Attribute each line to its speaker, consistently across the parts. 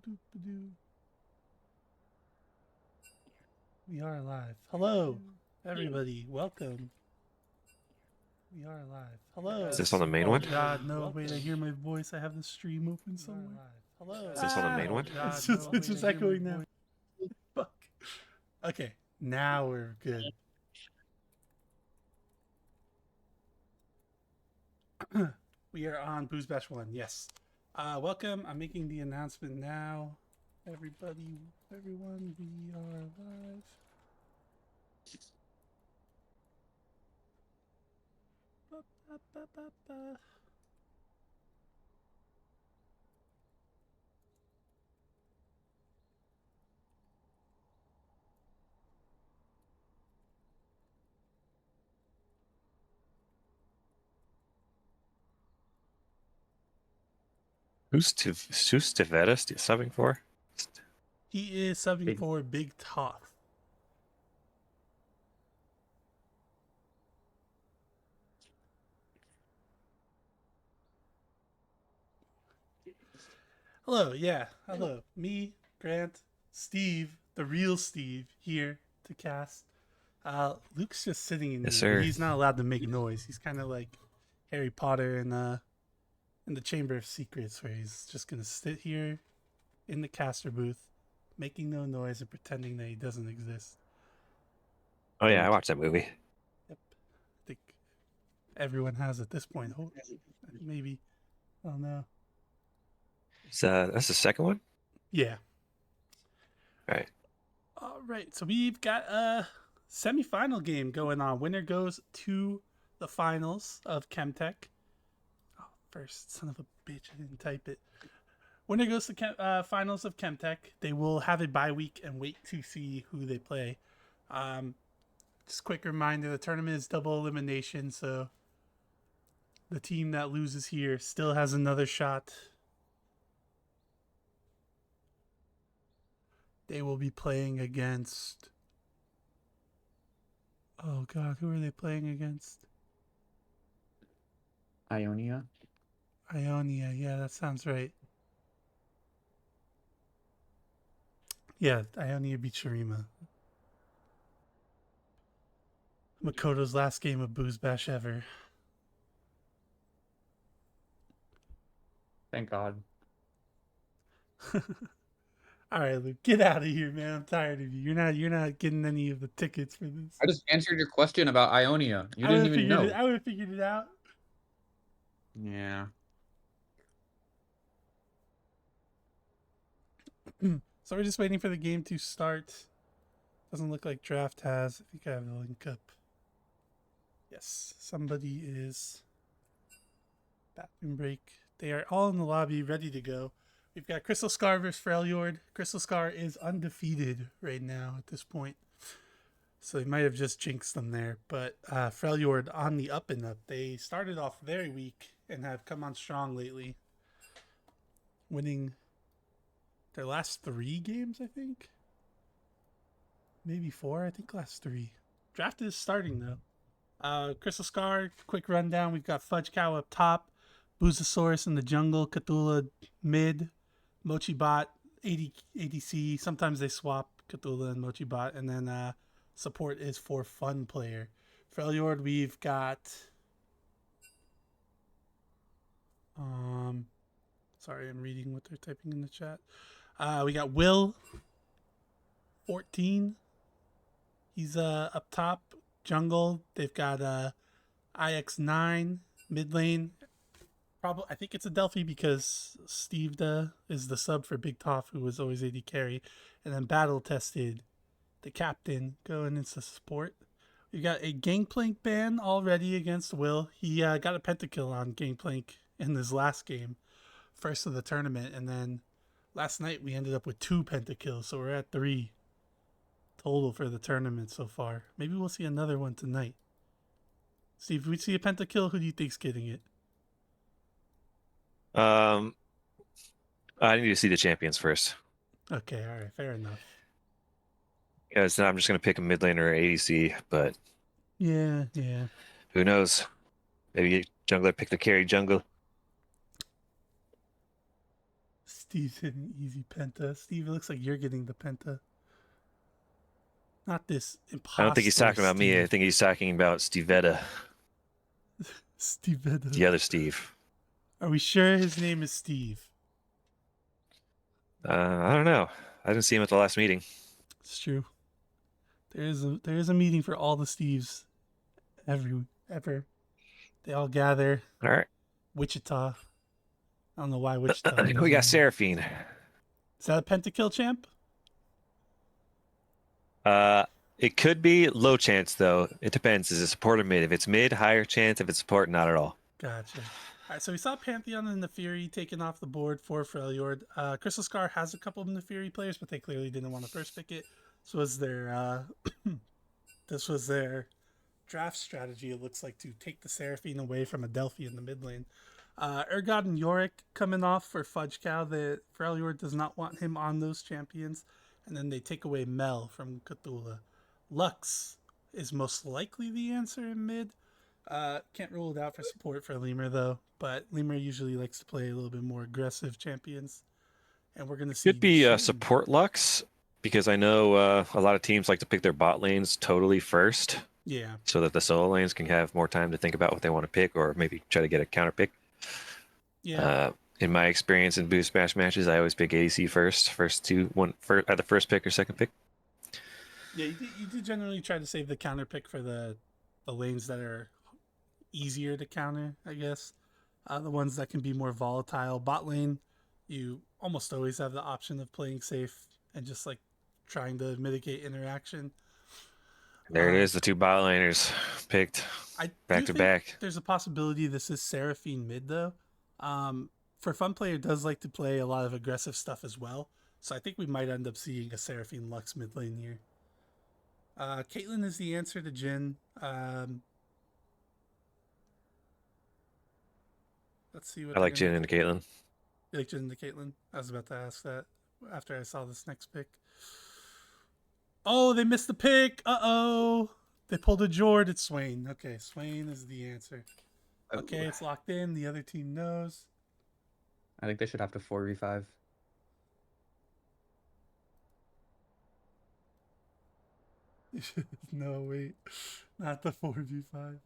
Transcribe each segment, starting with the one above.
Speaker 1: We are live. Hello, everybody. Welcome. We are live. Hello.
Speaker 2: Is this on the main one?
Speaker 1: God, no. Wait, I hear my voice. I have the stream open somewhere. Hello.
Speaker 2: Is this on the main one?
Speaker 1: It's just echoing now. Fuck. Okay, now we're good. We are on BoozeBash 1, yes. Welcome. I'm making the announcement now. Everybody, everyone, we are live. Ba-ba-ba-ba-ba.
Speaker 2: Who's Tavetta subbing for?
Speaker 1: He is subbing for Big Toth. Hello, yeah, hello. Me, Grant, Steve, the real Steve, here to cast. Luke's just sitting in
Speaker 2: Yes,
Speaker 1: here, but
Speaker 2: sir.
Speaker 1: he's not allowed to make noise. He's kind of like Harry Potter in the Chamber of Secrets, where he's just gonna sit here in the caster booth, making no noise and pretending that he doesn't exist.
Speaker 2: Oh yeah, I watched that movie.
Speaker 1: Yep, I think everyone has at this point. Maybe, I don't know.
Speaker 2: That's the second one.
Speaker 1: Yeah.
Speaker 2: Right.
Speaker 1: All right, so we've got a semifinal game going on. Winner goes to the finals of Chemtech. Oh, first, son of a bitch, I didn't type it. Winner goes to finals of Chemtech. They will have a bye week and wait to see who they play. Just quick reminder, the tournament is double elimination, so the team that loses here still has another shot. They will be playing against... Oh god, who are they playing against?
Speaker 3: Ionia.
Speaker 1: Ionia, yeah, that sounds right. Yeah, Ionia beat Shurima. Makoto's last game of BoozeBash ever.
Speaker 3: Thank God.
Speaker 1: All right, Luke, get out of here, man. I'm tired of you. You're not getting any of the tickets for this.
Speaker 3: I just answered your question about Ionia. You didn't even know.
Speaker 1: I would have figured it out.
Speaker 3: Yeah.
Speaker 1: So we're just waiting for the game to start. Doesn't look like draft has. I think I have the link up. Yes, somebody is. Bathroom break. They are all in the lobby, ready to go. We've got Crystal Scar versus Freljord. Crystal Scar is undefeated right now at this point. So they might have just jinxed them there. But Freljord on the up and up. They started off very weak and have come on strong lately. Winning their last 3 games, I think. Maybe 4, I think last 3. Draft is starting though. Crystal Scar, quick rundown. We've got Fudge Cow up top. Boozosaurus in the jungle. Cthulhu mid. Mochibot, ADC. Sometimes they swap Cthulhu and Mochibot. And then support is for Fun Player. Freljord, we've got... Sorry, I'm reading what they're typing in the chat. We got Will, 14. He's up top. Jungle, they've got IX9, mid lane. Probably, I think it's a Delphi because Steve is the sub for Big Toff, who was always AD carry. And then battle tested the captain going into support. We got a Gangplank ban already against Will. He got a pentakill on Gangplank in his last game, first of the tournament. And then last night we ended up with 2 pentakills, so we're at 3 total for the tournament so far. Maybe we'll see another one tonight. Steve, if we see a pentakill, who do you think's getting it?
Speaker 2: I need to see the champions first.
Speaker 1: Okay, all right, fair enough.
Speaker 2: Yeah, so I'm just gonna pick a mid laner or ADC, but
Speaker 1: Yeah.
Speaker 2: who knows? Maybe jungler pick the carry jungle.
Speaker 1: Steve's hitting easy penta. Steve, it looks like you're getting the penta. Not this imposter.
Speaker 2: I don't think he's talking about me. I
Speaker 1: Steve.
Speaker 2: think he's talking about Stevetta,
Speaker 1: Steve.
Speaker 2: the other Steve.
Speaker 1: Are we sure his name is Steve?
Speaker 2: I don't know. I didn't see him at the last meeting.
Speaker 1: It's true. There is a meeting for all the Steves ever. They all gather.
Speaker 2: All right.
Speaker 1: Wichita. I don't know why Wichita.
Speaker 2: We got Seraphine.
Speaker 1: Is that a pentakill champ?
Speaker 2: It could be low chance though. It depends. Is it support or mid? If it's mid, higher chance. If it's support, not at all.
Speaker 1: Gotcha. All right, so we saw Pantheon and Nefiri taken off the board for Freljord. Crystal Scar has a couple of Nefiri players, but they clearly didn't want to first pick it. So was their this was their draft strategy. It looks like to take the Seraphine away from Adelphi in the mid lane. Urgot and Yorick coming off for Fudge Cow. The Freljord does not want him on those champions, and then they take away Mel from Cthulhu. Lux is most likely the answer in mid. Can't rule it out for support for Lemur though, but Lemur usually likes to play a little bit more aggressive champions, and we're gonna see.
Speaker 2: Could be support Lux because I know a lot of teams like to pick their bot lanes totally first.
Speaker 1: Yeah.
Speaker 2: So that the solo lanes can have more time to think about what they want to pick, or maybe try to get a counter pick.
Speaker 1: Yeah.
Speaker 2: In my experience in BoozeBash matches, I always pick ADC first. Either first pick or second pick.
Speaker 1: Yeah, you do generally try to save the counter pick for the lanes that are easier to counter, I guess. The ones that can be more volatile. Bot lane, you almost always have the option of playing safe and just like trying to mitigate interaction.
Speaker 2: There it is, the two bot laners picked back to back.
Speaker 1: There's a possibility this is Seraphine mid though. For Fun Player does like to play a lot of aggressive stuff as well. So I think we might end up seeing a Seraphine Lux mid lane here. Caitlyn is the answer to Jhin. Let's see what
Speaker 2: I like Jhin and Caitlyn.
Speaker 1: You like Jhin and Caitlyn? I was about to ask that after I saw this next pick. Oh, they missed the pick. Uh-oh. They pulled a Jord. It's Swain. Okay, Swain is the answer. Okay, it's locked in. The other team knows.
Speaker 3: I think they should have to 4v5.
Speaker 1: No, wait. Not the 4v5.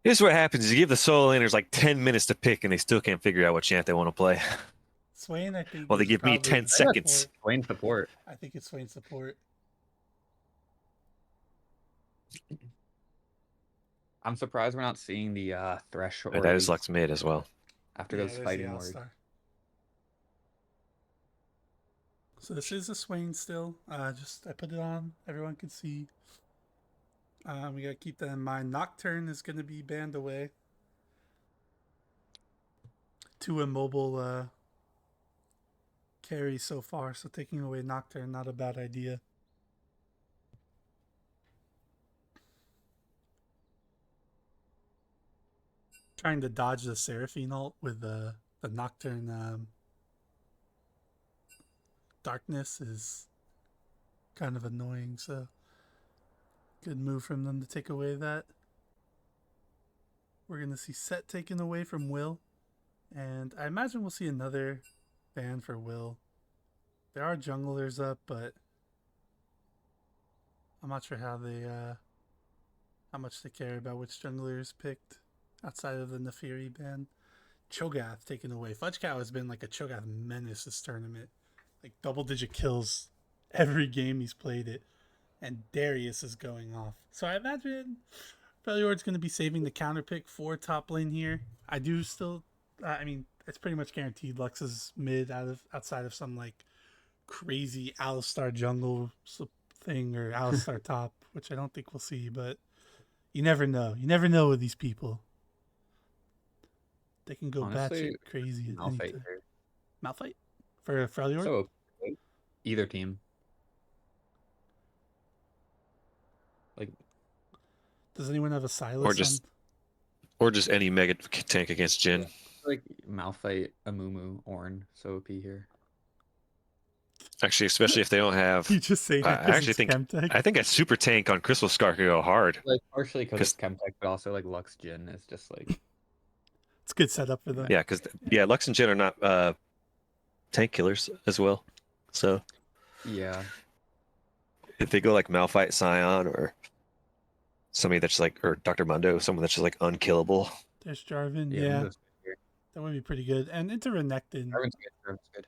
Speaker 2: Here's what happens is you give the solo laners like 10 minutes to pick and they still can't figure out what champ they want to play.
Speaker 1: Swain, I think.
Speaker 2: Well, they give me 10 seconds.
Speaker 3: Swain support.
Speaker 1: I think it's Swain support.
Speaker 3: I'm surprised we're not seeing the Thresh or
Speaker 2: That is Lux mid as well.
Speaker 3: after those fighting words.
Speaker 1: So this is a Swain still. I put it on. Everyone can see. We gotta keep that in mind. Nocturne is gonna be banned away. 2 immobile carries so far, so taking away Nocturne, not a bad idea. Trying to dodge the Seraphine ult with the Nocturne darkness is kind of annoying, so good move from them to take away that. We're going to see Set taken away from Will, and I imagine we'll see another ban for Will. There are junglers up, but I'm not sure how much they care about which jungler is picked outside of the Nefiri ban. Cho'Gath taken away. Fudge Cow has been like a Cho'Gath menace this tournament. Like double-digit kills every game he's played it. And Darius is going off. So I imagine Freljord's going to be saving the counter pick for top lane here. I do still... I mean, it's pretty much guaranteed Lux is mid outside of some like crazy Alistar jungle thing or Alistar top, which I don't think we'll see, but you never know. You never know with these people. They can go batshit crazy at any time. Malphite? For Freljord?
Speaker 3: So, either team. Like,
Speaker 1: does anyone have a Silas?
Speaker 2: Or just any mega tank against Jhin?
Speaker 3: Like Malphite, Amumu, Ornn, so OP here.
Speaker 2: Actually, especially if they don't have.
Speaker 1: You just say that. I think Chemtech.
Speaker 2: I think a super tank on Crystal Scar could go hard.
Speaker 3: Like partially because it's Chemtech, but also like Lux Jhin is just like.
Speaker 1: It's a good setup for them.
Speaker 2: Yeah, because Lux and Jhin are not tank killers as well. So
Speaker 3: Yeah.
Speaker 2: if they go like Malphite Scion or somebody that's like, or Dr. Mundo, someone that's just like unkillable.
Speaker 1: There's Jarvan.
Speaker 3: Yeah.
Speaker 1: Yeah,
Speaker 3: Mundo's good here.
Speaker 1: that would be pretty good. And into Renekton.
Speaker 3: Jarvan's good. Jarvan's good.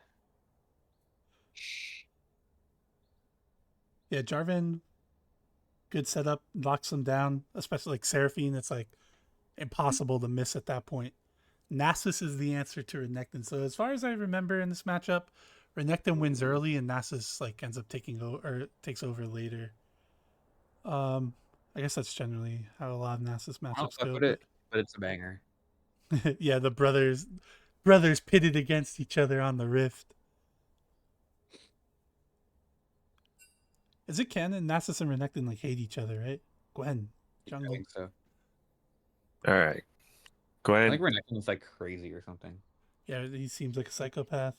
Speaker 1: Yeah, Jarvan, good setup, locks them down, especially like Seraphine. It's like impossible to miss at that point. Nasus is the answer to Renekton. So as far as I remember in this matchup, Renekton wins early and Nasus like ends up taking over or takes over later. I guess that's generally how a lot of Nasus
Speaker 3: I don't know
Speaker 1: matchups
Speaker 3: if I
Speaker 1: go.
Speaker 3: put it, but it's a banger.
Speaker 1: But yeah, the brothers pitted against each other on the Rift. Is it canon? Nasus and Renekton like hate each other, right? Gwen,
Speaker 3: I
Speaker 1: jungle.
Speaker 3: think so.
Speaker 2: All right. Go
Speaker 3: I
Speaker 2: ahead.
Speaker 3: think Renekton is like crazy or something.
Speaker 1: Yeah, he seems like a psychopath.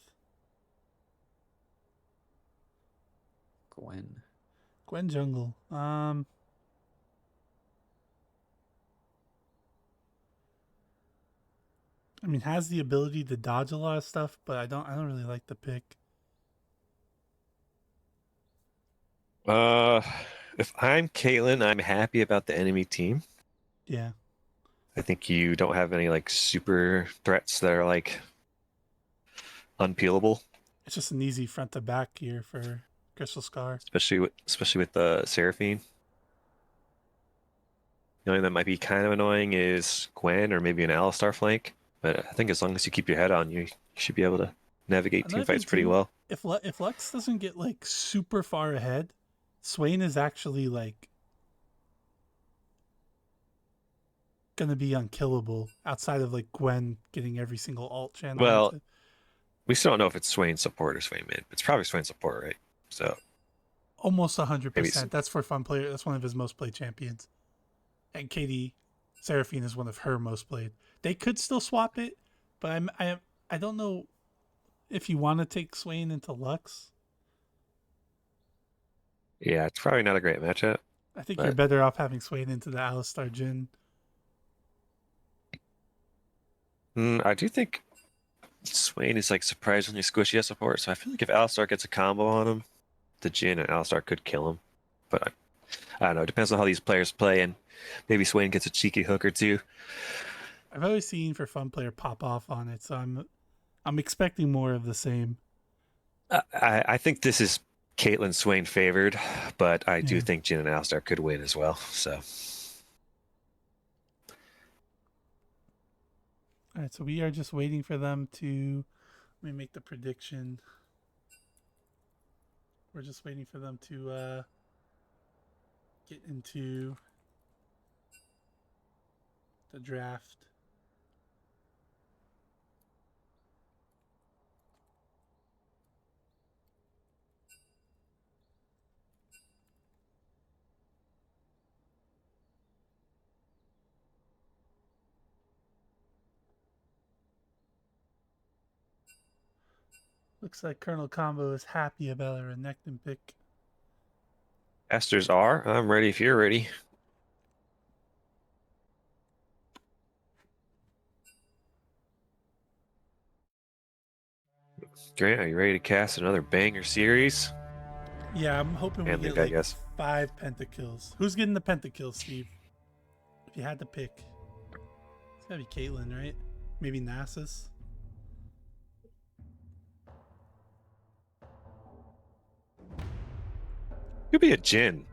Speaker 1: Gwen jungle. I mean, has the ability to dodge a lot of stuff, but I don't really like the pick.
Speaker 2: If I'm Caitlyn, I'm happy about the enemy team.
Speaker 1: Yeah.
Speaker 2: I think you don't have any like super threats that are like unpeelable,
Speaker 1: It's just an easy front to back here for Crystal Scar.
Speaker 2: especially with the Seraphine. The only thing that might be kind of annoying is Gwen or maybe an Alistar flank. But I think as long as you keep your head on, you should be able to navigate
Speaker 1: Another
Speaker 2: team fights
Speaker 1: thing
Speaker 2: pretty
Speaker 1: too,
Speaker 2: well.
Speaker 1: if Lux doesn't get like super far ahead, Swain is actually like gonna be unkillable outside of like Gwen getting every single alt channel
Speaker 2: Well,
Speaker 1: into.
Speaker 2: we still don't know if it's Swain support or Swain mid. It's probably Swain support, right? So
Speaker 1: Almost
Speaker 2: maybe
Speaker 1: 100%. That's for fun player. That's one of his most played champions. And Katie Seraphine is one of her most played. They could still swap it, but I don't know if you want to take Swain into Lux.
Speaker 2: yeah, it's probably not a great matchup.
Speaker 1: I think you're
Speaker 2: But
Speaker 1: better off having Swain into the Alistar Jhin.
Speaker 2: I do think Swain is like surprisingly squishy as support. So I feel like if Alistar gets a combo on him, the Jhin and Alistar could kill him. But I don't know. It depends on how these players play, and maybe Swain gets a cheeky hook or two.
Speaker 1: I've always seen for fun player pop off on it, so I'm expecting more of the same.
Speaker 2: I think this is Caitlyn Swain favored, but I do
Speaker 1: Yeah.
Speaker 2: think Jhin and Alistar could win as well. So
Speaker 1: All right, so we are just waiting for them to. Let me make the prediction. We're just waiting for them to get into the draft. Looks like Colonel Combo is happy about a Renekton pick.
Speaker 2: Masters are. I'm ready if you're ready. Grant, are you ready to cast another banger series?
Speaker 1: Yeah, I'm hoping we
Speaker 2: And
Speaker 1: get
Speaker 2: Luke, I
Speaker 1: like
Speaker 2: guess.
Speaker 1: 5 pentakills. Who's getting the pentakills, Steve? If you had to pick, it's gotta be Caitlyn, right? Maybe Nasus.
Speaker 2: Could be a Jhin.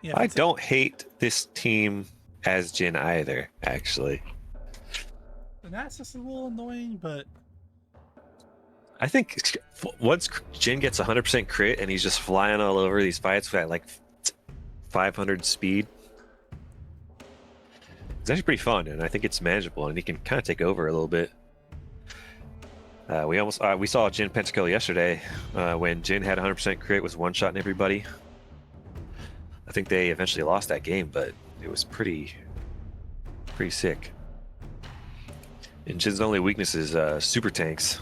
Speaker 1: Yeah,
Speaker 2: I don't hate this team as Jhin either, actually.
Speaker 1: The Nasus is a little annoying, but
Speaker 2: I think once Jhin gets 100% crit and he's just flying all over these fights at like 500 speed, it's actually pretty fun, and I think it's manageable, and he can kind of take over a little bit. We saw Jhin pentakill yesterday when Jhin had 100% crit, was one-shotting everybody. I think they eventually lost that game, but it was pretty sick. And Jin's only weakness is super tanks.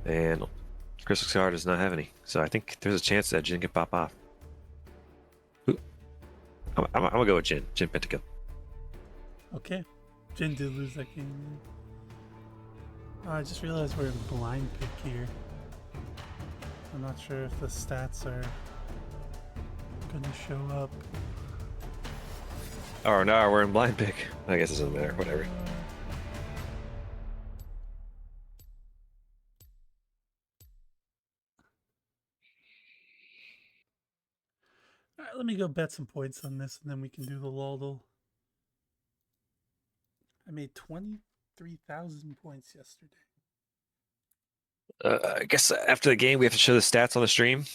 Speaker 2: And Crystal Scar does not have any. So I think there's a chance that Jhin can pop off. Ooh. I'm gonna go with Jhin. Jhin pentakill.
Speaker 1: okay. Jhin did lose that game. I just realized we're in blind pick here. I'm not sure if the stats are gonna show up.
Speaker 2: Oh no, we're in blind pick. I guess it doesn't matter. Whatever.
Speaker 1: All right, let me go bet some points on this, and then we can do the Laldl. I made 23,000 points yesterday.
Speaker 2: I guess after the game we have to show the stats on the stream.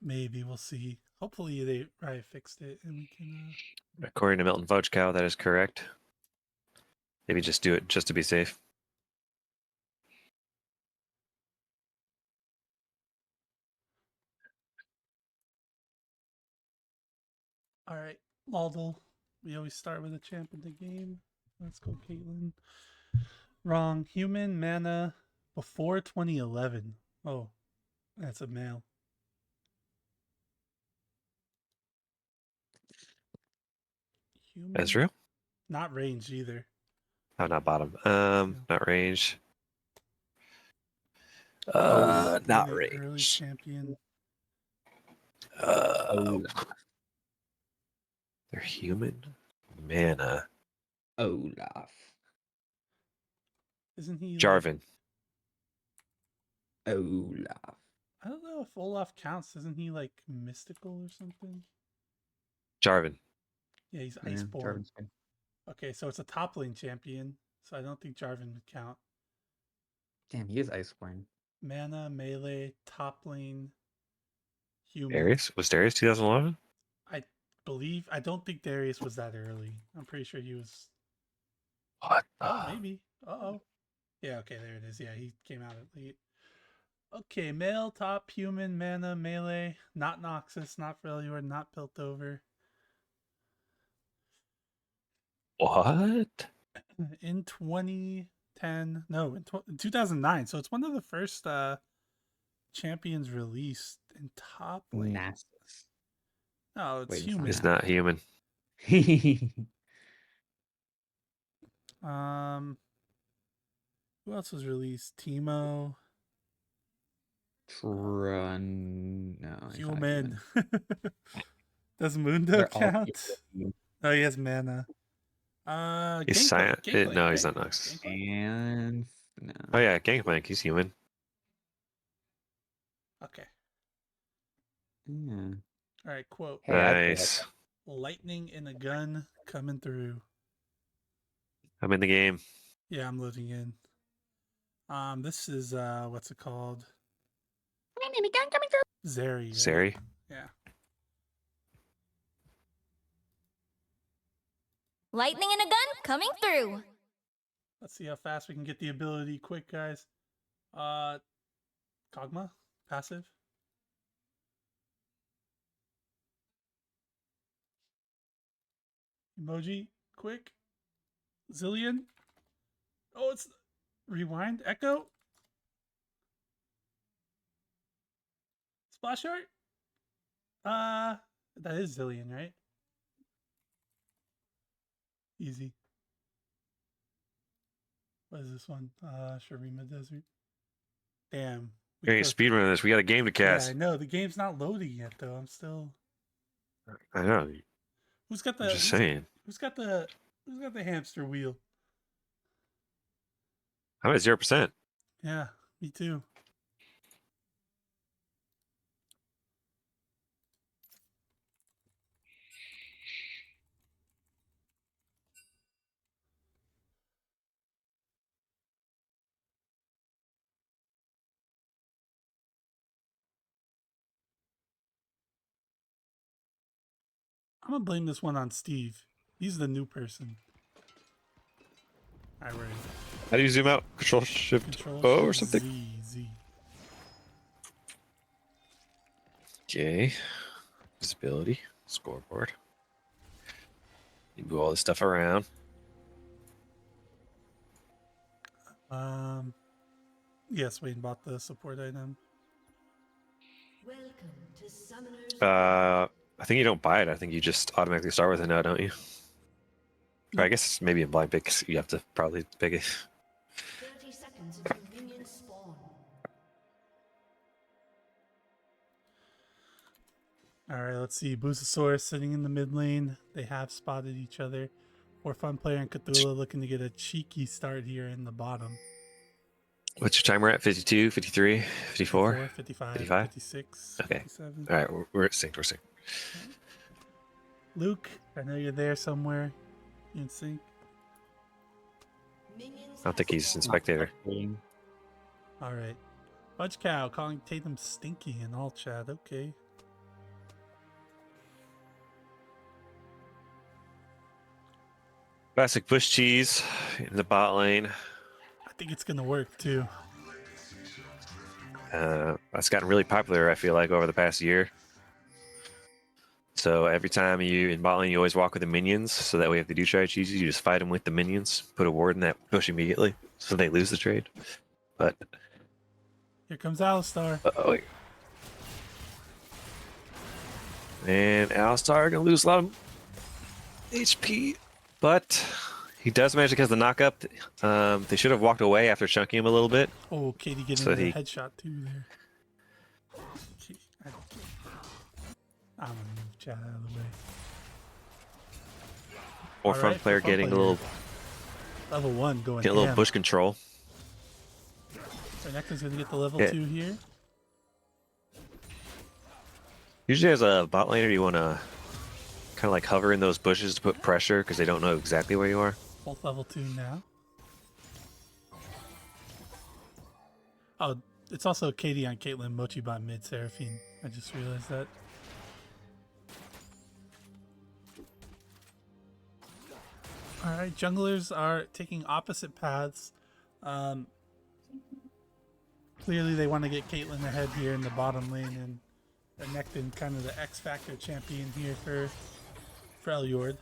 Speaker 1: Maybe we'll see. Hopefully they fixed it, and we can.
Speaker 2: According to Milton Vojkow, that is correct. Maybe just do it just to be safe.
Speaker 1: All right, Laldl. We always start with a champ in the game. Let's go, Caitlin. Wrong. Human mana before 2011. Oh, that's a male. Human.
Speaker 2: That's real.
Speaker 1: Not ranged either.
Speaker 2: Oh, not bottom. Not range.
Speaker 1: Really
Speaker 2: Not
Speaker 1: early
Speaker 2: range.
Speaker 1: champion.
Speaker 2: They're human. Mana.
Speaker 3: Olaf.
Speaker 1: Isn't he?
Speaker 2: Jarvan.
Speaker 3: Olaf.
Speaker 1: I don't know if Olaf counts. Isn't he like mystical or something?
Speaker 2: Jarvan.
Speaker 1: Yeah, he's
Speaker 3: Yeah,
Speaker 1: Iceborn.
Speaker 3: Jarvan's good.
Speaker 1: Okay, so it's a top lane champion. So I don't think Jarvan would count.
Speaker 3: Damn, he is Iceborn.
Speaker 1: Mana, melee, top lane, human.
Speaker 2: Darius? Was Darius 2011?
Speaker 1: I believe. I don't think Darius was that early. I'm pretty sure he was.
Speaker 2: What?
Speaker 1: Oh, maybe. Uh-oh. Yeah, okay, there it is. Yeah, he came out at late. Okay, male, top, human, mana, melee, not Noxus, not Freljord, not Piltover.
Speaker 2: What?
Speaker 1: In 2010, no, in 2009. So it's one of the first champions released in top lane.
Speaker 3: Nasus.
Speaker 1: No, it's
Speaker 3: Wait, it's
Speaker 1: human.
Speaker 2: It's not human.
Speaker 1: Who else was released? Teemo.
Speaker 3: No, he's not
Speaker 1: Human. Does Mundo
Speaker 3: They're all
Speaker 1: count?
Speaker 3: human.
Speaker 1: Oh, he has mana.
Speaker 2: He's
Speaker 1: Gangplank,
Speaker 2: no, he's
Speaker 1: right?
Speaker 2: not Nox.
Speaker 3: And no.
Speaker 2: Oh yeah, Gangplank. He's human.
Speaker 1: Okay.
Speaker 3: Yeah.
Speaker 1: All right, quote.
Speaker 3: Hey, I play
Speaker 2: Nice.
Speaker 1: Lightning in a gun coming through.
Speaker 2: I'm in the game.
Speaker 1: Yeah, I'm loading in. This is what's it called?
Speaker 3: Lightning in a gun coming through.
Speaker 1: Zeri. Right?
Speaker 2: Sari.
Speaker 1: Yeah.
Speaker 4: Lightning in a gun coming through.
Speaker 1: Let's see how fast we can get the ability quick, guys. Kog'Maw, passive. Emoji, quick. Zillion. Oh, it's rewind. Echo. Splash art. That is Zillion, right? Easy. What is this one? Sharima Desert. Damn.
Speaker 2: We ain't speedrunning this. We got a game to cast.
Speaker 1: Yeah, I know. The game's not loading yet, though. I'm still.
Speaker 2: I know.
Speaker 1: Who's got the?
Speaker 2: I'm just saying.
Speaker 1: Who's got the hamster wheel?
Speaker 2: I'm at 0%.
Speaker 1: Yeah, me too. I'm gonna blame this one on Steve. He's the new person. Alright, we're in.
Speaker 2: How do you zoom out? Control Shift O or something?
Speaker 1: Z.
Speaker 2: Okay. Visibility. Scoreboard. You move all this stuff around.
Speaker 1: Yes, Wayne bought the support item.
Speaker 4: Welcome to Summoner's
Speaker 2: I think you don't buy it. I think you just automatically start with it now, don't you? Or I guess it's maybe a blind pick 'cause you have to probably pick it.
Speaker 4: 30 seconds until minions spawn.
Speaker 1: All right, let's see. Boozosaurus sitting in the mid lane. They have spotted each other. For Fun Player and Cthulhu looking to get a cheeky start here in the bottom.
Speaker 2: What's your time we're at? 52, 53, 54?
Speaker 1: 55,
Speaker 2: 55?
Speaker 1: 56,
Speaker 2: Okay.
Speaker 1: 57.
Speaker 2: All right, we're synced. We're synced.
Speaker 1: Luke, I know you're there somewhere. You in sync?
Speaker 4: Minions
Speaker 2: I don't think he's in spectator.
Speaker 1: All right. Fudge Cow calling Tatum stinky in all chat. Okay.
Speaker 2: Classic push cheese in the bot lane.
Speaker 1: I think it's going to work too.
Speaker 2: That's gotten really popular, I feel like, over the past year. So every time you in bot lane, you always walk with the minions. So that way, if they do try to cheese you just fight them with the minions. Put a ward in that push immediately, so they lose the trade. But
Speaker 1: Here comes Alistar.
Speaker 2: oh, and Alistar gonna lose a lot of HP, but he does manage to get the knockup. They should have walked away after chunking him a little bit.
Speaker 1: Oh, Katie getting
Speaker 2: So
Speaker 1: the
Speaker 2: he-
Speaker 1: headshot too there. Okay, I'm going to move chat out of the way.
Speaker 2: Or
Speaker 1: All
Speaker 2: front
Speaker 1: right,
Speaker 2: player
Speaker 1: front
Speaker 2: getting
Speaker 1: player.
Speaker 2: a little
Speaker 1: Level 1 going
Speaker 2: get a little
Speaker 1: ham.
Speaker 2: push control.
Speaker 1: So Nectar's going to get the level
Speaker 2: Yeah.
Speaker 1: 2 here.
Speaker 2: Usually, as a bot laner, you want to kind of like hover in those bushes to put pressure because they don't know exactly where you are.
Speaker 1: Both level 2 now. Oh, it's also Katie on Caitlyn, Mochi bot mid, Seraphine. I just realized that. Alright, junglers are taking opposite paths. Clearly they want to get Caitlyn ahead here in the bottom lane, and Nectin kind of the X Factor champion here for Freljord.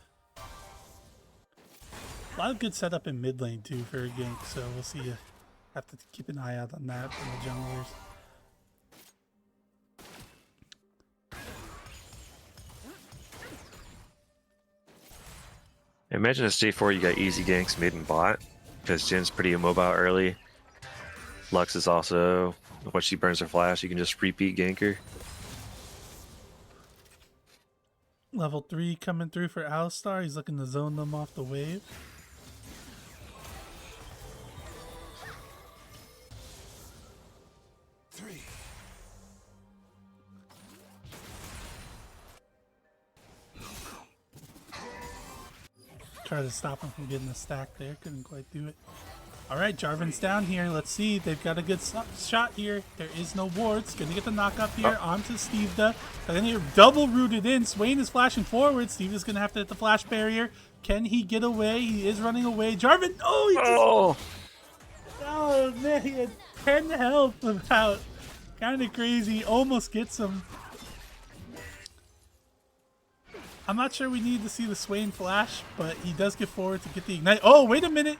Speaker 1: A lot of good setup in mid lane too for a gank, so we'll see. Have to keep an eye out on that from the junglers.
Speaker 2: Imagine a J4 you got easy ganks mid and bot because Jin's pretty immobile early. Lux is also, once she burns her flash, you can just repeat gank her.
Speaker 1: Level 3 coming through for Alistar. He's looking to zone them off the wave. Try to stop him from getting the stack there. Couldn't quite do it. Alright, Jarvan's down here. Let's see. They've got a good shot here. There is no wards. Gonna get the knock up here onto Steve-Da. And then you're double rooted in. Swain is flashing forward. Steve is gonna have to hit the flash barrier. Can he get away? He is running away. Jarvan, oh, he just, oh man, he had 10 health about. Kind of crazy. Almost gets him. I'm not sure we need to see the Swain flash, but he does get forward to get the ignite. Oh, wait a minute.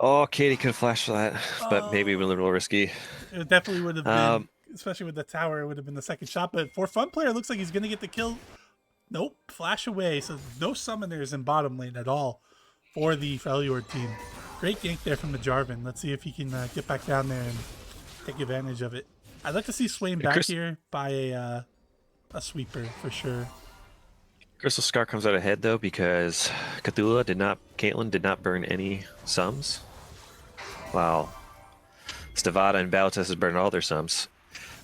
Speaker 2: Oh, Katie could flash that, but maybe a little risky.
Speaker 1: It definitely would have been, especially with the tower, it would have been the second shot. But for Fun Player, it looks like he's going to get the kill. Nope, flash away. So no summoners in bottom lane at all for the Freljord team. Great gank there from the Jarvan. Let's see if he can get back down there and take advantage of it. I'd like to see Swain back here by a sweeper for sure.
Speaker 2: Crystal Scar comes out ahead though because Caitlyn did not burn any sums. While Stavada and Balitas has burned all their sums.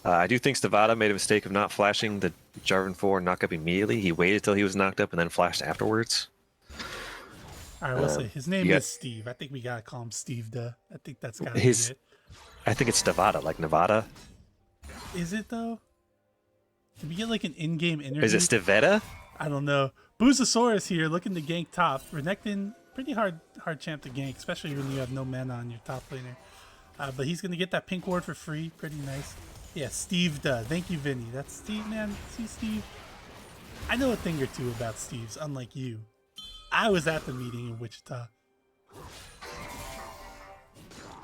Speaker 2: I do think Stavada made a mistake of not flashing the Jarvan 4 knock up immediately. He waited till he was knocked up and then flashed afterwards.
Speaker 1: All right, we'll say his name is Steve. I think we gotta call him Steve-Da. I think that's gotta be it.
Speaker 2: I think it's Stavada, like Nevada.
Speaker 1: Is it though? Can we get like an in-game interview?
Speaker 2: Is it Stiveta?
Speaker 1: I don't know. Boozosaurus here looking to gank top. Renekton, pretty hard champ to gank, especially when you have no mana on your top laner. But he's going to get that pink ward for free. Pretty nice. Yeah, Steve-Da. Thank you, Vinny. That's Steve, man. See, Steve? I know a thing or two about Steves, unlike you. I was at the meeting in Wichita.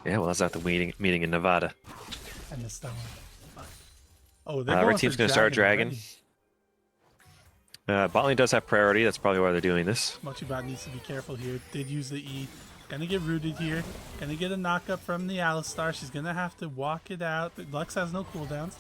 Speaker 2: Yeah, well, that's not the meeting in Nevada.
Speaker 1: I missed that one. Oh, they're
Speaker 2: Our
Speaker 1: going
Speaker 2: team's
Speaker 1: for
Speaker 2: going to start Dragon.
Speaker 1: already.
Speaker 2: Bot lane does have priority. That's probably why they're doing this.
Speaker 1: Mochibot needs to be careful here. Did use the E. Gonna get rooted here. Gonna get a knockup from the Alistar. She's gonna have to walk it out. Lux has no cooldowns.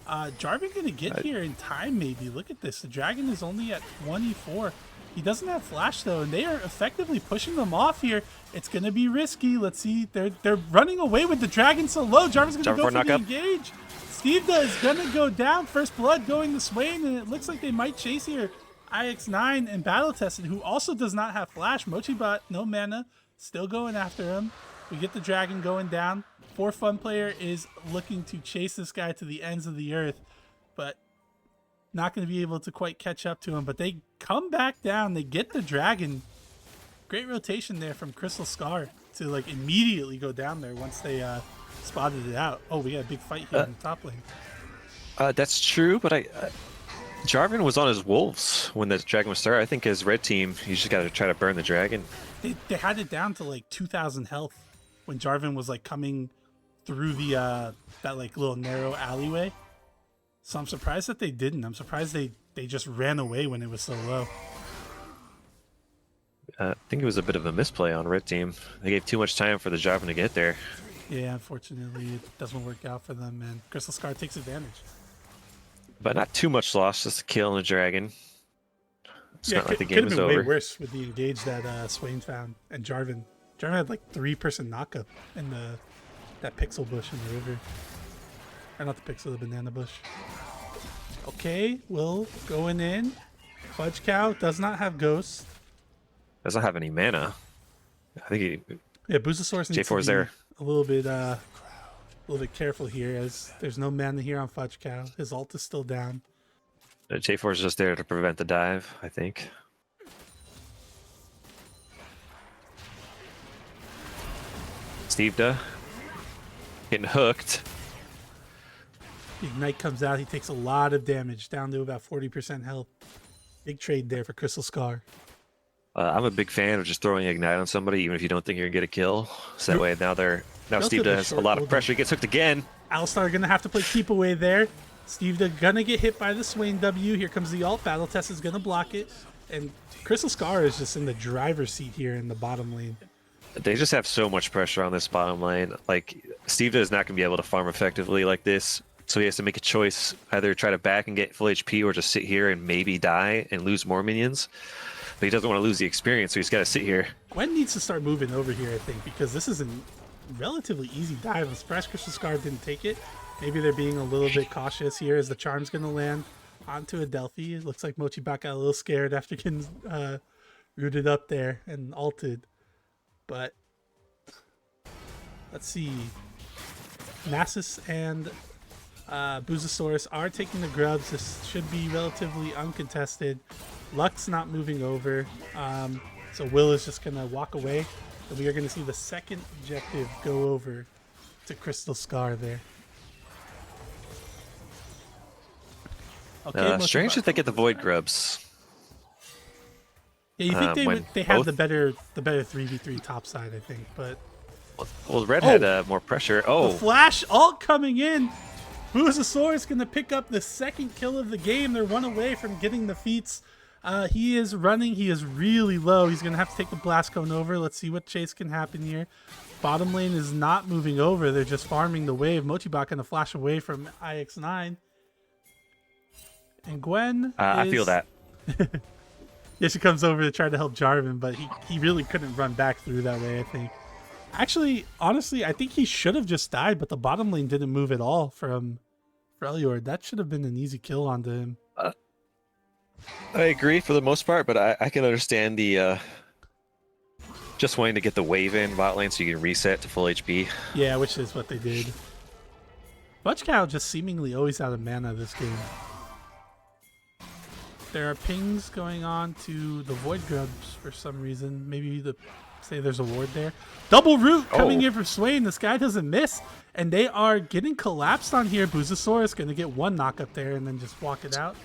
Speaker 1: Jarvan gonna get here in time, maybe. Look at this. The dragon is only at 24. He doesn't have flash though, and they are effectively pushing them off here. It's gonna be risky. Let's see. They're running away with the dragon so low. Jarvan's gonna go for the engage. Stevda is gonna go down. First blood going to Swain, and it looks like they might chase here. IX9 and Battle Tested, who also does not have flash. Mochibot, no mana, still going after him. We get the dragon going down. For Fun Player is looking to chase this guy to the ends of the earth, but not going to be able to quite catch up to him. But they come back down. They get the dragon. Great rotation there from Crystal Scar to like immediately go down there once they spotted it out. Oh, we got a big fight here in the top lane.
Speaker 2: That's true, but Jarvan was on his wolves when the dragon was started. I think his red team, you just got to try to burn the dragon.
Speaker 1: They had it down to like 2,000 health when Jarvan was like coming through the that like little narrow alleyway. So I'm surprised that they didn't. I'm surprised they just ran away when it was so low.
Speaker 2: I think it was a bit of a misplay on red team. They gave too much time for the Jarvan to get there.
Speaker 1: Yeah, unfortunately, it doesn't work out for them, and Crystal Scar takes advantage.
Speaker 2: But not too much loss, just a kill on the dragon. It's
Speaker 1: Yeah,
Speaker 2: not like the
Speaker 1: could
Speaker 2: game
Speaker 1: have
Speaker 2: is
Speaker 1: been
Speaker 2: over.
Speaker 1: way worse with the engage that Swain found, and Jarvan. Jarvan had like 3-person knockup in that pixel bush in the river. Or not the pixel, the banana bush. Okay, Will going in. Fudge Cow does not have Ghost.
Speaker 2: Doesn't have any mana. I think
Speaker 1: Yeah, Boozosaurus needs to
Speaker 2: J4's
Speaker 1: be
Speaker 2: there.
Speaker 1: a little bit careful here, as there's no mana here on Fudge Cow. His ult is still down.
Speaker 2: J4 is just there to prevent the dive, I think. Stevda getting hooked.
Speaker 1: Ignite comes out. He takes a lot of damage, down to about 40% health. Big trade there for Crystal Scar.
Speaker 2: I'm a big fan of just throwing Ignite on somebody, even if you don't think you're gonna get a kill. So that way now
Speaker 1: Relatively
Speaker 2: Stevda has a
Speaker 1: short
Speaker 2: lot of
Speaker 1: cooldown.
Speaker 2: pressure. He gets hooked again.
Speaker 1: Alistar gonna have to play keep away there. Stevda gonna get hit by the Swain W. Here comes the ult. Battle Test is gonna block it. And Crystal Scar is just in the driver's seat here in the bottom lane.
Speaker 2: They just have so much pressure on this bottom lane. Like, Stevda is not gonna be able to farm effectively like this. So he has to make a choice, either try to back and get full HP or just sit here and maybe die and lose more minions. But he doesn't want to lose the experience, so he's got to sit here.
Speaker 1: Gwen needs to start moving over here, I think, because this is a relatively easy dive. I'm surprised Crystal Scar didn't take it. Maybe they're being a little bit cautious here as the charm's going to land onto a Delphi. It looks like Mochibot got a little scared after getting rooted up there and ulted. But let's see. Nasus and Boozosaurus are taking the grubs. This should be relatively uncontested. Lux not moving over. So Will is just going to walk away. And we are going to see the second objective go over to Crystal Scar there. Okay,
Speaker 2: Strange that they get the Void Grubs.
Speaker 1: Yeah, you think
Speaker 2: when
Speaker 1: they have
Speaker 2: both-
Speaker 1: the better 3v3 top side, I think, but
Speaker 2: Well, Red had more pressure.
Speaker 1: the
Speaker 2: Oh,
Speaker 1: flash ult coming in. Boozosaurus going to pick up the second kill of the game. They're one away from getting the feats. He is running. He is really low. He's going to have to take the blast cone over. Let's see what chase can happen here. Bottom lane is not moving over. They're just farming the wave. Mochibot going to flash away from IX9. And Gwen
Speaker 2: I feel that.
Speaker 1: Yeah, she comes over to try to help Jarvan, but he really couldn't run back through that way, I think. Actually, honestly, I think he should have just died, but the bottom lane didn't move at all from Freljord. That should have been an easy kill onto him.
Speaker 2: I agree for the most part, but I can understand the just wanting to get the wave in bot lane so you can reset to full HP.
Speaker 1: Yeah, which is what they did. Fudge Cow just seemingly always out of mana this game. There are pings going on to the Void Grubs for some reason. Maybe say there's a ward there. Double root coming in from Swain. This guy doesn't miss. And they are getting collapsed on here. Boozosaurus going to get one knock up there and then just walk it out.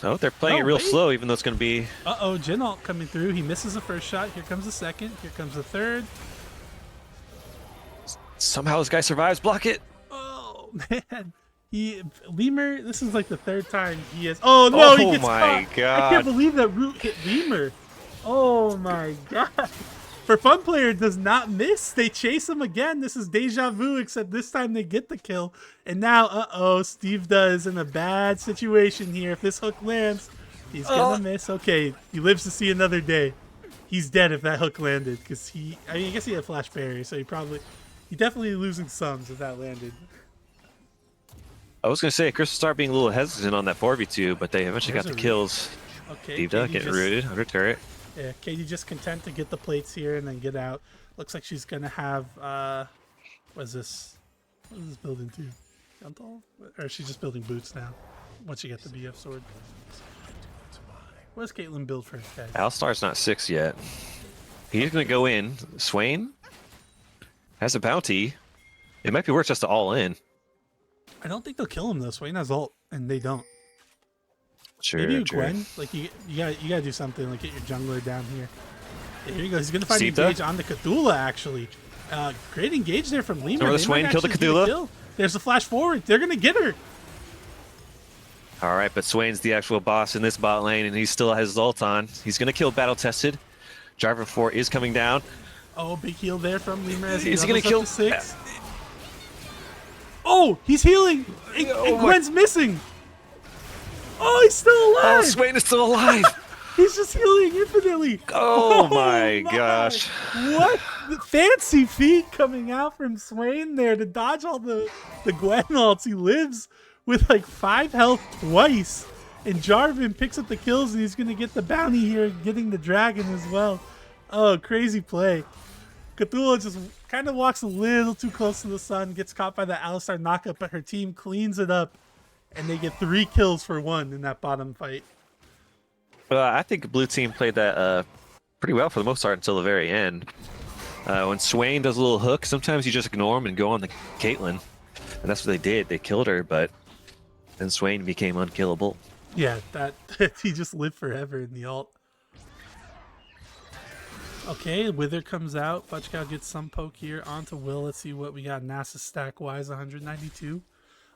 Speaker 2: Oh, they're playing it real slow, even though it's going to be...
Speaker 1: Uh-oh, Jin ult coming through. He misses the first shot. Here comes the second. Here comes the third.
Speaker 2: Somehow this guy survives. Block it!
Speaker 1: Oh, man. Lemur, this is like the third time he has. Oh no, he
Speaker 2: Oh
Speaker 1: gets
Speaker 2: my
Speaker 1: caught. I
Speaker 2: God.
Speaker 1: can't believe that Root hit Lemur. Oh my god. For Fun Player does not miss. They chase him again. This is deja vu, except this time they get the kill. And now, Steve does in a bad situation here. If this hook lands, he's gonna miss. Okay, he lives to see another day. He's dead if that hook landed, because I guess he had flash barrier, so he definitely losing sums if that landed.
Speaker 2: I was gonna say Chris will start being a little hesitant on that 4v2, but they eventually
Speaker 1: There's
Speaker 2: got
Speaker 1: a
Speaker 2: the
Speaker 1: root.
Speaker 2: kills.
Speaker 1: Okay,
Speaker 2: Steve
Speaker 1: Katie
Speaker 2: getting
Speaker 1: just-
Speaker 2: rooted under turret.
Speaker 1: Yeah, Katie just content to get the plates here and then get out. Looks like she's gonna have what is this? What is this building to? Guntal? Or is she just building boots now? Once you get the BF sword. What does Caitlyn build first, guys?
Speaker 2: Alistar's not 6 yet. He's gonna go in. Swain has a bounty. It might be worth just to all in.
Speaker 1: I don't think they'll kill him though. Swain has ult, and they don't.
Speaker 2: Sure,
Speaker 1: Maybe
Speaker 2: sure.
Speaker 1: Gwen, like you gotta do something, like get your jungler down here. Yeah, here he goes. He's gonna find
Speaker 2: Sita?
Speaker 1: engage on the Cthulhu actually. Great engage there from Lemur.
Speaker 2: Remember the
Speaker 1: They
Speaker 2: Swain
Speaker 1: might
Speaker 2: killed the
Speaker 1: actually get a
Speaker 2: Cthulhu?
Speaker 1: kill. There's a flash forward. They're gonna get her.
Speaker 2: All right, but Swain's the actual boss in this bot lane, and he still has his ult on. He's gonna kill Battle Tested. Jarvan 4 is coming down.
Speaker 1: Oh, big heal there from Lemur as he
Speaker 2: Is he gonna
Speaker 1: levels up
Speaker 2: kill-
Speaker 1: to 6. Oh, he's healing, and
Speaker 2: Oh my-
Speaker 1: Gwen's missing. Oh, he's still
Speaker 2: Oh,
Speaker 1: alive.
Speaker 2: Swain is still alive.
Speaker 1: He's just healing infinitely.
Speaker 2: Oh my gosh.
Speaker 1: What the fancy feat coming out from Swain there to dodge all the Gwen ults. He lives with like 5 health twice. And Jarvan picks up the kills and he's going to get the bounty here, getting the dragon as well. Oh, crazy play. Cthulhu just kind of walks a little too close to the sun, gets caught by the Alistar knockup, but her team cleans it up. And they get 3 kills for 1 in that bottom fight.
Speaker 2: I think blue team played that pretty well for the most part until the very end. When Swain does a little hook, sometimes you just ignore him and go on the Caitlyn. And that's what they did. They killed her, but then Swain became unkillable.
Speaker 1: Yeah, that he just lived forever in the ult. Okay, Wither comes out. Fudgecow gets some poke here onto Will. Let's see what we got NASA stack wise. 192.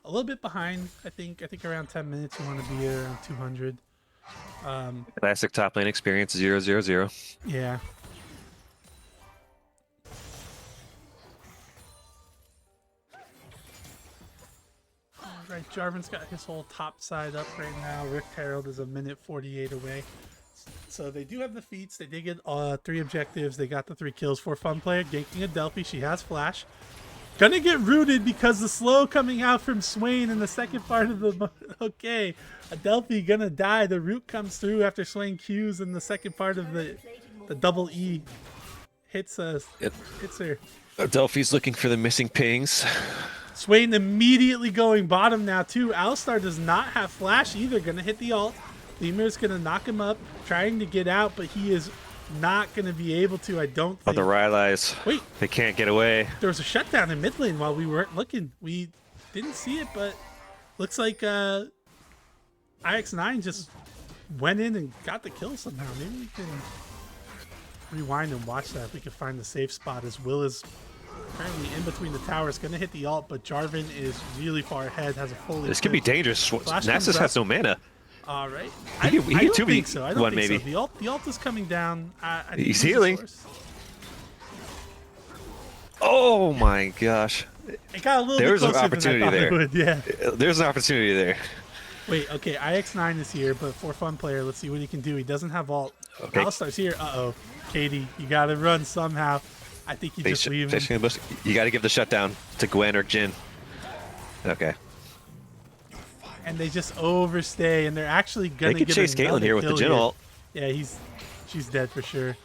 Speaker 1: A little bit behind, I think. I think around 10 minutes you want to be around 200.
Speaker 2: Classic top lane experience 0-0-0.
Speaker 1: Yeah. Alright, Jarvan's got his whole top side up right now. Rift Herald is a minute 48 away. So they do have the feats. They did get 3 objectives. They got the 3 kills for Fun Player. Ganking Adelphi. She has flash. Gonna get rooted because the slow coming out from Swain in the second part of the... Okay. Adelphi gonna die. The root comes through after Swain Qs in the second part of the double E. Hits us. Hits her.
Speaker 2: Delphi's looking for the missing pings.
Speaker 1: Swain immediately going bottom now too. Alistar does not have flash either. Gonna hit the ult. Lemir's gonna knock him up, trying to get out, but he is not gonna be able to, I don't
Speaker 2: Oh,
Speaker 1: think.
Speaker 2: the Rylai's.
Speaker 1: Wait,
Speaker 2: They can't get away.
Speaker 1: there was a shutdown in mid lane while we weren't looking. We didn't see it, but looks like IX9 just went in and got the kill somehow. Maybe we can rewind and watch that if we can find the safe spot, as Will is currently in between the towers, gonna hit the ult, but Jarvan is really far ahead, has a fully
Speaker 2: This could be dangerous.
Speaker 1: Flash
Speaker 2: Nasus
Speaker 1: comes
Speaker 2: has
Speaker 1: up.
Speaker 2: no mana.
Speaker 1: All right.
Speaker 2: He
Speaker 1: I
Speaker 2: could
Speaker 1: don't
Speaker 2: 2v1
Speaker 1: think so. I don't think
Speaker 2: maybe.
Speaker 1: so. The ult is coming down. I think
Speaker 2: He's
Speaker 1: this is
Speaker 2: healing.
Speaker 1: worse.
Speaker 2: Oh my gosh.
Speaker 1: It got a little
Speaker 2: There's
Speaker 1: bit
Speaker 2: an
Speaker 1: closer
Speaker 2: opportunity
Speaker 1: than I thought
Speaker 2: there.
Speaker 1: it would. Yeah.
Speaker 2: There's an opportunity there.
Speaker 1: Wait, okay, IX9 is here, but for Fun Player, let's see what he can do. He doesn't have ult.
Speaker 2: Okay.
Speaker 1: Alistar's here. Uh-oh. Katie, you gotta run somehow. I think you just leave him.
Speaker 2: You got to give the shutdown to Gwen or Jin. Okay.
Speaker 1: And they just overstay, and they're actually gonna
Speaker 2: They could
Speaker 1: get
Speaker 2: chase Caitlyn
Speaker 1: another
Speaker 2: here with the
Speaker 1: kill
Speaker 2: Jin
Speaker 1: here.
Speaker 2: ult.
Speaker 1: Yeah, she's dead for sure.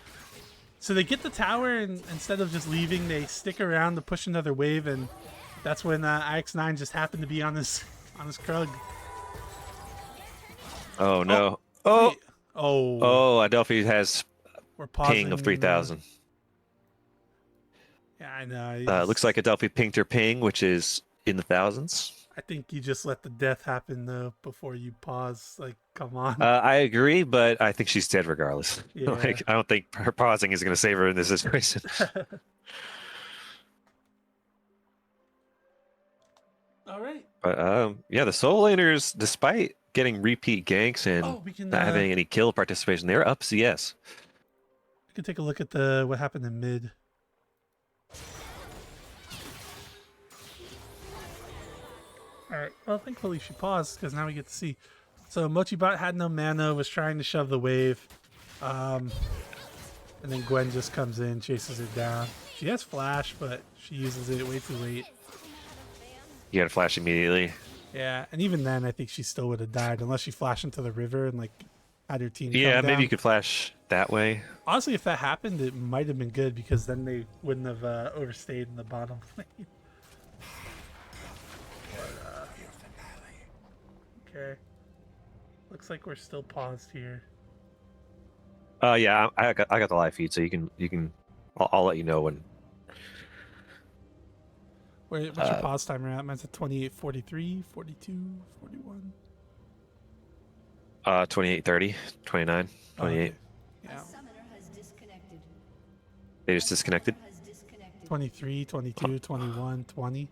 Speaker 1: So they get the tower, and instead of just leaving, they stick around to push another wave, and that's when IX9 just happened to be on his Krug.
Speaker 2: Oh no. Oh.
Speaker 1: Wait. Oh.
Speaker 2: Oh, Adelphi has
Speaker 1: We're pausing.
Speaker 2: ping of 3,000.
Speaker 1: Yeah, I know.
Speaker 2: Looks like Adelphi pinged her ping, which is in the thousands.
Speaker 1: I think you just let the death happen though before you pause. Like, come on.
Speaker 2: I agree, but I think she's dead regardless.
Speaker 1: Yeah.
Speaker 2: Like, I don't think her pausing is going to save her in this situation.
Speaker 1: All right.
Speaker 2: But yeah, the solo laners, despite getting repeat ganks and
Speaker 1: Oh, we can
Speaker 2: not having any kill participation, they're up CS.
Speaker 1: we can take a look at what happened in mid. All right. Well, thankfully she paused because now we get to see. So Mochibot had no mana, was trying to shove the wave, and then Gwen just comes in, chases her down. She has flash, but she uses it way too late.
Speaker 2: You got to flash immediately.
Speaker 1: Yeah, and even then, I think she still would have died unless she flashed into the river and like had her team come
Speaker 2: Yeah,
Speaker 1: down.
Speaker 2: maybe you could flash that way.
Speaker 1: Honestly, if that happened, it might have been good because then they wouldn't have overstayed in the bottom lane. Okay. Looks like we're still paused here.
Speaker 2: Yeah, I got the live feed, so you can. I'll let you know when.
Speaker 1: What's your pause timer at? Mine's at 28, 43, 42, 41.
Speaker 2: 28, 30, 29, 28.
Speaker 1: Okay. Yeah.
Speaker 2: They just disconnected.
Speaker 1: 23, 22, 21, 20,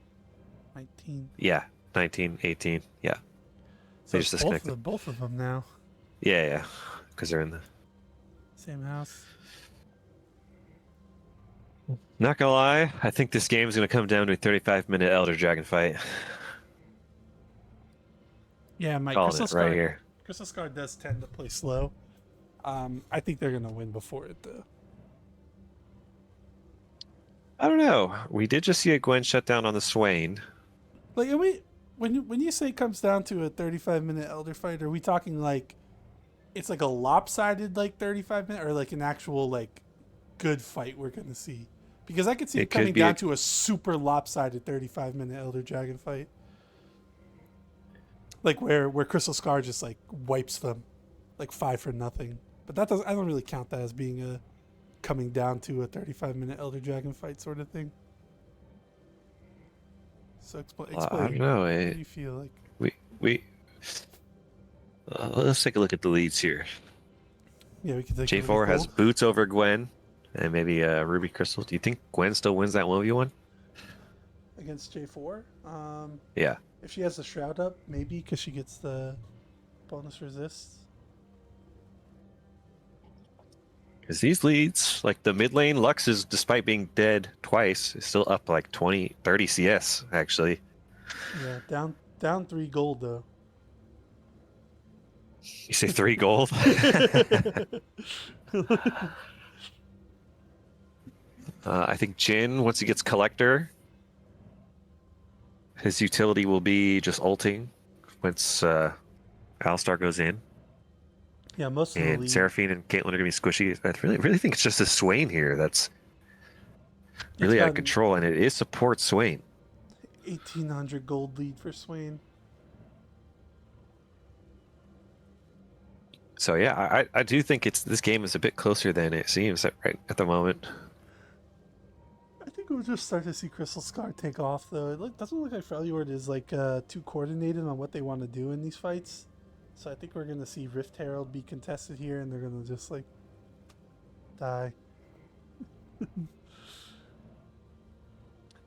Speaker 1: 19.
Speaker 2: Yeah, 19, 18. Yeah,
Speaker 1: So
Speaker 2: they
Speaker 1: it's
Speaker 2: just disconnected.
Speaker 1: both of them now.
Speaker 2: Yeah, because they're in the.
Speaker 1: Same house.
Speaker 2: Not gonna lie, I think this game is gonna come down to a 35-minute Elder Dragon fight.
Speaker 1: Yeah, my
Speaker 2: Calling
Speaker 1: Crystal
Speaker 2: it
Speaker 1: Scar.
Speaker 2: right here.
Speaker 1: Crystal Scar does tend to play slow. I think they're gonna win before it though.
Speaker 2: I don't know. We did just see a Gwen shutdown on the Swain.
Speaker 1: Like, when you say it comes down to a 35-minute Elder fight, are we talking like it's like a lopsided like 35-minute, or like an actual like good fight we're gonna see? Because I could see it coming down to a super lopsided 35-minute Elder Dragon fight, like where Crystal Scar just like wipes them, like 5-0. But that doesn't. I don't really count that as being a coming down to a 35-minute Elder Dragon fight sort of thing. So explain.
Speaker 2: I don't know.
Speaker 1: What do you feel like?
Speaker 2: Let's take a look at the leads here.
Speaker 1: Yeah, we could take
Speaker 2: J4 has boots over Gwen and maybe Ruby Crystal. Do you think Gwen still wins that 1v1?
Speaker 1: Against J4.
Speaker 2: Yeah.
Speaker 1: If she has the shroud up, maybe because she gets the bonus resist.
Speaker 2: Because these leads, like the mid lane, Lux is, despite being dead twice, is still up like 20, 30 CS, actually.
Speaker 1: Yeah, down 3 gold, though.
Speaker 2: You say 3 gold? I think Jin, once he gets Collector, his utility will be just ulting once Alistar goes in.
Speaker 1: Yeah, most of the
Speaker 2: And
Speaker 1: league.
Speaker 2: Seraphine and Caitlyn are going to be squishy. I really think it's just a Swain here that's really out of control, and it is support Swain.
Speaker 1: 1,800 gold lead for Swain.
Speaker 2: So yeah, I do think this game is a bit closer than it seems right at the moment.
Speaker 1: I think we'll just start to see Crystal Scar take off, though. It doesn't look like Freljord is like too coordinated on what they want to do in these fights. So I think we're gonna see Rift Herald be contested here, and they're gonna just like die.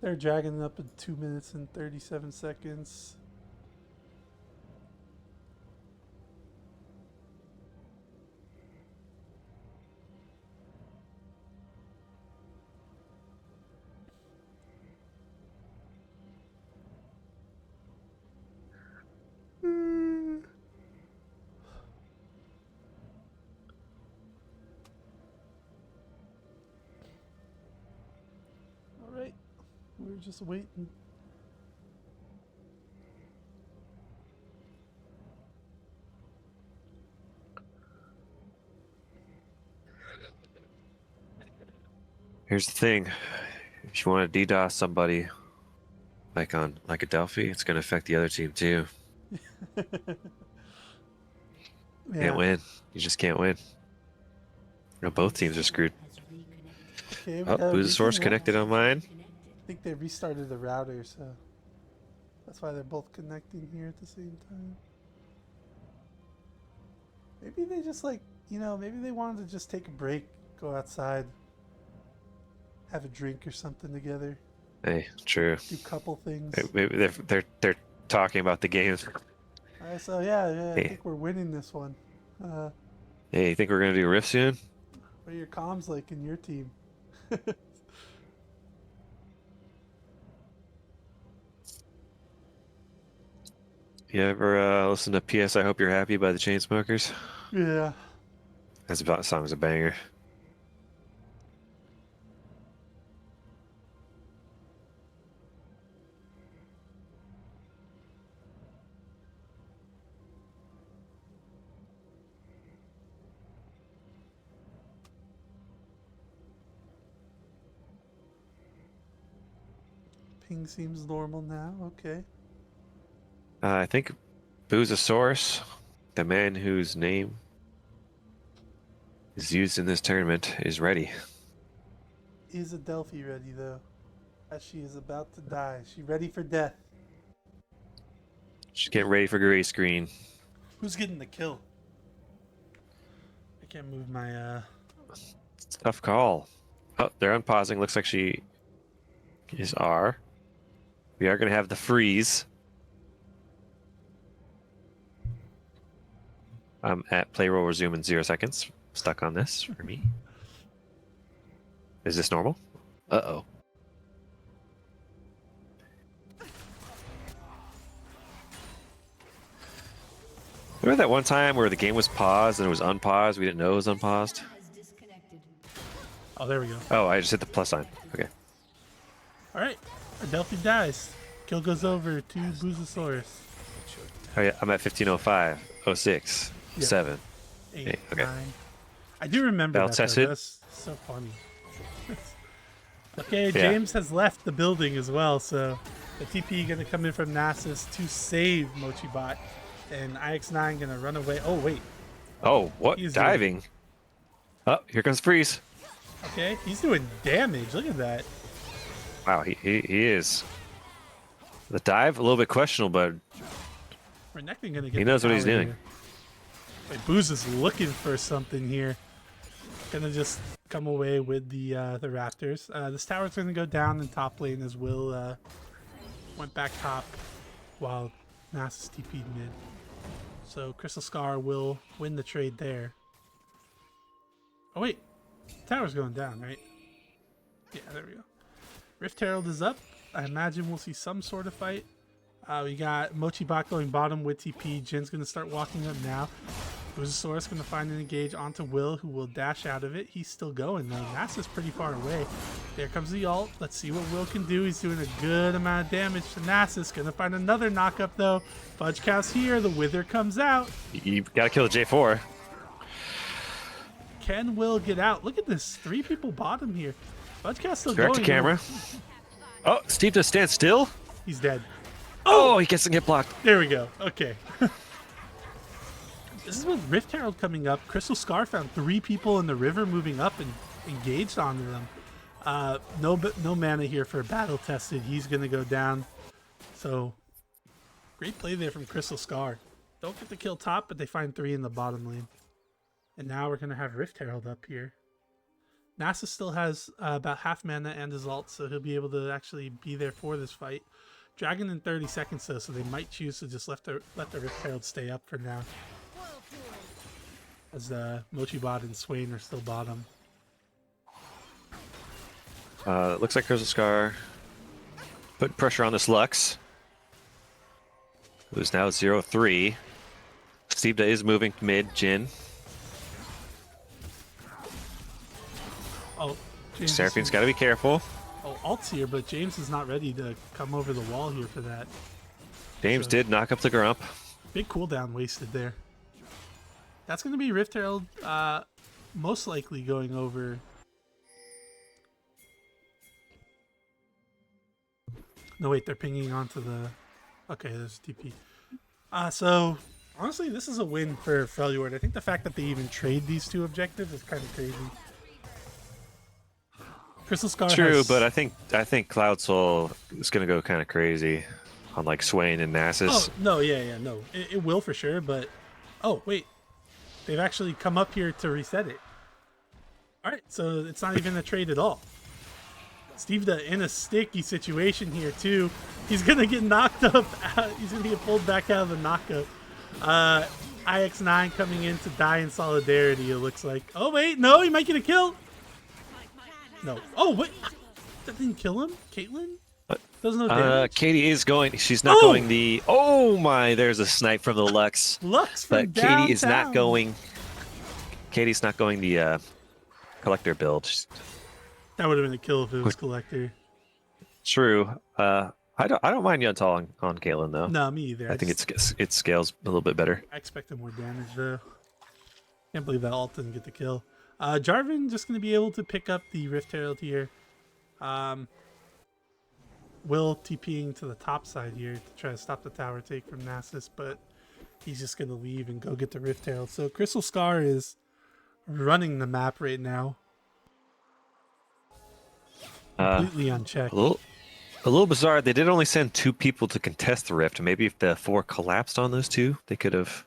Speaker 1: They're dragging it up in 2 minutes and 37 seconds. All right, we're just waiting.
Speaker 2: Here's the thing: if you want to DDoS somebody, like a Delphi, it's going to affect the other team too.
Speaker 1: Yeah.
Speaker 2: Can't win. You just can't win. Both teams are screwed.
Speaker 1: Okay,
Speaker 2: Oh, BoozeSource connected on mine.
Speaker 1: I think they restarted the router, so that's why they're both connecting here at the same time. Maybe they just maybe they wanted to just take a break, go outside, have a drink or something together.
Speaker 2: Hey, true.
Speaker 1: do a couple things.
Speaker 2: Maybe they're talking about the games.
Speaker 1: All right, so yeah, I
Speaker 2: Hey,
Speaker 1: think we're winning this one.
Speaker 2: hey, you think we're gonna do Rift soon?
Speaker 1: What are your comms like in your team?
Speaker 2: You ever listen to "P.S. I Hope You're Happy" by the Chainsmokers?
Speaker 1: Yeah.
Speaker 2: That song's a banger.
Speaker 1: Ping seems normal now. Okay.
Speaker 2: I think Boozosaurus, the man whose name is used in this tournament, is ready.
Speaker 1: Is Adelphi ready though? As she is about to die. Is she ready for death?
Speaker 2: She's getting ready for gray screen.
Speaker 1: Who's getting the kill? I can't move my
Speaker 2: Tough call. Oh, they're unpausing. Looks like she is R. We are going to have the freeze. I'm at play roll resume in 0 seconds. Stuck on this for me. Is this normal? Uh-oh. Remember that one time where the game was paused and it was unpaused? We didn't know it was unpaused?
Speaker 4: Has disconnected.
Speaker 1: Oh, there we go.
Speaker 2: Oh, I just hit the plus sign. Okay.
Speaker 1: Alright. Adelphi dies. Kill goes over to Boozosaurus.
Speaker 2: Oh, yeah. I'm at 1505, 06,
Speaker 1: Yeah.
Speaker 2: 7.
Speaker 1: 8,
Speaker 2: Hey, okay.
Speaker 1: 9. I do remember
Speaker 2: Battle
Speaker 1: that though.
Speaker 2: tested.
Speaker 1: That's so funny. Okay,
Speaker 2: Yeah.
Speaker 1: James has left the building as well, so the TP gonna come in from Nasus to save Mochibot, and IX9 gonna run away. Oh wait,
Speaker 2: Oh, what?
Speaker 1: He's
Speaker 2: Diving. Oh, here comes freeze.
Speaker 1: okay, he's doing damage. Look at that.
Speaker 2: Wow, he is. The dive, a little bit questionable, but
Speaker 1: Renekton gonna get.
Speaker 2: he knows
Speaker 1: the
Speaker 2: what he's
Speaker 1: tower
Speaker 2: doing.
Speaker 1: here. Wait, Booz is looking for something here. Gonna just come away with the Raptors. This tower's gonna go down in top lane as Will went back top while Nasus TP'd mid. So Crystal Scar will win the trade there. Oh wait, tower's going down, right? Yeah, there we go. Rift Herald is up. I imagine we'll see some sort of fight. We got Mochibot going bottom with TP. Jin's gonna start walking up now. Boozosaurus gonna find an engage onto Will, who will dash out of it. He's still going though. Nasa's pretty far away. There comes the ult. Let's see what Will can do. He's doing a good amount of damage to Nasus. Gonna find another knockup though. Fudge Cow's here. The Wither comes out.
Speaker 2: You gotta kill the J4.
Speaker 1: Can Will get out? Look at this. 3 people bottom here. Fudge Cow's still
Speaker 2: Direct
Speaker 1: going.
Speaker 2: to camera. Oh, Steve does stand still.
Speaker 1: He's dead.
Speaker 2: Oh, he gets to get blocked.
Speaker 1: There we go. Okay. This is with Rift Herald coming up. Crystal Scar found 3 people in the river moving up and engaged onto them. No mana here for battle tested. He's gonna go down. So great play there from Crystal Scar. Don't get the kill top, but they find 3 in the bottom lane. And now we're gonna have Rift Herald up here. Nasus still has about half mana and his ult, so he'll be able to actually be there for this fight. Dragon in 30 seconds though, so they might choose to just let the Rift Herald stay up for now. As Mochibot and Swain are still bottom.
Speaker 2: Looks like Crystal Scar putting pressure on this Lux, who's now 0-3. Steve is moving mid, Jin.
Speaker 1: Oh, James
Speaker 2: Seraphine's got to be careful.
Speaker 1: Oh, ult's here, but James is not ready to come over the wall here for that.
Speaker 2: James
Speaker 1: So-
Speaker 2: did knock up the Grump.
Speaker 1: Big cooldown wasted there. That's going to be Rift Herald most likely going over. No, wait, they're pinging onto the... Okay, there's TP. So, honestly, this is a win for Freljord. I think the fact that they even trade these 2 objectives is kind of crazy. Crystal Scar
Speaker 2: True,
Speaker 1: has...
Speaker 2: but I think Cloud Soul is gonna go kind of crazy on like Swain and Nasus.
Speaker 1: Oh, no, yeah, no. It will for sure, but... Oh, wait. They've actually come up here to reset it. Alright, so it's not even a trade at all. Steve in a sticky situation here too. He's gonna get knocked up. He's gonna get pulled back out of the knockup. IX9 coming in to die in solidarity. It looks like. Oh wait, no, he might get a kill. No. Oh wait, that didn't kill him. Caitlyn does no damage.
Speaker 2: Katie is going. She's not going the. Oh my! There's a snipe from the Lux.
Speaker 1: Lux from
Speaker 2: But Katie is not
Speaker 1: downtown.
Speaker 2: going. Katie's not going the collector build.
Speaker 1: That would have been a kill if it was collector.
Speaker 2: True. I don't mind Yuntal on Caitlyn though.
Speaker 1: No, me either.
Speaker 2: I think it scales a little bit better.
Speaker 1: I expected more damage though. Can't believe that ult didn't get the kill. Jarvan just going to be able to pick up the Rift Herald here. Will TPing to the top side here to try to stop the tower take from Nasus, but he's just going to leave and go get the Rift Herald. So Crystal Scar is running the map right now. Completely unchecked.
Speaker 2: A little bizarre. They did only send 2 people to contest the Rift. Maybe if the 4 collapsed on those 2, they could have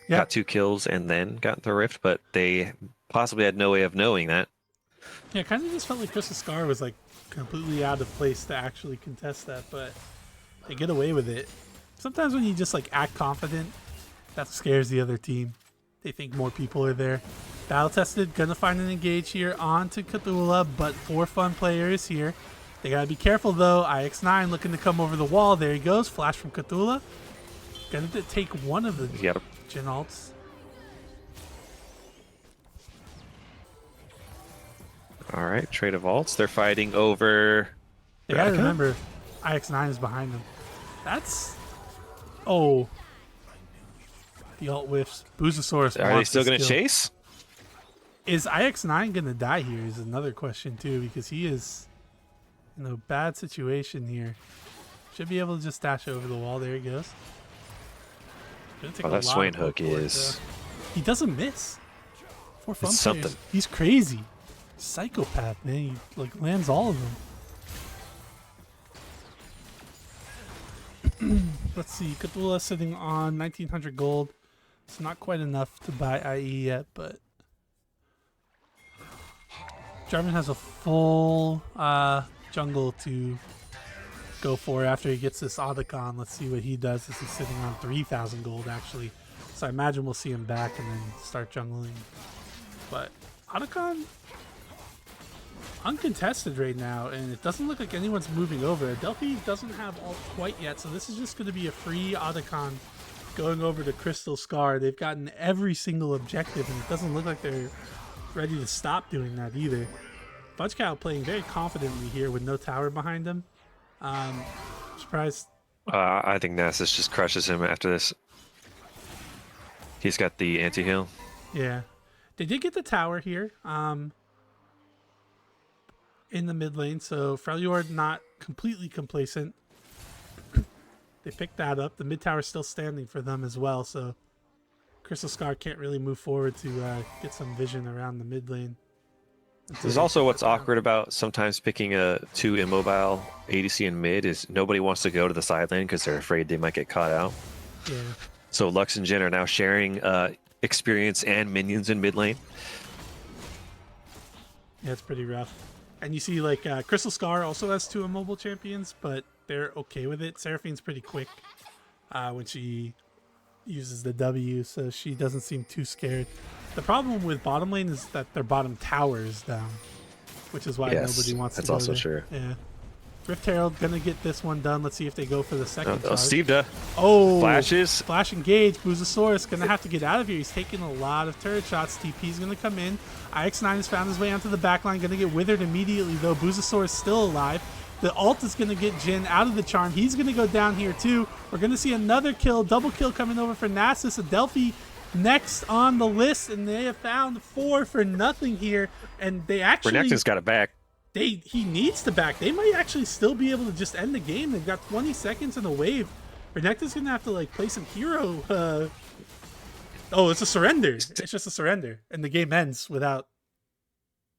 Speaker 2: got 2 kills and then gotten the Rift, but they possibly had no way of knowing that.
Speaker 1: Yeah, kind of just felt like Crystal Scar was like completely out of place to actually contest that, but they get away with it. Sometimes when you just like act confident, that scares the other team. They think more people are there. Battle tested, gonna find an engage here onto Cthulhu, but 4 fun players here. They gotta be careful though. IX9 looking to come over the wall. There he goes. Flash from Cthulhu. Gonna take one of the Jhin ults.
Speaker 2: All right, trade of ults. They're fighting over.
Speaker 1: You gotta remember, IX9 is behind them. That's. Oh. The ult whiffs. Boozosaurus.
Speaker 2: Are they still gonna chase?
Speaker 1: Is IX9 gonna die here? Is another question too, because he is in a bad situation here. Should be able to just dash over the wall. There he goes.
Speaker 2: Oh, that Swain hook is.
Speaker 1: He doesn't miss. 4 fun players.
Speaker 2: Something.
Speaker 1: He's crazy. Psychopath, man. He like lands all of them. Let's see. Cthulhu sitting on 1900 gold. It's not quite enough to buy IE yet, but Jarvan has a full jungle to go for after he gets this Otacon. Let's see what he does as he's sitting on 3,000 gold actually. So I imagine we'll see him back and then start jungling. But Otacon uncontested right now, and it doesn't look like anyone's moving over. Adelphi doesn't have ult quite yet, so this is just going to be a free Otacon going over to Crystal Scar. They've gotten every single objective, and it doesn't look like they're ready to stop doing that either. Fudge Cow playing very confidently here with no tower behind him. Surprised.
Speaker 2: I think Nasus just crushes him after this. He's got the anti-heal.
Speaker 1: Yeah. They did get the tower here in the mid lane, so Freljord not completely complacent. They picked that up. The mid tower is still standing for them as well, so Crystal Scar can't really move forward to get some vision around the mid lane.
Speaker 2: There's also what's awkward about sometimes picking a 2 immobile ADC in mid is nobody wants to go to the side lane because they're afraid they might get caught out.
Speaker 1: Yeah.
Speaker 2: So Lux and Jhin are now sharing experience and minions in mid lane.
Speaker 1: Yeah, it's pretty rough. And you see, like, Crystal Scar also has 2 immobile champions, but they're okay with it. Seraphine's pretty quick when she uses the W, so she doesn't seem too scared. The problem with bottom lane is that their bottom tower is down, which is why nobody wants to go
Speaker 2: that's also
Speaker 1: there.
Speaker 2: true.
Speaker 1: Yeah. Rift Herald gonna get this one done. Let's see if they go for the second charge.
Speaker 2: Steve flashes.
Speaker 1: Flash engage. Boozosaurus gonna have to get out of here. He's taking a lot of turret shots. TP's gonna come in. IX9 has found his way onto the backline. Gonna get withered immediately though. Boozosaurus still alive. The ult is gonna get Jhin out of the charm. He's gonna go down here too. We're gonna see another kill. Double kill coming over for Nasus. Adelphi next on the list, and they have found 4 for nothing here. And they actually
Speaker 2: Renekton's got it back.
Speaker 1: he needs to back. They might actually still be able to just end the game. They've got 20 seconds in a wave. Renekton's gonna have to like play some hero. Oh, it's a surrender. It's just a surrender, and the game ends without.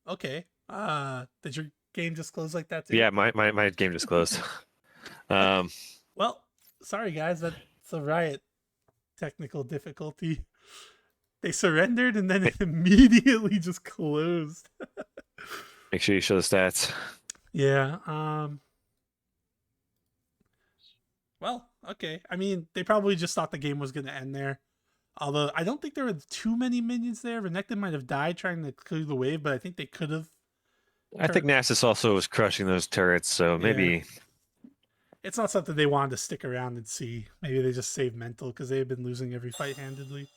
Speaker 1: Okay. Did your game just close like that too?
Speaker 2: Yeah, my game just closed.
Speaker 1: Well, sorry guys, that's a riot. Technical difficulty. They surrendered and then it immediately just closed.
Speaker 2: Make sure you show the stats.
Speaker 1: Yeah. Well, okay. I mean, they probably just thought the game was going to end there. Although I don't think there were too many minions there. Renekton might have died trying to clear the wave, but I think they could have.
Speaker 2: I think Nasus also was crushing those turrets, so
Speaker 1: Yeah.
Speaker 2: maybe.
Speaker 1: It's not something they wanted to stick around and see. Maybe they just saved mental because they had been losing every fight handedly.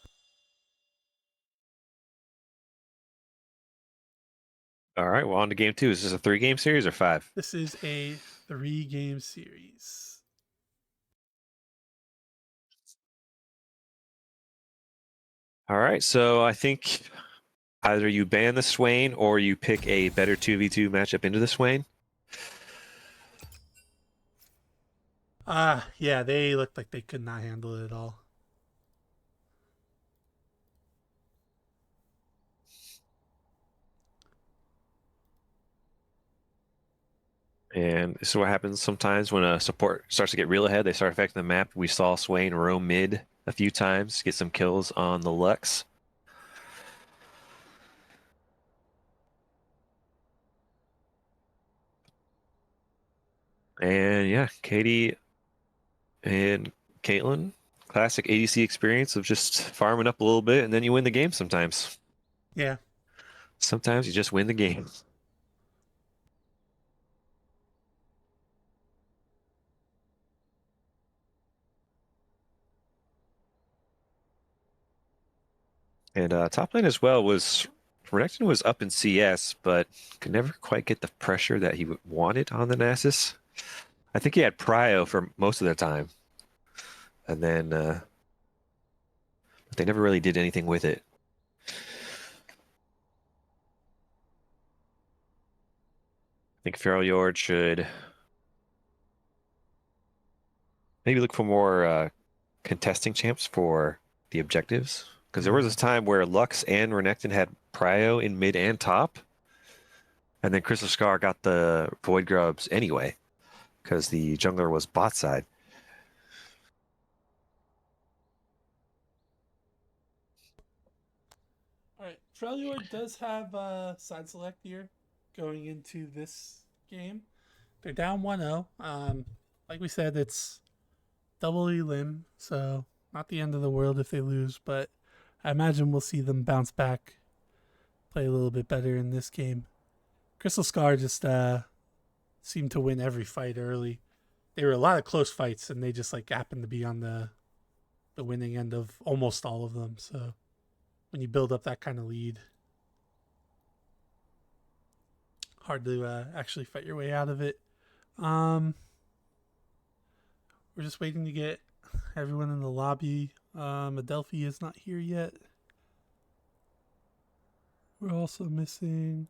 Speaker 2: All right, well, on to game 2. Is this a 3-game series or 5?
Speaker 1: This is a 3-game series.
Speaker 2: All right, so I think either you ban the Swain or you pick a better 2v2 matchup into the Swain.
Speaker 1: Yeah, they looked like they could not handle it at all.
Speaker 2: And this is what happens sometimes when a support starts to get real ahead. They start affecting the map. We saw Swain roam mid a few times, get some kills on the Lux. And yeah, Katie and Caitlyn, classic ADC experience of just farming up a little bit and then you win the game sometimes.
Speaker 1: Yeah.
Speaker 2: Sometimes you just win the game. And top lane as well was Renekton was up in CS, but could never quite get the pressure that he wanted on the Nasus. I think he had Prio for most of the time. And then they never really did anything with it. I think Freljord should maybe look for more contesting champs for the objectives. Because there was this time where Lux and Renekton had Prio in mid and top. And then Crystal Scar got the Void Grubs anyway. Because the jungler was bot side.
Speaker 1: All right. Freljord does have side select here going into this game. They're down 1-0. Like we said, it's double elim, so not the end of the world if they lose, but I imagine we'll see them bounce back, play a little bit better in this game. Crystal Scar just seemed to win every fight early. There were a lot of close fights, and they just like happened to be on the winning end of almost all of them. So when you build up that kind of lead, hard to actually fight your way out of it. We're just waiting to get everyone in the lobby. Adelphi is not here yet. We're also missing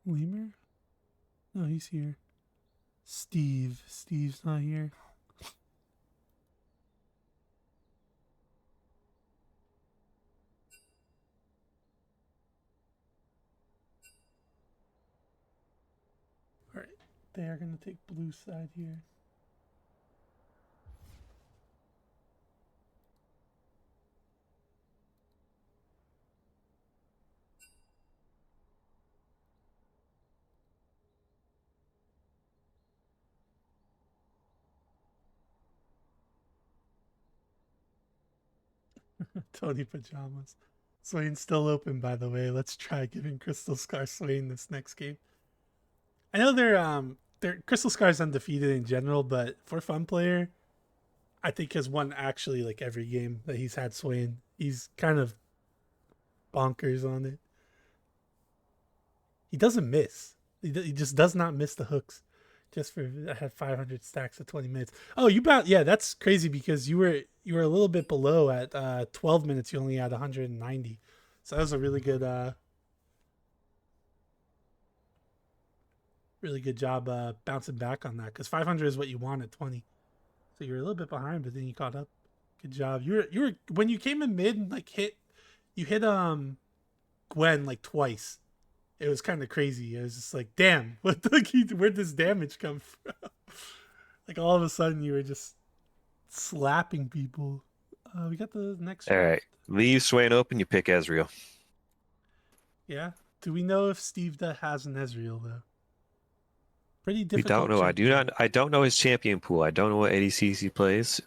Speaker 1: Lemur? No, he's here. Steve's not here. Alright, they are going to take blue side here. Tony Pajamas. Swain's still open, by the way. Let's try giving Crystal Scar Swain this next game. I know they're Crystal Scar's undefeated in general, but for Fun Player, I think has won actually like every game that he's had Swain. He's kind of bonkers on it. He doesn't miss. He just does not miss the hooks. Just for I had 500 stacks at 20 minutes. Oh, yeah, that's crazy because you were a little bit below at 12 minutes. You only had 190, so that was a really good job bouncing back on that because 500 is what you want at 20. So you're a little bit behind, but then you caught up. Good job. You were when you came in mid and like hit Gwen like twice. It was kind of crazy. It was just like, damn, where'd this damage come from? Like all of a sudden you were just slapping people. We got the next
Speaker 2: All
Speaker 1: draft.
Speaker 2: right. Leave Swain open. You pick Ezreal.
Speaker 1: Yeah. Do we know if Steve has an Ezreal though? Pretty
Speaker 2: We
Speaker 1: difficult.
Speaker 2: don't know.
Speaker 1: champion.
Speaker 2: I don't know his champion pool. I don't know what ADCs he plays.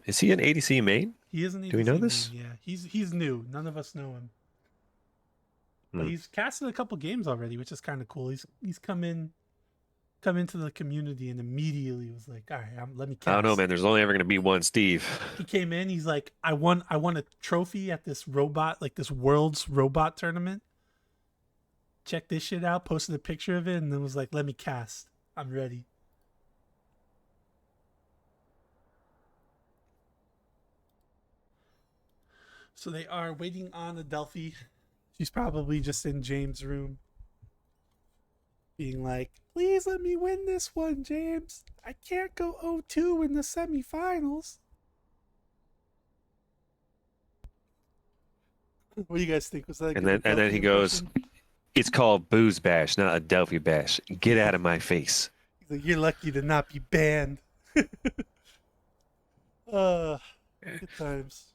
Speaker 2: Is he an ADC main?
Speaker 1: He is an
Speaker 2: Do we
Speaker 1: ADC
Speaker 2: know
Speaker 1: main.
Speaker 2: this?
Speaker 1: Yeah, he's new. None of us know him, but
Speaker 2: Hmm.
Speaker 1: he's casted a couple games already, which is kind of cool. He's come into the community and immediately was like, all right, let me
Speaker 2: I don't know,
Speaker 1: cast.
Speaker 2: man. There's only ever going to be one Steve.
Speaker 1: He came in. He's like, I won a trophy at this robot, like this world's robot tournament. Check this shit out. Posted a picture of it and then was like, let me cast. I'm ready. So they are waiting on Adelphi. She's probably just in James' room, being like, please let me win this one, James. I can't go 0-2 in the semifinals. What do you guys think? Was that a good
Speaker 2: And then
Speaker 1: Adelphi
Speaker 2: he goes,
Speaker 1: impression?
Speaker 2: "It's called BoozeBash, not Adelphi Bash. Get out of my face."
Speaker 1: He's like, you're lucky to not be banned. Good times.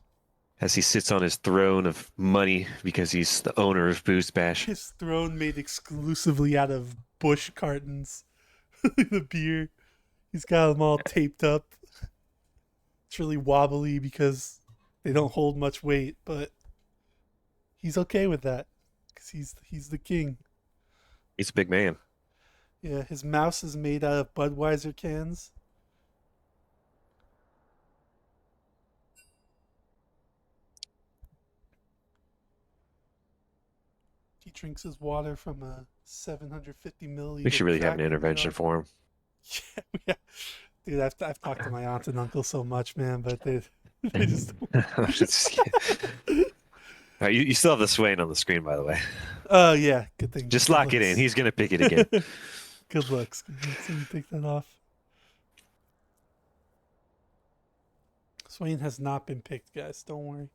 Speaker 2: As he sits on his throne of money because he's the owner of BoozeBash.
Speaker 1: His throne made exclusively out of Bush cartons. The beer. He's got them all taped up. It's really wobbly because they don't hold much weight, but he's okay with that because he's the king.
Speaker 2: He's a big man.
Speaker 1: Yeah, his mouse is made out of Budweiser cans. He drinks his water from a 750 milliliter.
Speaker 2: We should really have an
Speaker 1: Kraken
Speaker 2: intervention
Speaker 1: jar.
Speaker 2: for him.
Speaker 1: Yeah, dude, I've talked to my aunt and uncle so much, man, but they just.
Speaker 2: All right, you still have the Swain on the screen, by the way.
Speaker 1: Oh yeah, good thing.
Speaker 2: Just
Speaker 1: Good
Speaker 2: lock it in.
Speaker 1: looks.
Speaker 2: He's going to pick it again.
Speaker 1: Good looks. Let me take that off. Swain has not been picked, guys. Don't worry.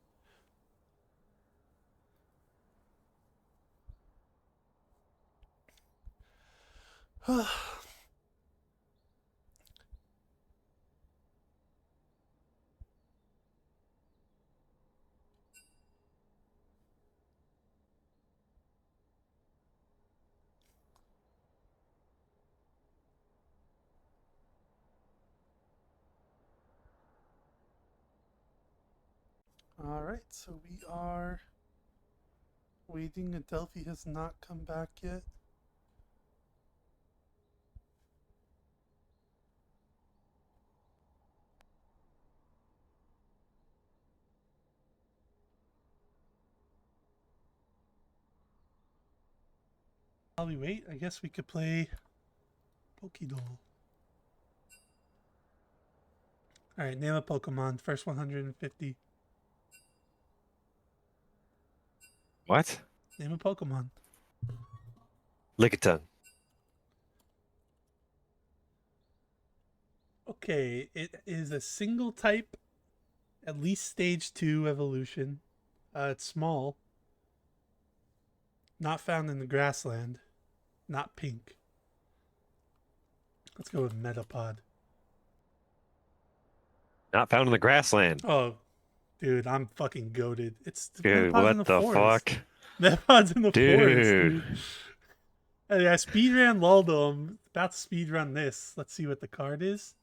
Speaker 1: All right, so we are waiting. Adelphi has not come back yet. While we wait, I guess we could play Pokédoll. All right, name a Pokemon. First 150.
Speaker 2: What?
Speaker 1: Name a Pokemon.
Speaker 2: Lickitung.
Speaker 1: Okay, it is a single type, at least stage 2 evolution. It's small. Not found in the grassland. Not pink. Let's go with Metapod.
Speaker 2: Not found in the grassland.
Speaker 1: Oh, dude, I'm fucking goated. It's
Speaker 2: Dude,
Speaker 1: Metapod's in
Speaker 2: what
Speaker 1: the
Speaker 2: the
Speaker 1: forest.
Speaker 2: fuck?
Speaker 1: Metapod's in the forest,
Speaker 2: Dude.
Speaker 1: dude. Hey, I speedran Luldo. I'm about to speedrun this. Let's see what the card is.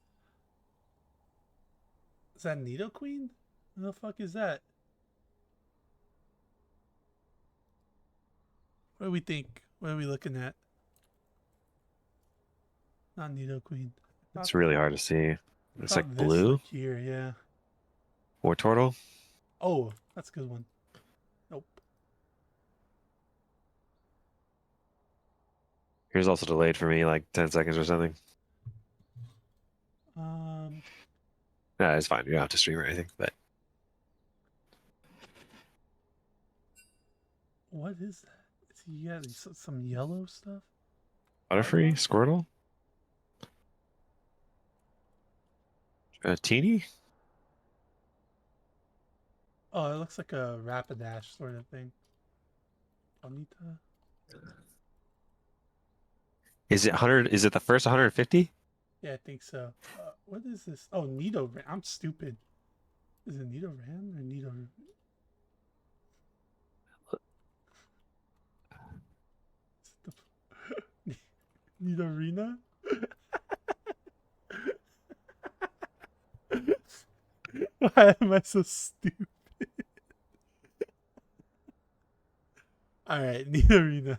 Speaker 1: Is that Nidoqueen? What the fuck is that? What do we think? What are we looking at? Not Nidoqueen.
Speaker 2: It's really hard to see. It's like
Speaker 1: This
Speaker 2: blue.
Speaker 1: like here, yeah.
Speaker 2: War turtle.
Speaker 1: Oh, that's a good one. Nope.
Speaker 2: Here's also delayed for me, like 10 seconds or something. Nah, it's fine. You don't have to stream or anything, but
Speaker 1: What is that? Yeah, some yellow stuff.
Speaker 2: Butterfree, Squirtle, Teeny.
Speaker 1: Oh, it looks like a Rapidash sort of thing. Bonita.
Speaker 2: Is it 100? Is it the first 150?
Speaker 1: Yeah, I think so. What is this? Oh, Nido. I'm stupid. Is it Nidoran or Nido? Nidorina? Why am I so stupid? Alright, Nidorina.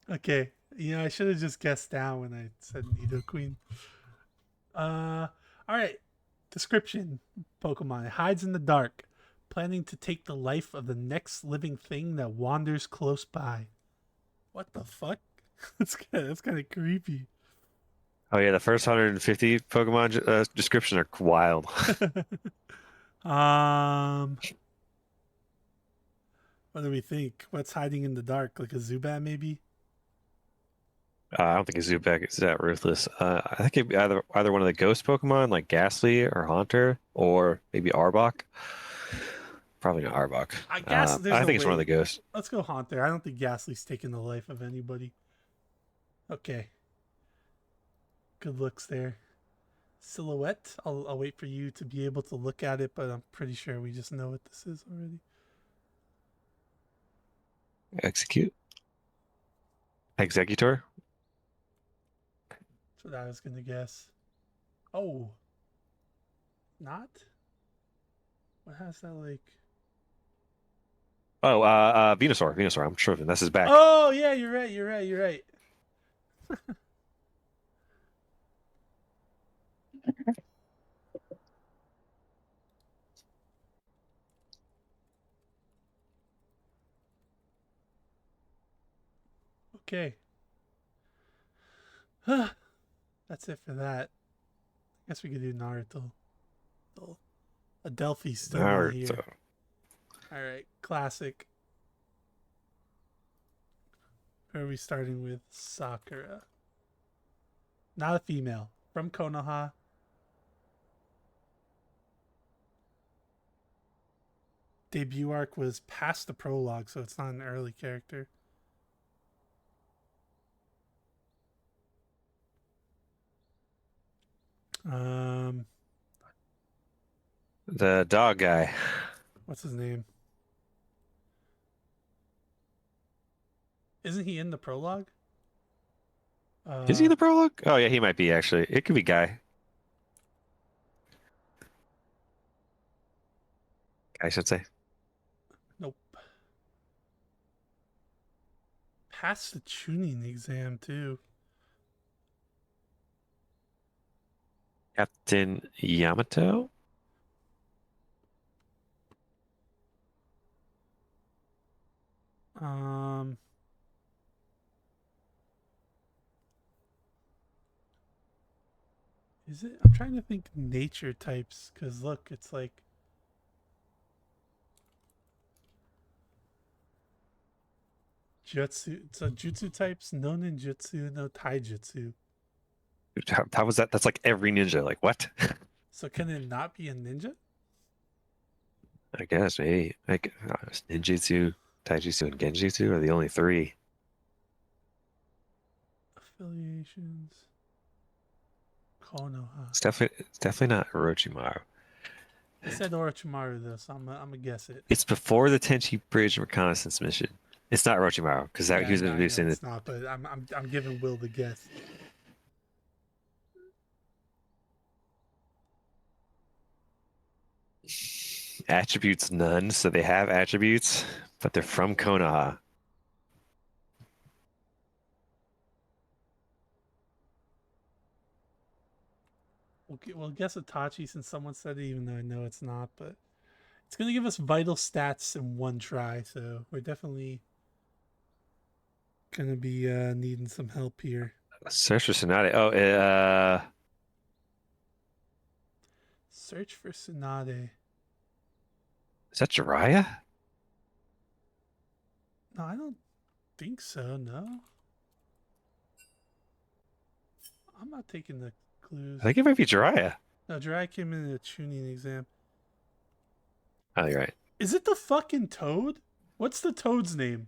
Speaker 1: Okay. You know, I should have just guessed down when I said Nidoqueen. Alright. Description. Pokemon. It hides in the dark, planning to take the life of the next living thing that wanders close by. What the fuck? That's kind of creepy.
Speaker 2: Oh yeah, the first 150 Pokemon description are wild.
Speaker 1: What do we think? What's hiding in the dark? Like a Zubat, maybe?
Speaker 2: I don't think Zubat is that ruthless. I think it'd be either one of the ghost Pokemon like Ghastly or Haunter, or maybe Arbok. Probably not Arbok.
Speaker 1: I guess there's
Speaker 2: I
Speaker 1: no
Speaker 2: think it's one of
Speaker 1: way.
Speaker 2: the ghosts.
Speaker 1: Let's go Haunter. I don't think Ghastly's taking the life of anybody. Okay. Good looks there. Silhouette. I'll wait for you to be able to look at it, but I'm pretty sure we just know what this is already.
Speaker 2: Execute. Executor.
Speaker 1: That's what I was gonna guess. Oh. Not? What has that like?
Speaker 2: Oh, Venusaur. Venusaur. I'm sure that's his back.
Speaker 1: Oh yeah, you're right. You're right. You're right. Okay. That's it for that. I guess we could do Naruto. Adelphi's still not here.
Speaker 2: Naruto.
Speaker 1: Alright, classic. Who are we starting with? Sakura. Not a female. From Konoha. Debut arc was past the prologue, so it's not an early character.
Speaker 2: The dog guy.
Speaker 1: What's his name? Isn't he in the prologue?
Speaker 2: Is he in the prologue? Oh yeah, he might be actually. It could be Guy. I should say.
Speaker 1: Nope. Passed the tuning exam too.
Speaker 2: Captain Yamato?
Speaker 1: Is it? I'm trying to think nature types, because look, it's like jutsu. So jutsu types, no ninjutsu, no taijutsu.
Speaker 2: How was that? That's like every ninja. Like what?
Speaker 1: So can it not be a ninja?
Speaker 2: I guess maybe like ninjutsu, taijutsu, and genjutsu are the only three.
Speaker 1: Affiliations. Konoha.
Speaker 2: It's definitely not Orochimaru.
Speaker 1: It said Orochimaru though, so I'm gonna guess it.
Speaker 2: It's before the Tenchi Bridge reconnaissance mission. It's not Orochimaru because
Speaker 1: Yeah,
Speaker 2: he was
Speaker 1: I know
Speaker 2: introducing
Speaker 1: it's
Speaker 2: it.
Speaker 1: not, but I'm giving Will the guess.
Speaker 2: Attributes none, so they have attributes, but they're from Konoha.
Speaker 1: We'll guess Itachi since someone said it, even though I know it's not. But it's gonna give us vital stats in one try, so we're definitely gonna be needing some help here.
Speaker 2: Search for Tsunade. Oh,
Speaker 1: Search for Tsunade.
Speaker 2: is that Jiraiya?
Speaker 1: No, I don't think so. No, I'm not taking the clues.
Speaker 2: I think it might be Jiraiya.
Speaker 1: No, Jiraiya came in a tuning exam.
Speaker 2: Oh, you're right.
Speaker 1: Is it the fucking Toad? What's the Toad's name?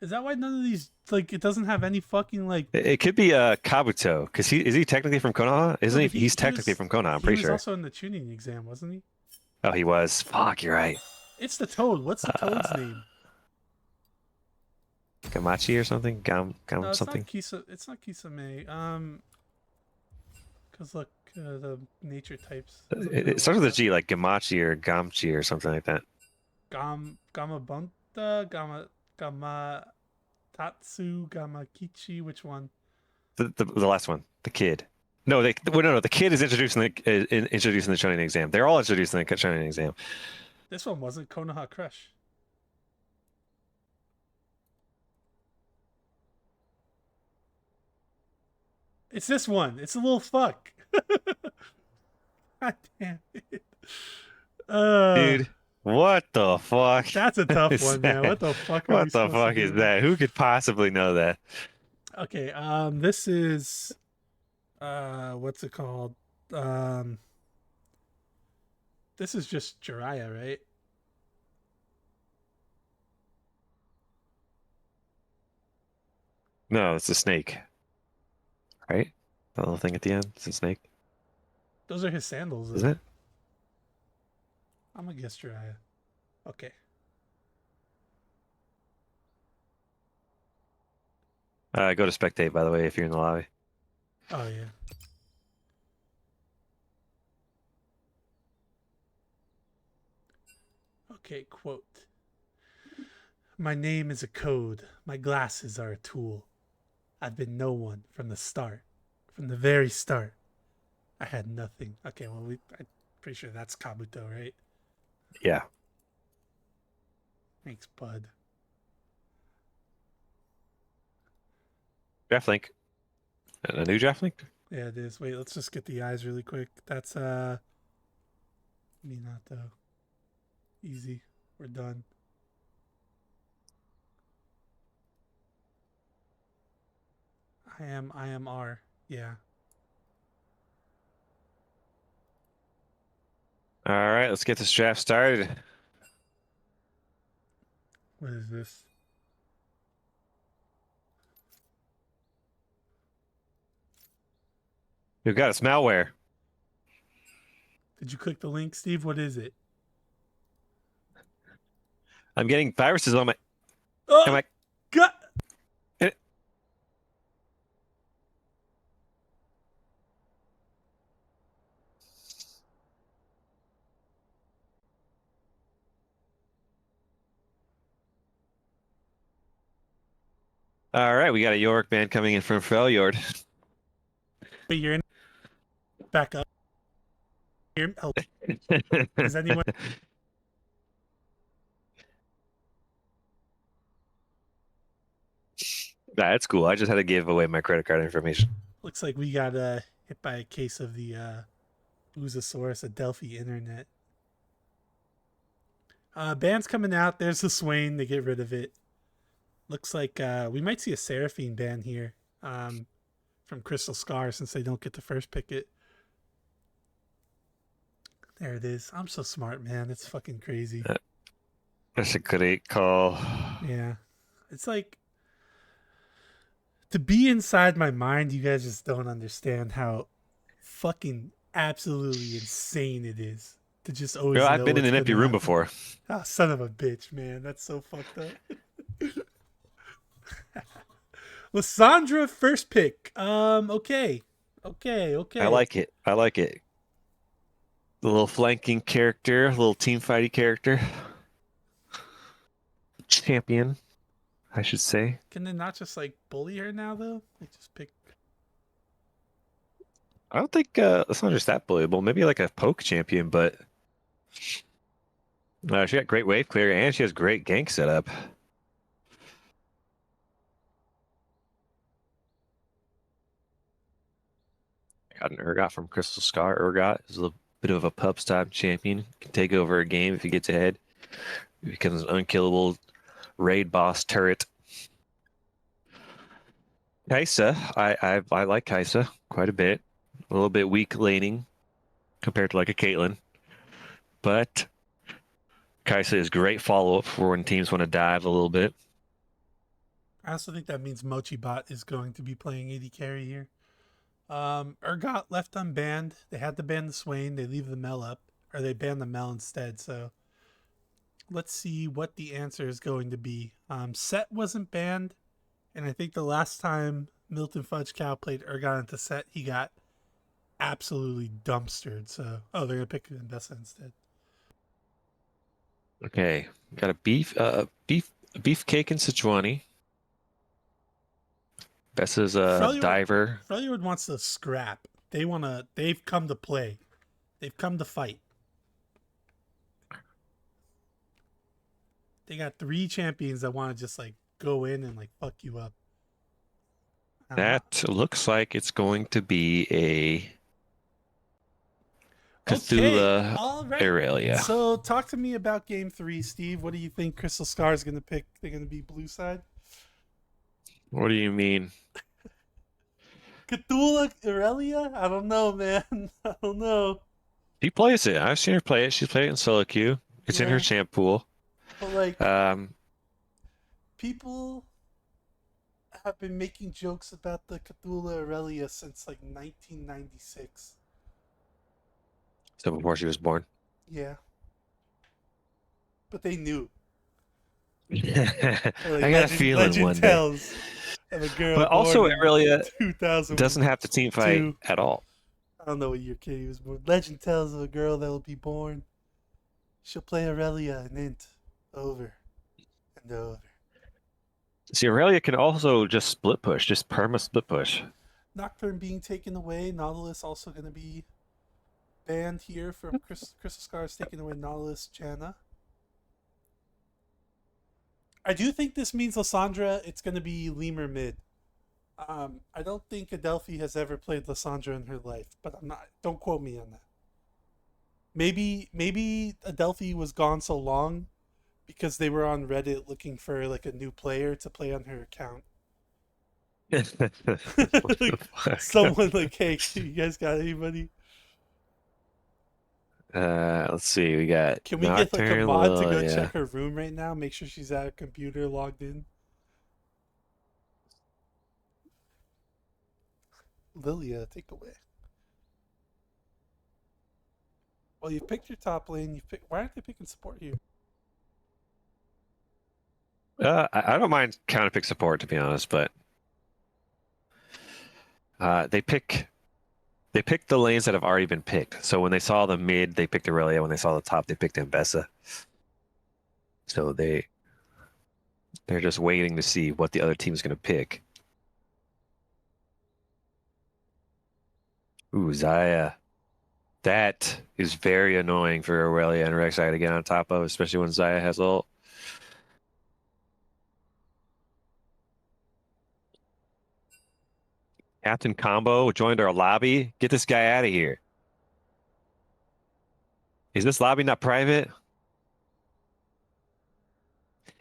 Speaker 1: Is that why none of these like it doesn't have any fucking like?
Speaker 2: It could be Kabuto, because he technically from Konoha?
Speaker 1: No,
Speaker 2: Isn't he?
Speaker 1: but
Speaker 2: He's technically from Konoha, I'm
Speaker 1: he
Speaker 2: pretty
Speaker 1: was
Speaker 2: sure.
Speaker 1: also in the tuning exam, wasn't he?
Speaker 2: Oh, he was. Fuck, you're right.
Speaker 1: It's the toad. What's the toad's
Speaker 2: Uh,
Speaker 1: name?
Speaker 2: Gamachi or something?
Speaker 1: No,
Speaker 2: Gam
Speaker 1: it's not
Speaker 2: something?
Speaker 1: Kisa. It's not Kisame. Cause look, the nature types doesn't
Speaker 2: It
Speaker 1: know
Speaker 2: starts
Speaker 1: what
Speaker 2: with a
Speaker 1: the
Speaker 2: G, like Gamachi or Gamchi or something like that.
Speaker 1: Gamabunta, Gama Tatsu, Gamakichi. Which one?
Speaker 2: The last one, the kid. No, well, no, no. The kid is introducing introducing the Chunin exam. They're all introducing the Chunin exam.
Speaker 1: This one wasn't Konoha Crush. It's this one. It's a little fuck. God damn it. Uh,
Speaker 2: Dude, what the fuck
Speaker 1: that's a tough
Speaker 2: is
Speaker 1: one, man.
Speaker 2: that?
Speaker 1: What the fuck are we
Speaker 2: What the
Speaker 1: supposed to
Speaker 2: fuck is
Speaker 1: do?
Speaker 2: that? Who could possibly know that?
Speaker 1: Okay, this is what's it called? Um this is just Jiraiya, right?
Speaker 2: No, it's a snake, right? The little thing at the end. It's a snake,
Speaker 1: Those are his sandals
Speaker 2: isn't
Speaker 1: though.
Speaker 2: it?
Speaker 1: I'm gonna guess Jiraiya. Okay.
Speaker 2: Go to spectate, by the way, if you're in the lobby.
Speaker 1: Oh yeah. Okay, quote. My name is a code. My glasses are a tool. I've been no one from the start. From the very start. I had nothing. Okay, well I'm pretty sure that's Kabuto, right?
Speaker 2: Yeah.
Speaker 1: Thanks, bud.
Speaker 2: Draft link. A new draft link?
Speaker 1: Yeah, it is. Wait, let's just get the eyes really quick. That's Minato. Easy. We're done. I am R. Yeah.
Speaker 2: All right, let's get this draft started.
Speaker 1: What is this?
Speaker 2: We've got it's malware.
Speaker 1: Did you click the link, Steve? What is it?
Speaker 2: I'm getting viruses on my.
Speaker 1: Oh
Speaker 2: Am I?
Speaker 1: God!
Speaker 2: eh, All right, we got a York band coming in from Freljord.
Speaker 1: But you're in. Back up. Here. Oh, is anyone?
Speaker 2: That's cool. I just had to give away my credit card information.
Speaker 1: Looks like we got hit by a case of the Boozosaurus Adelphi internet. Band's coming out. There's the Swain. They get rid of it. Looks like we might see a Seraphine band here from Crystal Scar since they don't get the first picket. There it is. I'm so smart, man. It's fucking crazy.
Speaker 2: That's a great call.
Speaker 1: Yeah. It's like to be inside my mind, you guys just don't understand how fucking absolutely insane it is to just always
Speaker 2: Girl, I've
Speaker 1: know
Speaker 2: been in
Speaker 1: what's
Speaker 2: an empty
Speaker 1: gonna
Speaker 2: room
Speaker 1: happen.
Speaker 2: before.
Speaker 1: Ah, son of a bitch, man. That's so fucked up. Lysandra first pick. Okay.
Speaker 2: I like it. I like it. The little flanking character, a little team fighty character. Champion, I should say.
Speaker 1: Can they not just like bully her now though? They just pick.
Speaker 2: I don't think it's not just that bullyable. Maybe like a poke champion, but she got great wave clear and she has great gank setup. Got an Urgot from Crystal Scar. Urgot is a little bit of a pub stop champion. Can take over a game if he gets ahead. He becomes an unkillable raid boss turret. Kaisa, I like Kaisa quite a bit. A little bit weak laning compared to like a Caitlyn. But Kaisa is great follow-up for when teams want to dive a little bit.
Speaker 1: I also think that means Mochibot is going to be playing AD carry here. Urgot left unbanned. They had to ban the Swain. They leave the Mel up, or they ban the Mel instead. So let's see what the answer is going to be. Set wasn't banned, and I think the last time Milton Fudge Cow played Urgot into Set, he got absolutely dumpstered. So, they're gonna pick Mbessa instead.
Speaker 2: Okay, got a beefcake in Sejuani. Bessa's a diver.
Speaker 1: Freljord wants to scrap. They've come to play. They've come to fight. They got 3 champions that want to just like go in and like fuck you up.
Speaker 2: That looks like it's going to be a Cthulhu
Speaker 1: all right.
Speaker 2: Aurelia.
Speaker 1: So talk to me about game 3, Steve. What do you think Crystal Scar is going to pick? They're going to be blue side?
Speaker 2: What do you mean?
Speaker 1: Cthulhu Aurelia? I don't know, man. I don't know.
Speaker 2: She plays it. I've seen her play it. She's played it in solo queue. It's in her champ pool.
Speaker 1: But like, people have been making jokes about the Cthulhu Aurelia since like 1996.
Speaker 2: So before she was born.
Speaker 1: Yeah. But they knew.
Speaker 2: I got a feeling
Speaker 1: legend
Speaker 2: one
Speaker 1: tells of a girl.
Speaker 2: But also,
Speaker 1: born
Speaker 2: Aurelia
Speaker 1: 2000
Speaker 2: doesn't have to team fight at all.
Speaker 1: I don't know what year Katie was born. Legend tells of a girl that will be born. She'll play Aurelia and int over and over.
Speaker 2: See, Aurelia can also just split push, just perma split push.
Speaker 1: Nocturne being taken away. Nautilus also going to be banned here from Crystal Scars, taking away Nautilus, Janna. I do think this means Lysandra, it's going to be Lemur mid. I don't think Adelphi has ever played Lysandra in her life, but don't quote me on that. Maybe Adelphi was gone so long because they were on Reddit looking for like a new player to play on her account. Someone like, hey, you guys got anybody?
Speaker 2: Let's see. We got.
Speaker 1: Can we get like a mod to go check her room right now? Make sure she's at her computer logged in. Lilia, take away. Well, you picked your top lane. Why aren't they picking support here?
Speaker 2: I don't mind counter pick support, to be honest, but they pick the lanes that have already been picked. So when they saw the mid, they picked Aurelia. When they saw the top, they picked Mbessa. So they're just waiting to see what the other team's going to pick. Ooh, Xayah. That is very annoying for Aurelia and Rek'Sai to get on top of, especially when Xayah has ult. Captain Combo joined our lobby. Get this guy out of here. Is this lobby not private?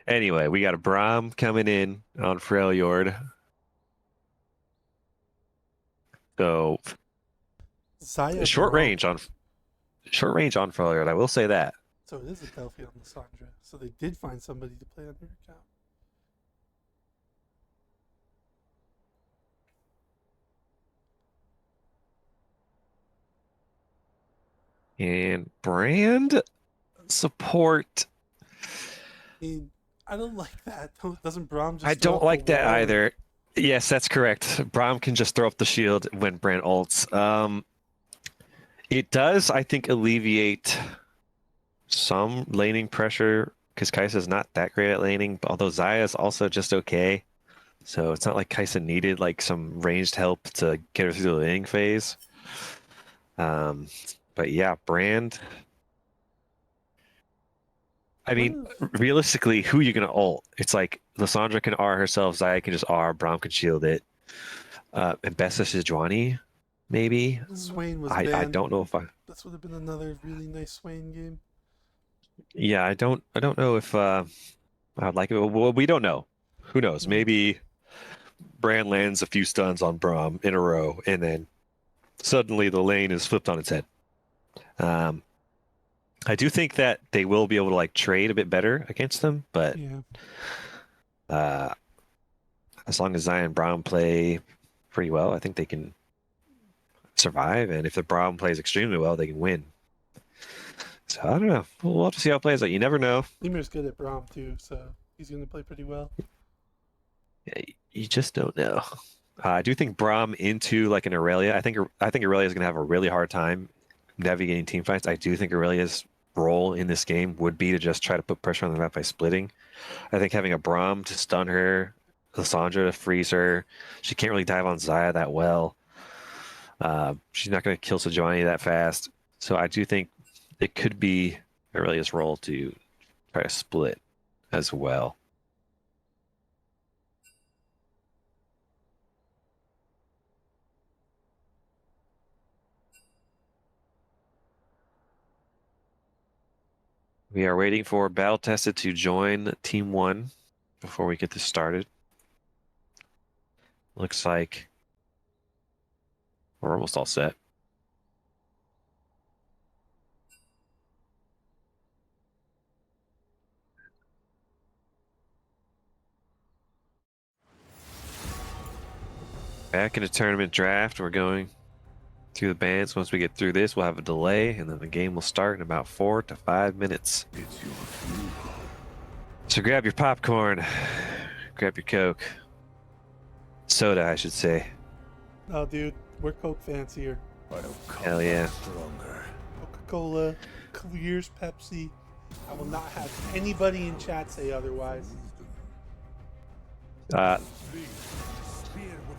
Speaker 2: Anyway, we got a Braum coming in on Freljord. So
Speaker 1: Xayah
Speaker 2: short range on Freljord, I will say that.
Speaker 1: So it is Adelphi on Lysandra. So they did find somebody to play on her account.
Speaker 2: And brand support.
Speaker 1: I mean, I don't like that. Doesn't Braum just
Speaker 2: I
Speaker 1: throw
Speaker 2: don't
Speaker 1: up
Speaker 2: like
Speaker 1: the
Speaker 2: that
Speaker 1: wall?
Speaker 2: either. Yes, that's correct. Braum can just throw up the shield when Brand ults. It does, I think, alleviate some laning pressure because Kai'Sa's not that great at laning, although Xayah is also just okay. So it's not like Kai'Sa needed like some ranged help to get her through the laning phase. But yeah, Brand. I mean, realistically, who are you going to ult? It's like Lysandra can R herself, Xayah can just R, Braum can shield it. And Bessa Sejuani, maybe?
Speaker 1: Swain was
Speaker 2: I
Speaker 1: banned.
Speaker 2: don't know if
Speaker 1: This would have been another really nice Swain game.
Speaker 2: Yeah, I don't know if I'd like it. Well, we don't know. Who knows? Maybe Brand lands a few stuns on Braum in a row, and then suddenly the lane is flipped on its head. I do think that they will be able to like trade a bit better against them, but
Speaker 1: Yeah.
Speaker 2: as long as Zion and Braum play pretty well, I think they can survive. And if the Braum plays extremely well, they can win. So I don't know. We'll have to see how it plays out. You never know.
Speaker 1: Lemur's good at Braum too, so he's going to play pretty well.
Speaker 2: Yeah, you just don't know. I do think Braum into like an Aurelia. I think Aurelia is going to have a really hard time navigating team fights. I do think Aurelia's role in this game would be to just try to put pressure on the map by splitting. I think having a Braum to stun her, Lissandra to freeze her. She can't really dive on Zaya that well. She's not going to kill Sejuani that fast. So I do think it could be Aurelia's role to try to split as well. We are waiting for Battle Tested to join Team 1 before we get this started. Looks like we're almost all set. Back in the tournament draft, we're going through the bands. Once we get through this, we'll have a delay, and then the game will start in about 4 to 5 minutes. So grab your popcorn, grab your Coke. Soda, I should say.
Speaker 1: Oh, dude, we're Coke fans here.
Speaker 2: Hell yeah.
Speaker 1: Coca-Cola clears Pepsi. I will not have anybody in chat say otherwise.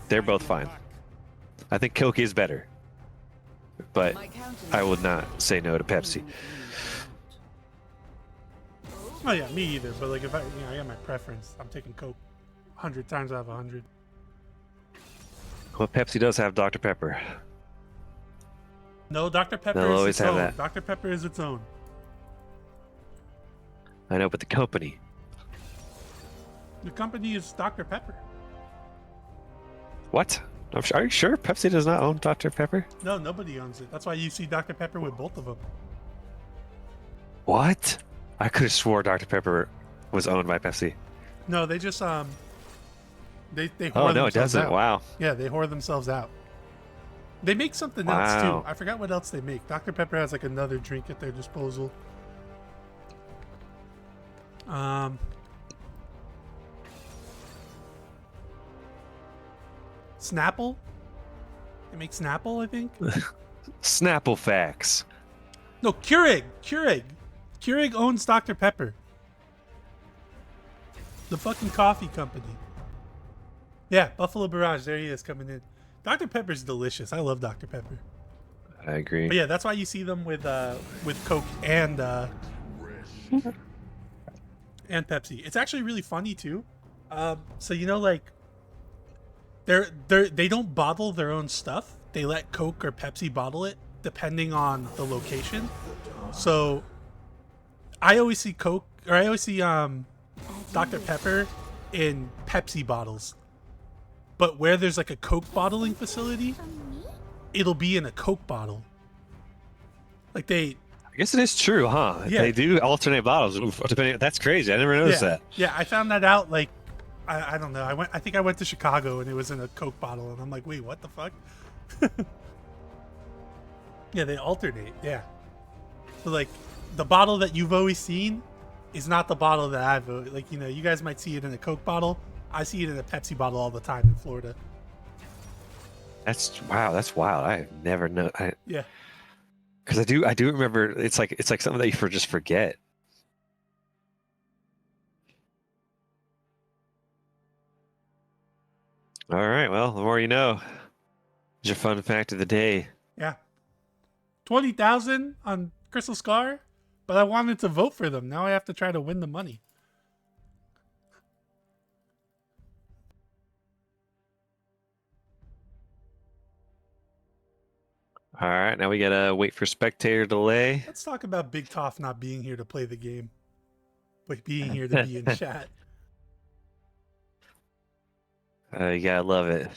Speaker 2: They're both fine. I think Coke is better, but I would not say no to Pepsi.
Speaker 1: Oh yeah, me either. But like, if I got my preference, I'm taking Coke 100 times out of 100.
Speaker 2: Well, Pepsi does have Dr. Pepper.
Speaker 1: No, Dr. Pepper
Speaker 2: They'll
Speaker 1: is
Speaker 2: always
Speaker 1: its
Speaker 2: have
Speaker 1: own.
Speaker 2: that.
Speaker 1: Dr. Pepper is its own.
Speaker 2: I know, but the company.
Speaker 1: The company is Dr. Pepper.
Speaker 2: What? Are you sure Pepsi does not own Dr. Pepper?
Speaker 1: No, nobody owns it. That's why you see Dr. Pepper with both of them.
Speaker 2: What? I could have swore Dr. Pepper was owned by Pepsi.
Speaker 1: No, they just they whore
Speaker 2: Oh, no, it
Speaker 1: themselves
Speaker 2: doesn't.
Speaker 1: out.
Speaker 2: Wow.
Speaker 1: Yeah, they whore themselves out. They make something else
Speaker 2: Wow.
Speaker 1: too. I forgot what else they make. Dr. Pepper has like another drink at their disposal. Snapple? They make Snapple, I think.
Speaker 2: Snapple facts.
Speaker 1: No, Keurig. Keurig owns Dr. Pepper. The fucking coffee company. Yeah, Buffalo Barrage. There he is coming in. Dr. Pepper's delicious. I love Dr. Pepper.
Speaker 2: I agree.
Speaker 1: But yeah, that's why you see them with Coke and Pepsi. It's actually really funny too. So you know, like they don't bottle their own stuff. They let Coke or Pepsi bottle it depending on the location. So I always see Dr. Pepper in Pepsi bottles. But where there's like a Coke bottling facility, it'll be in a Coke bottle. Like
Speaker 2: I guess it is true, huh?
Speaker 1: Yeah.
Speaker 2: They do alternate bottles. Depending. That's crazy. I never noticed that.
Speaker 1: Yeah, I found that out like I don't know. I think I went to Chicago and it was in a Coke bottle and I'm like, wait, what the fuck? Yeah, they alternate. Yeah. So like the bottle that you've always seen is not the bottle that I've like, you know, you guys might see it in a Coke bottle. I see it in a Pepsi bottle all the time in Florida.
Speaker 2: That's wow. That's wild. I have never known.
Speaker 1: Yeah.
Speaker 2: Because I do remember. It's like something that you just forget. All right. Well, the more you know. Is your fun fact of the day.
Speaker 1: Yeah. 20,000 on Crystal Scar, but I wanted to vote for them. Now I have to try to win the money.
Speaker 2: All right. Now we gotta wait for spectator delay.
Speaker 1: Let's talk about Big Toph not being here to play the game, but being here to be in chat.
Speaker 2: You gotta love it.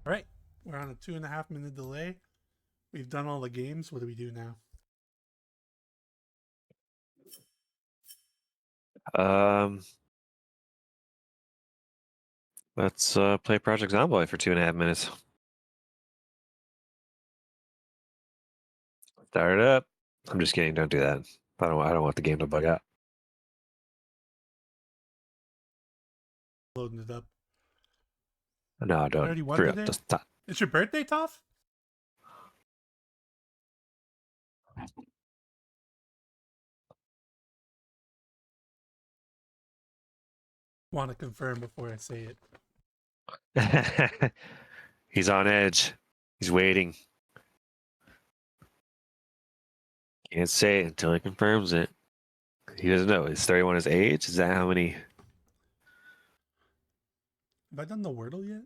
Speaker 1: All right. We're on a 2.5 minute delay. We've done all the games. What do we do now?
Speaker 2: Let's play Project Zomboid for 2.5 minutes. Start it up. I'm just kidding. Don't do that. I don't want the game to bug out.
Speaker 1: Loading it up.
Speaker 2: No, don't.
Speaker 1: already won
Speaker 2: For real,
Speaker 1: today?
Speaker 2: just stop.
Speaker 1: It's your birthday, Toph? Want to confirm before I say it.
Speaker 2: He's on edge. He's waiting. Can't say it until he confirms it. He doesn't know. Is 31 his age? Is that how many?
Speaker 1: Have I done the Wordle yet?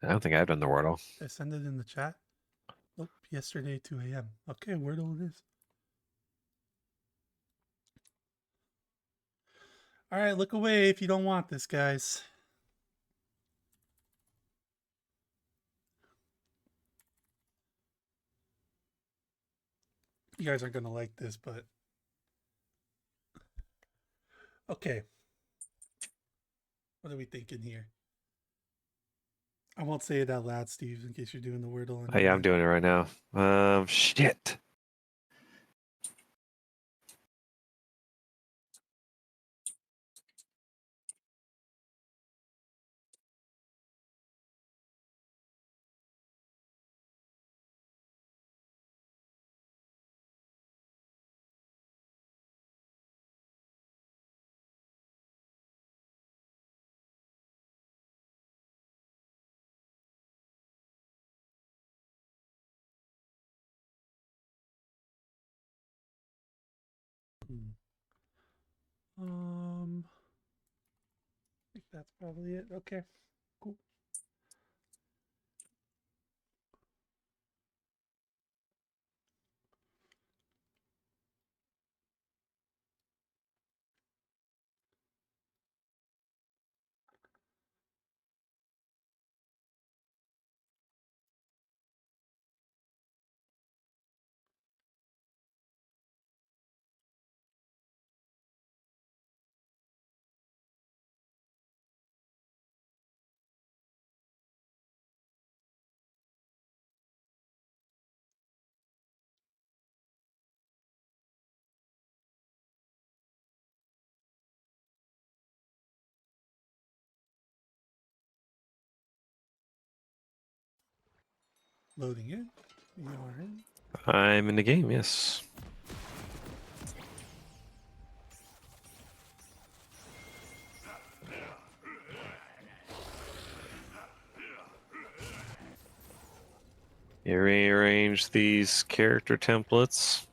Speaker 2: I don't think I've done the Wordle.
Speaker 1: Did I send it in the chat? Nope. Yesterday, 2 a.m. Okay, Wordle it is. All right, look away if you don't want this, guys. You guys aren't going to like this, but... Okay. What are we thinking here? I won't say it out loud, Steve, in case you're doing the Wordle.
Speaker 2: Oh, yeah, I'm doing it right now. Shit.
Speaker 1: I think that's probably it. Okay, cool. Loading it. You are in.
Speaker 2: I'm in the game, yes. You rearrange these character templates.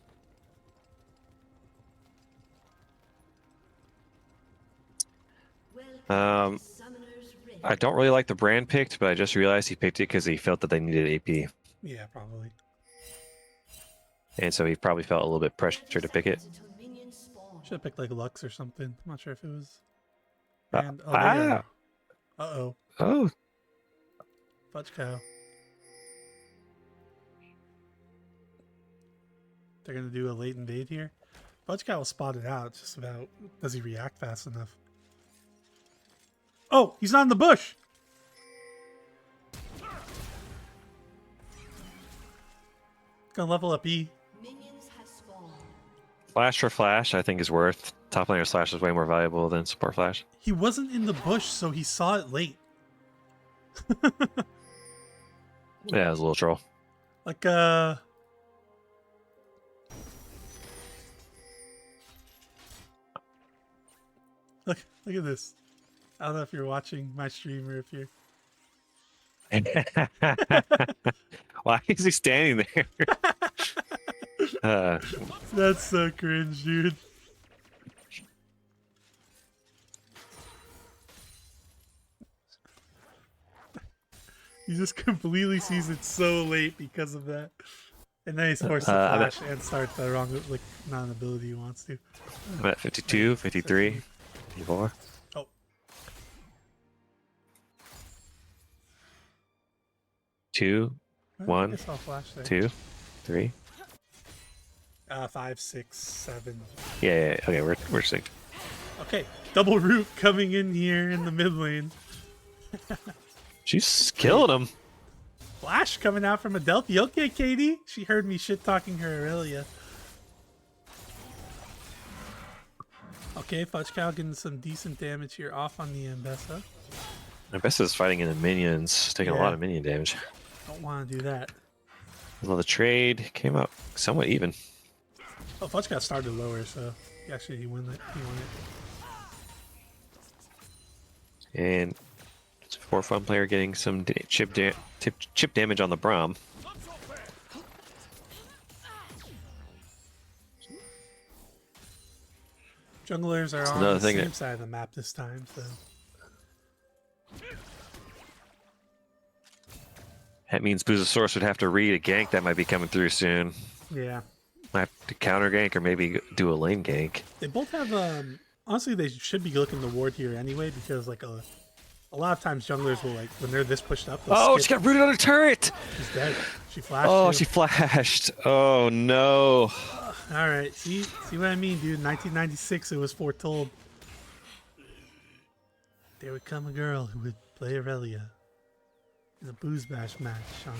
Speaker 4: Welcome to Summoner's Rift.
Speaker 2: I don't really like the brand picked, but I just realized he picked it because he felt that they needed AP.
Speaker 1: Yeah, probably.
Speaker 2: And so he probably felt a little bit
Speaker 4: 30
Speaker 2: pressure to pick it.
Speaker 4: seconds until minions spawn.
Speaker 1: Should have picked like Lux or something. I'm not sure if it was. And oh, they are. Uh-oh.
Speaker 2: Oh,
Speaker 1: Fudge cow. They're gonna do a late invade here. Fudge cow was spotted out. It's just about, does he react fast enough? Oh, he's not in the bush. Gonna level up E.
Speaker 4: Minions have spawned.
Speaker 2: flash for flash, I think is worth. Top laner slash is way more valuable than support flash.
Speaker 1: He wasn't in the bush, so he saw it late.
Speaker 2: Yeah, it was a little troll.
Speaker 1: Like, look at this. I don't know if you're watching my stream or if you're...
Speaker 2: Why is he standing there?
Speaker 1: That's so cringe, dude. He just completely sees it so late because of that. And then he's forced to flash and start the wrong like non-ability he wants to.
Speaker 2: I'm at 52, 53, 54.
Speaker 1: Oh.
Speaker 2: 2,
Speaker 1: I
Speaker 2: 1,
Speaker 1: guess I'll flash there.
Speaker 2: 2, 3.
Speaker 1: 5, 6, 7.
Speaker 2: Yeah. Okay, we're synced.
Speaker 1: Okay, double root coming in here in the mid lane.
Speaker 2: She's killing him.
Speaker 1: Flash coming out from Adelphi. Okay, Katie. She heard me shit talking her Aurelia. Okay, Fudge Cow getting some decent damage here off on the Ambessa.
Speaker 2: Ambessa's fighting in the minions, taking a lot of minion damage.
Speaker 1: Don't want to do that.
Speaker 2: Well, the trade came out somewhat even.
Speaker 1: Oh, Fudge Cow started lower, so he won it.
Speaker 2: And it's a 4-fun player getting some chip damage on the Braum.
Speaker 1: Junglers are on the same side of the map this time, so.
Speaker 2: That means Boozosaurus would have to read a gank that might be coming through soon.
Speaker 1: Yeah.
Speaker 2: Might have to counter gank or maybe do a lane gank.
Speaker 1: They both have, honestly, they should be looking to ward here anyway, because, like, a lot of times junglers will, like, when they're this pushed up,
Speaker 2: oh, she got rooted on a turret!
Speaker 1: She's dead. She flashed.
Speaker 2: Oh,
Speaker 1: too.
Speaker 2: she flashed. Oh, no.
Speaker 1: All right, see what I mean, dude? 1996, it was foretold. There would come a girl who would play Aurelia in a BoozeBash match on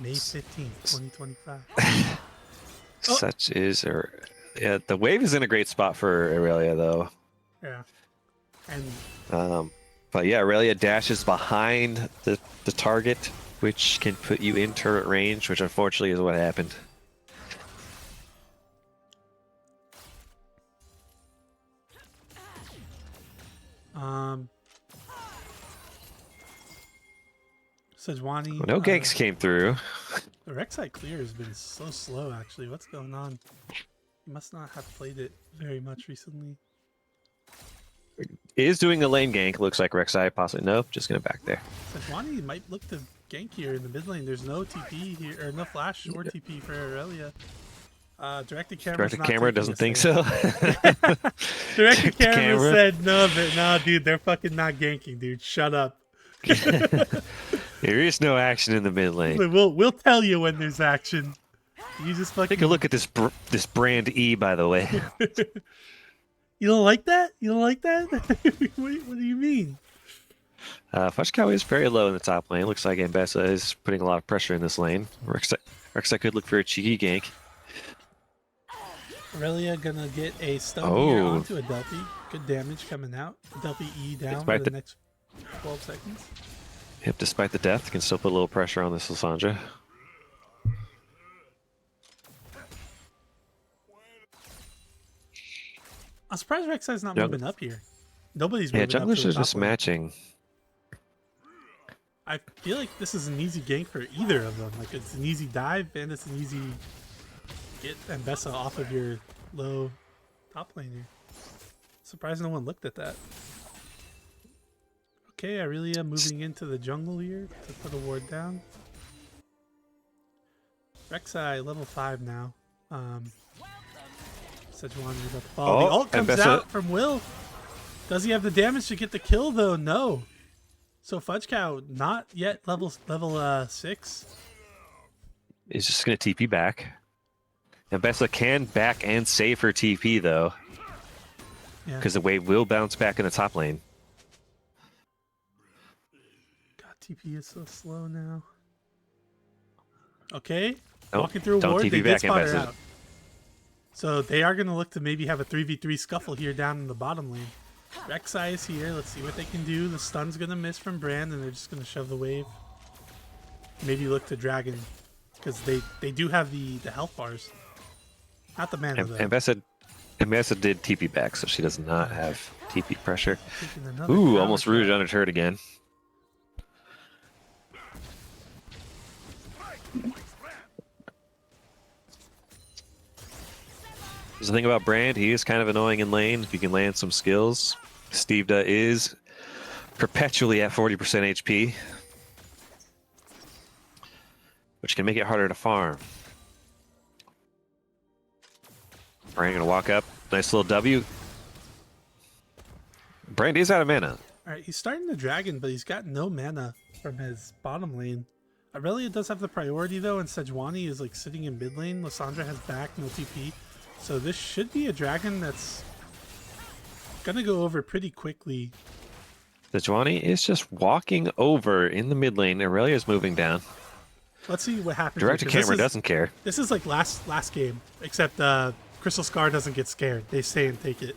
Speaker 1: May 15th, 2025.
Speaker 2: Such is her. Yeah, the wave is in a great spot for Aurelia, though.
Speaker 1: Yeah. And
Speaker 2: but yeah, Aurelia dashes behind the target, which can put you in turret range, which unfortunately is what happened.
Speaker 1: Sejuani.
Speaker 2: No ganks came through.
Speaker 1: The Rek'Sai clear has been so slow, actually. What's going on? He must not have played it very much recently.
Speaker 2: Is doing a lane gank. Looks like Rek'Sai possibly. Nope, just gonna back there.
Speaker 1: Sejuani might look to gank here in the mid lane. There's no TP here, or no flash or TP for Aurelia. Directed camera
Speaker 2: doesn't think so.
Speaker 1: Directed camera said no, but no, dude, they're fucking not ganking, dude. Shut up.
Speaker 2: There is no action in the mid lane.
Speaker 1: We'll tell you when there's action. You just fucking
Speaker 2: take a look at this this brand E, by the way.
Speaker 1: You don't like that? You don't like that? what do you mean?
Speaker 2: Fudge Cow is very low in the top lane. Looks like Ambessa is putting a lot of pressure in this lane. Rek'Sai could look for a cheeky gank.
Speaker 1: Aurelia gonna get a stun here onto Adelphi. Good damage coming out. Adelphi E down for the next 12 seconds.
Speaker 2: Yep, despite the death, can still put a little pressure on this Lysandra.
Speaker 1: I'm surprised Rek'Sai's not moving up here. Nobody's moving up.
Speaker 2: Yeah, junglers
Speaker 1: to the
Speaker 2: are
Speaker 1: top
Speaker 2: just
Speaker 1: lane.
Speaker 2: matching.
Speaker 1: I feel like this is an easy gank for either of them. Like, it's an easy dive and it's an easy get Ambessa off of your low top laner. Surprised no one looked at that. Okay, Aurelia moving into the jungle here to put a ward down. Rek'Sai level 5 now. Sejuani about to follow. The ult comes out from Will. Does he have the damage to get the kill though? No. So Fudge Cow not yet level 6.
Speaker 2: He's just gonna TP back. Ambessa can back and save her TP though.
Speaker 1: Yeah.
Speaker 2: Because the wave will bounce back in the top lane.
Speaker 1: God, TP is so slow now. Okay.
Speaker 2: Nope,
Speaker 1: Walking through a
Speaker 2: don't
Speaker 1: ward,
Speaker 2: TP
Speaker 1: they did
Speaker 2: back,
Speaker 1: spot her
Speaker 2: Ambessa.
Speaker 1: out. So they are going to look to maybe have a 3v3 scuffle here down in the bottom lane. Rek'Sai is here. Let's see what they can do. The stun's going to miss from Brand, and they're just going to shove the wave. Maybe look to Dragon, because they do have the health bars. Not the mana, though.
Speaker 2: Ambessa did TP back, so she does not have TP pressure.
Speaker 1: Another
Speaker 2: Ooh, almost rooted on a turret again. There's the thing about Brand, he is kind of annoying in lane if you can land some skills. Stevda is perpetually at 40% HP, which can make it harder to farm. Brand gonna walk up, nice little W. Brand is out of mana.
Speaker 1: Alright, he's starting the Dragon, but he's got no mana from his bottom lane. Aurelia does have the priority though, and Sejuani is like sitting in mid lane. Lissandra has back, no TP. So this should be a dragon that's gonna go over pretty quickly.
Speaker 2: Sejuani is just walking over in the mid lane. Aurelia's moving down.
Speaker 1: Let's see what happens.
Speaker 2: Direct to
Speaker 1: here, 'cause
Speaker 2: camera
Speaker 1: this is-
Speaker 2: doesn't care.
Speaker 1: This is like last game, except Crystal Scar doesn't get scared. They stay and take it.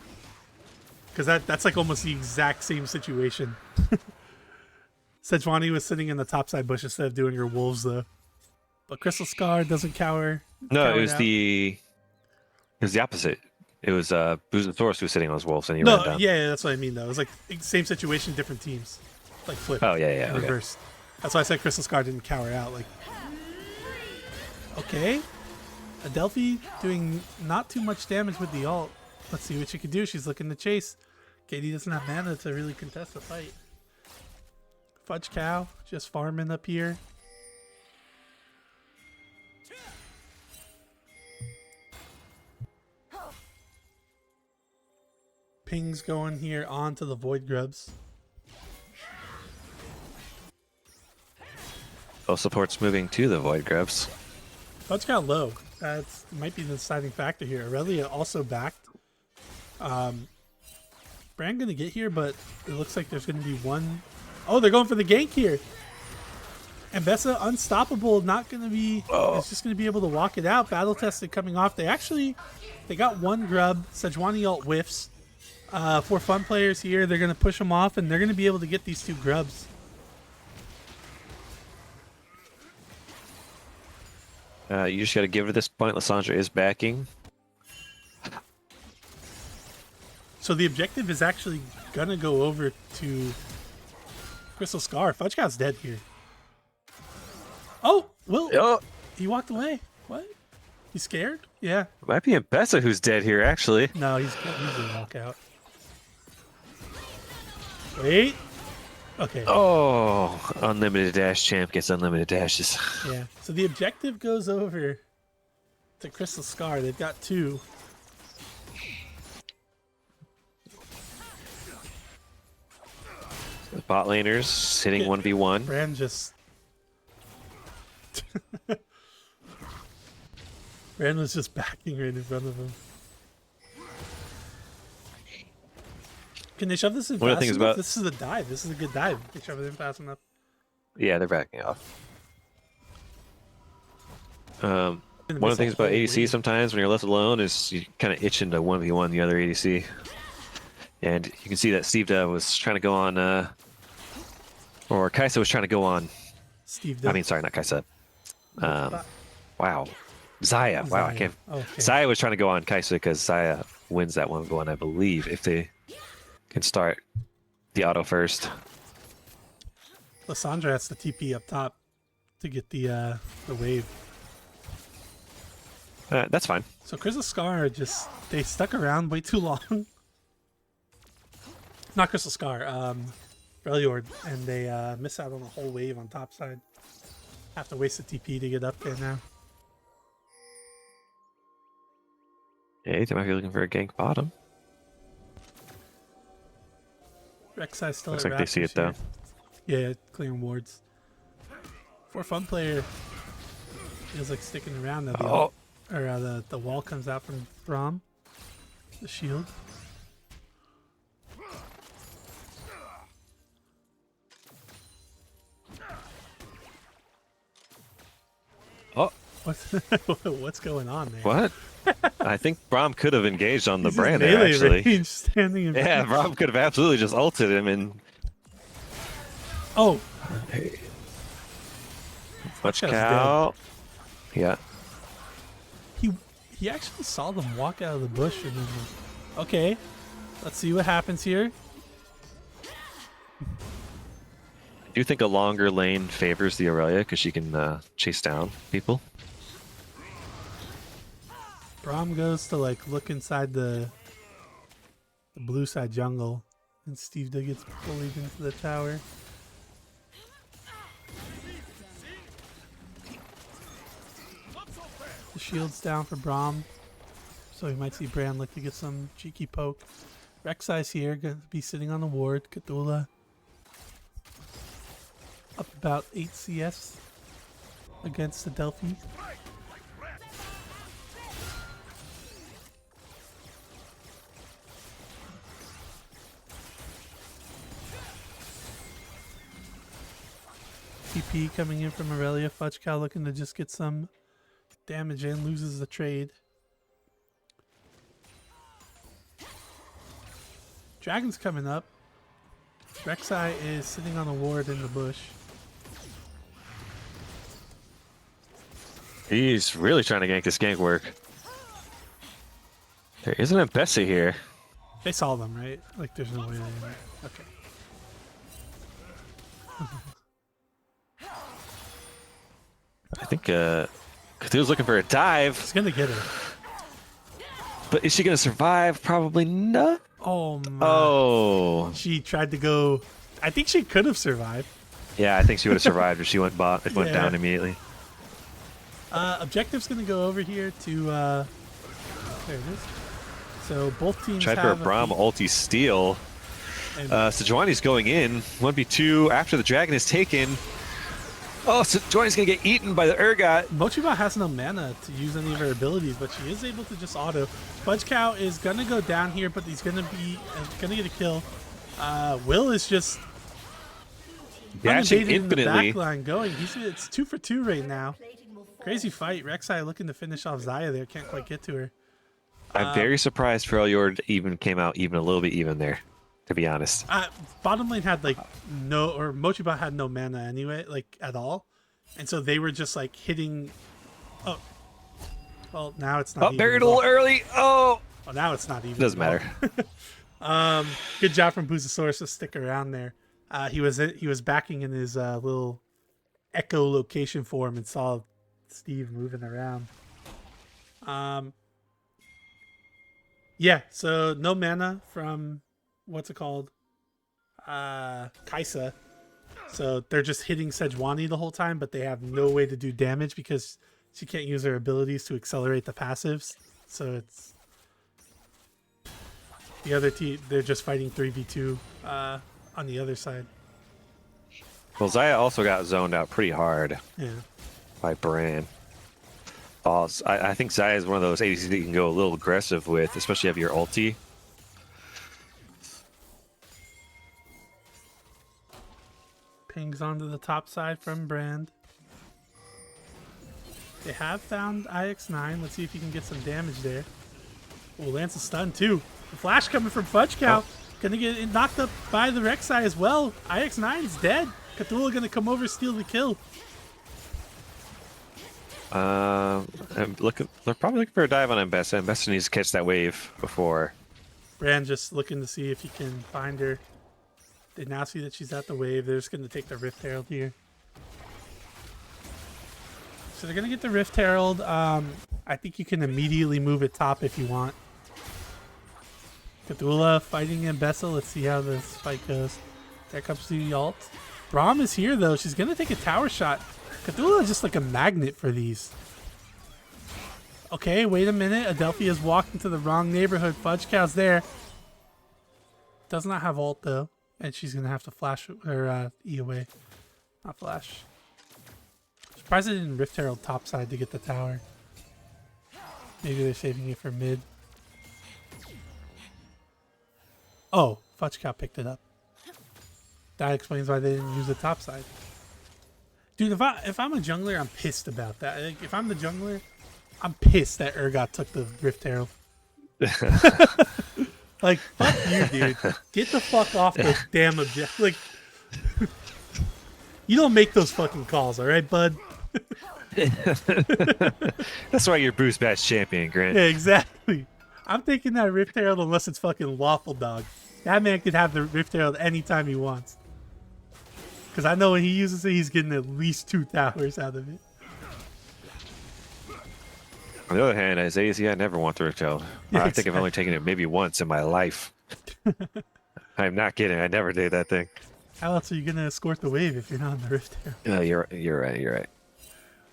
Speaker 1: Because that's like almost the exact same situation. Sejuani was sitting in the topside bush instead of doing her wolves though. But Crystal Scar doesn't cower.
Speaker 2: No,
Speaker 1: cower
Speaker 2: it was
Speaker 1: out.
Speaker 2: the opposite. It was Boozebash who was sitting on his wolves and he
Speaker 1: No,
Speaker 2: ran down.
Speaker 1: yeah, that's what I mean though. It was like same situation, different teams. Like flipped.
Speaker 2: Oh yeah, okay.
Speaker 1: Reversed. That's why I said Crystal Scar didn't cower out. Like, okay, Adelphi doing not too much damage with the ult. Let's see what she can do. She's looking to chase. Katie doesn't have mana to really contest the fight. Fudge Cow just farming up here. Ping's going here onto the Void Grubs.
Speaker 2: Both supports moving to the Void Grubs.
Speaker 1: Fudge Cow low. That might be the deciding factor here. Aurelia also backed. Bran gonna get here, but it looks like there's gonna be one. Oh, they're going for the gank here. And Bessa unstoppable, not gonna be. It's just gonna be able to walk it out. Battle tested coming off. They got one grub. Sejuani ult whiffs. For fun players here, they're gonna push them off, and they're gonna be able to get these two grubs.
Speaker 2: You just got to give it at this point. Lissandra is backing.
Speaker 1: So the objective is actually gonna go over to Crystal Scar. Fudge Cow's dead here. Oh, Will.
Speaker 2: Oh,
Speaker 1: He walked away. What? He's scared? Yeah.
Speaker 2: might be Bessa who's dead here, actually.
Speaker 1: No, he's gonna walk out. Wait. Okay.
Speaker 2: Oh, unlimited dash champ gets unlimited dashes.
Speaker 1: Yeah. So the objective goes over to Crystal Scar. They've got two.
Speaker 2: The bot laners hitting 1v1.
Speaker 1: Bran just. Bran was just backing right in front of him. Can they shove this in
Speaker 2: One of
Speaker 1: fast
Speaker 2: the things
Speaker 1: enough?
Speaker 2: about-
Speaker 1: This is a dive. This is a good dive. They shove it in fast enough.
Speaker 2: Yeah, they're backing off.
Speaker 1: Gonna
Speaker 2: One of
Speaker 1: miss
Speaker 2: the
Speaker 1: a
Speaker 2: things about
Speaker 1: whole
Speaker 2: ADC
Speaker 1: wave.
Speaker 2: sometimes when you're left alone is you kind of itching to 1v1 the other ADC. And you can see that Steve was trying to go on, or Kaisa was trying to go on.
Speaker 1: Steve.
Speaker 2: I mean, sorry, not Kaisa. Wow. Zaya. Wow, I can't.
Speaker 1: Okay.
Speaker 2: Zaya was trying to go on Kaisa because Zaya wins that 1v1, I believe, if they can start the auto first.
Speaker 1: Lissandra has the TP up top to get the wave.
Speaker 2: That's fine.
Speaker 1: So Crystal Scar they stuck around way too long. Not Crystal Scar, Freljord, and they miss out on the whole wave on top side. Have to waste the TP to get up there now.
Speaker 2: Yeah, they might be looking for a gank bottom.
Speaker 1: Rek'Sai still
Speaker 2: Looks
Speaker 1: at
Speaker 2: like they see it, though.
Speaker 1: Yeah, clearing wards. For a fun player, feels like sticking around. Now the wall comes out from Braum. The shield.
Speaker 2: Oh,
Speaker 1: What's going on there?
Speaker 2: what? I think Braum could have engaged on the
Speaker 1: He's in
Speaker 2: brand there,
Speaker 1: melee
Speaker 2: actually.
Speaker 1: range, standing in
Speaker 2: Yeah, Braum could have absolutely just ulted him and
Speaker 1: Oh,
Speaker 2: much
Speaker 1: Guy's
Speaker 2: cow. Yeah.
Speaker 1: he actually saw them walk out of the bush and then okay, let's see what happens here.
Speaker 2: I do think a longer lane favors the Aurelia because she can chase down people.
Speaker 1: Braum goes to like look inside the blue side jungle, and Steve D gets bullied into the tower. The shield's down for Braum, so we might see Bran look to get some cheeky poke. Rek'Sai's here, gonna be sitting on the ward. Cthulhu up about 8 CS. against the Delphi. TP coming in from Aurelia. Fudge Cow looking to just get some damage in, loses the trade. Dragon's coming up. Rek'Sai is sitting on a ward in the bush.
Speaker 2: He's really trying to gank this gank work. There isn't a Bessie here.
Speaker 1: They saw them, right? Like, there's no way they... Okay.
Speaker 2: I think Cthulhu's looking for a dive.
Speaker 1: He's gonna get her.
Speaker 2: But is she going to survive? Probably not.
Speaker 1: Oh, my.
Speaker 2: Oh.
Speaker 1: She tried to go... I think she could have survived.
Speaker 2: Yeah, I think she would have survived if she went bot. It went
Speaker 1: Yeah.
Speaker 2: down immediately.
Speaker 1: Objective's gonna go over here to... there it is. So both teams
Speaker 2: Tried for a
Speaker 1: have
Speaker 2: Braum ulti steal.
Speaker 1: and
Speaker 2: Sejuani's going in. 1v2 after the dragon is taken. Oh, Sejuani's going to get eaten by the Urgot.
Speaker 1: Mochibot has no mana to use any of her abilities, but she is able to just auto. Fudge Cow is gonna go down here, but he's gonna get a kill. Will is just
Speaker 2: Dashing
Speaker 1: unabated in the
Speaker 2: infinitely.
Speaker 1: back line going. It's 2 for 2 right now. Crazy fight. Rek'Sai looking to finish off Xayah there. Can't quite get to her.
Speaker 2: I'm very surprised Freljord even came out even a little bit even there, to be honest.
Speaker 1: Bottom lane had like no, or Mochibot had no mana anyway, like at all. And so they were just like hitting. Oh. Well, now it's not
Speaker 2: Oh,
Speaker 1: even
Speaker 2: buried
Speaker 1: at
Speaker 2: a
Speaker 1: all.
Speaker 2: little early. Oh.
Speaker 1: Well, now it's not even.
Speaker 2: Doesn't
Speaker 1: at all.
Speaker 2: matter.
Speaker 1: Good job from Boozosaurus to stick around there. He was backing in his little echo location form and saw Steve moving around. Yeah, so no mana from what's it called? Kaisa. So they're just hitting Sejuani the whole time, but they have no way to do damage because she can't use her abilities to accelerate the passives. So it's the other team, they're just fighting 3v2 on the other side.
Speaker 2: Well, Xayah also got zoned out pretty hard
Speaker 1: Yeah.
Speaker 2: by Bran. I think Xayah is one of those ADCs that you can go a little aggressive with, especially if you have your ulti.
Speaker 1: Pings onto the top side from Brand. They have found IX9. Let's see if he can get some damage there. Oh, Lance is stunned too. The flash coming from Fudge Cow. Gonna get knocked up by the Rek'Sai as well. IX9 is dead. Cthulhu gonna come over, steal the kill.
Speaker 2: I'm looking. They're probably looking for a dive on Mbessa. Mbessa needs to catch that wave before.
Speaker 1: Brand just looking to see if he can find her. They now see that she's at the wave. They're just gonna take the Rift Herald here. So they're gonna get the Rift Herald. I think you can immediately move it top if you want. Cthulhu fighting Mbessa. Let's see how this fight goes. There comes the ult. Braum is here though. She's gonna take a tower shot. Cthulhu is just like a magnet for these. Okay, wait a minute. Adelphi has walked into the wrong neighborhood. Fudge Cow's there. Does not have ult though, and she's gonna have to flash or E away. Not flash. Surprised they didn't Rift Herald topside to get the tower. Maybe they're saving it for mid. Oh, Fudge Cow picked it up. That explains why they didn't use the topside. Dude, if I'm a jungler, I'm pissed about that. Like, if I'm the jungler, I'm pissed that Urgot took the Rift Herald. Like, fuck you, dude. Get the fuck off the damn object. Like, you don't make those fucking calls, all right, bud?
Speaker 2: That's why you're BoozeBash champion, Grant.
Speaker 1: Yeah, exactly. I'm taking that Rift Herald unless it's fucking lawful, dog. That man could have the Rift Herald anytime he wants. Because I know when he uses it, he's getting at least 2 towers out of it.
Speaker 2: On the other hand, as AZ, I never want the Rift Herald.
Speaker 1: Yeah,
Speaker 2: I think I've only taken it maybe once in my life. I'm not kidding. I never did that thing.
Speaker 1: How else are you going to escort the wave if you're not on the Rift Herald?
Speaker 2: You're right. You're right.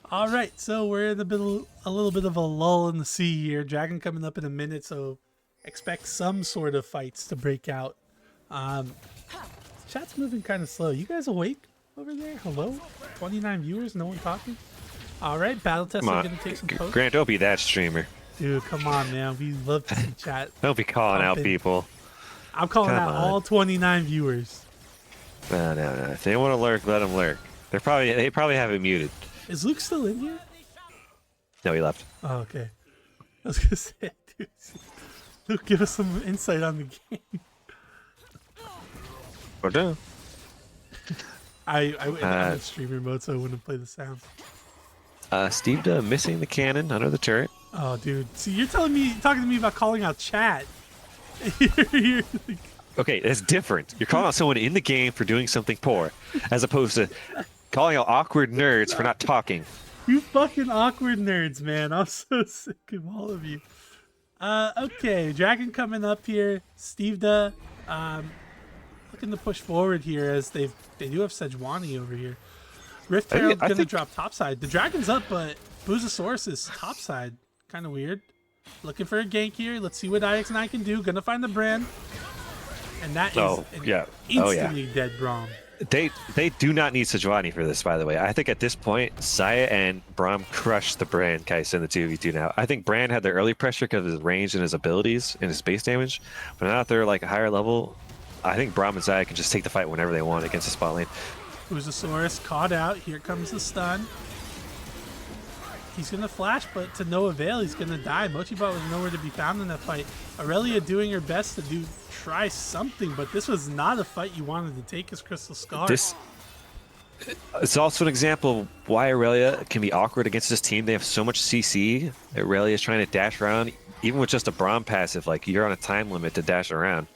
Speaker 1: All right, so we're in a little bit of a lull in the sea here. Dragon coming up in a minute, so expect some sort of fights to break out. Chat's moving kind of slow. You guys awake over there? Hello? 29 viewers, no one talking? All right, Battle Test.
Speaker 2: Come
Speaker 1: I'm
Speaker 2: on,
Speaker 1: gonna take some pokes.
Speaker 2: Grant, don't be that streamer.
Speaker 1: Dude, come on, man. We love to see chat.
Speaker 2: Don't be calling out
Speaker 1: Pumping.
Speaker 2: people.
Speaker 1: I'm calling
Speaker 2: Come
Speaker 1: out
Speaker 2: on.
Speaker 1: all 29 viewers.
Speaker 2: No. If they want to lurk, let them lurk. They probably have it muted.
Speaker 1: Is Luke still in here?
Speaker 2: No, he left.
Speaker 1: Oh, okay. I was gonna say, dude, Luke, give us some insight on the game.
Speaker 2: Or no.
Speaker 1: I'm in streamer mode, so I wouldn't play the sounds.
Speaker 2: Steve Duh missing the cannon under the turret.
Speaker 1: Oh, dude. See, you're talking to me about calling out chat. You're like,
Speaker 2: Okay, that's different. You're calling out someone in the game for doing something poor, as opposed to calling out awkward nerds for not talking.
Speaker 1: you fucking awkward nerds, man. I'm so sick of all of you. Okay, Dragon coming up here. Steve Duh, looking to push forward here as they do have Sejuani over here. Rift Herald
Speaker 2: I
Speaker 1: gonna
Speaker 2: think-
Speaker 1: drop topside. The Dragon's up, but Boozosaurus is topside. Kind of weird. Looking for a gank here. Let's see what IX9 can do. Gonna find the brand. And that is
Speaker 2: Oh,
Speaker 1: an
Speaker 2: yeah. Oh, yeah.
Speaker 1: instantly dead Braum.
Speaker 2: They do not need Sejuani for this, by the way. I think at this point, Saya and Braum crushed the Brand Kai'Sa in the 2v2 now. I think Brand had the early pressure because of his range and his abilities and his base damage. But now that they're like a higher level, I think Braum and Saya can just take the fight whenever they want against the spot lane.
Speaker 1: Boozosaurus caught out. Here comes the stun. He's going to flash, but to no avail. He's going to die. Mochibot was nowhere to be found in that fight. Aurelia doing her best to try something, but this was not a fight you wanted to take as Crystal Scar.
Speaker 2: It's also an example of why Aurelia can be awkward against this team. They have so much CC. Aurelia is trying to dash around, even with just a Braum passive. Like, you're on a time limit to dash around.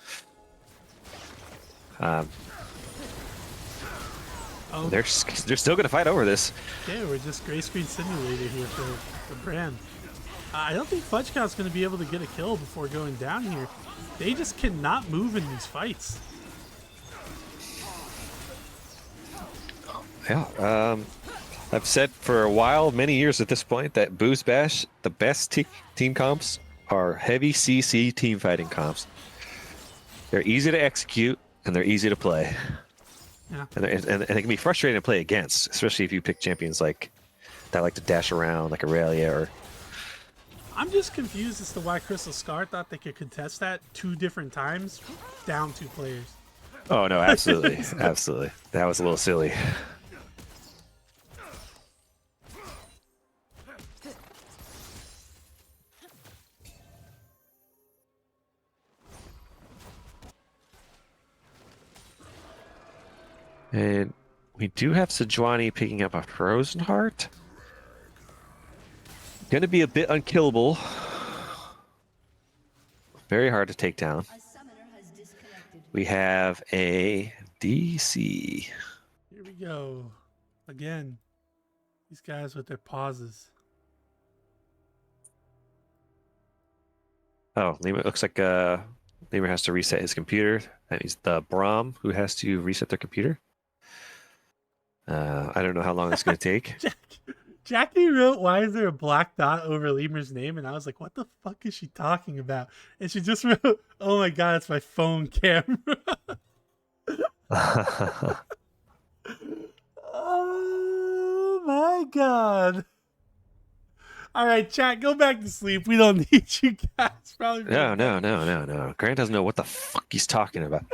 Speaker 2: They're still going to fight over this.
Speaker 1: Okay, we're just gray screen simulator here for Brand. I don't think FudgeCount's going to be able to get a kill before going down here. They just cannot move in these fights.
Speaker 2: Yeah. I've said for a while, many years at this point, that BoozeBash, the best team comps are heavy CC team fighting comps. They're easy to execute, and they're easy to play.
Speaker 1: Yeah.
Speaker 2: And they can be frustrating to play against, especially if you pick champions like that like to dash around, like Aurelia or...
Speaker 1: I'm just confused as to why Crystal Scar thought they could contest that 2 different times, down 2 players.
Speaker 2: Oh, no, absolutely. Absolutely. That was a little silly. And we do have Sejuani picking up a Frozen Heart. Going to be a bit unkillable. Very hard to take down.
Speaker 4: A summoner has disconnected.
Speaker 2: We have a DC.
Speaker 1: Here we go. Again. These guys with their pauses.
Speaker 2: Oh, Lima, looks like Lima has to reset his computer. That means the Braum who has to reset their computer. I don't know how long it's going to take.
Speaker 1: Jackie wrote, "Why is there a black dot over Lemur's name?" And I was like, what the fuck is she talking about? And she just wrote, "Oh my god, it's my phone camera." Oh my god. All right, chat, go back to sleep. We don't need you guys. Probably.
Speaker 2: No. Grant doesn't know what the fuck he's talking about.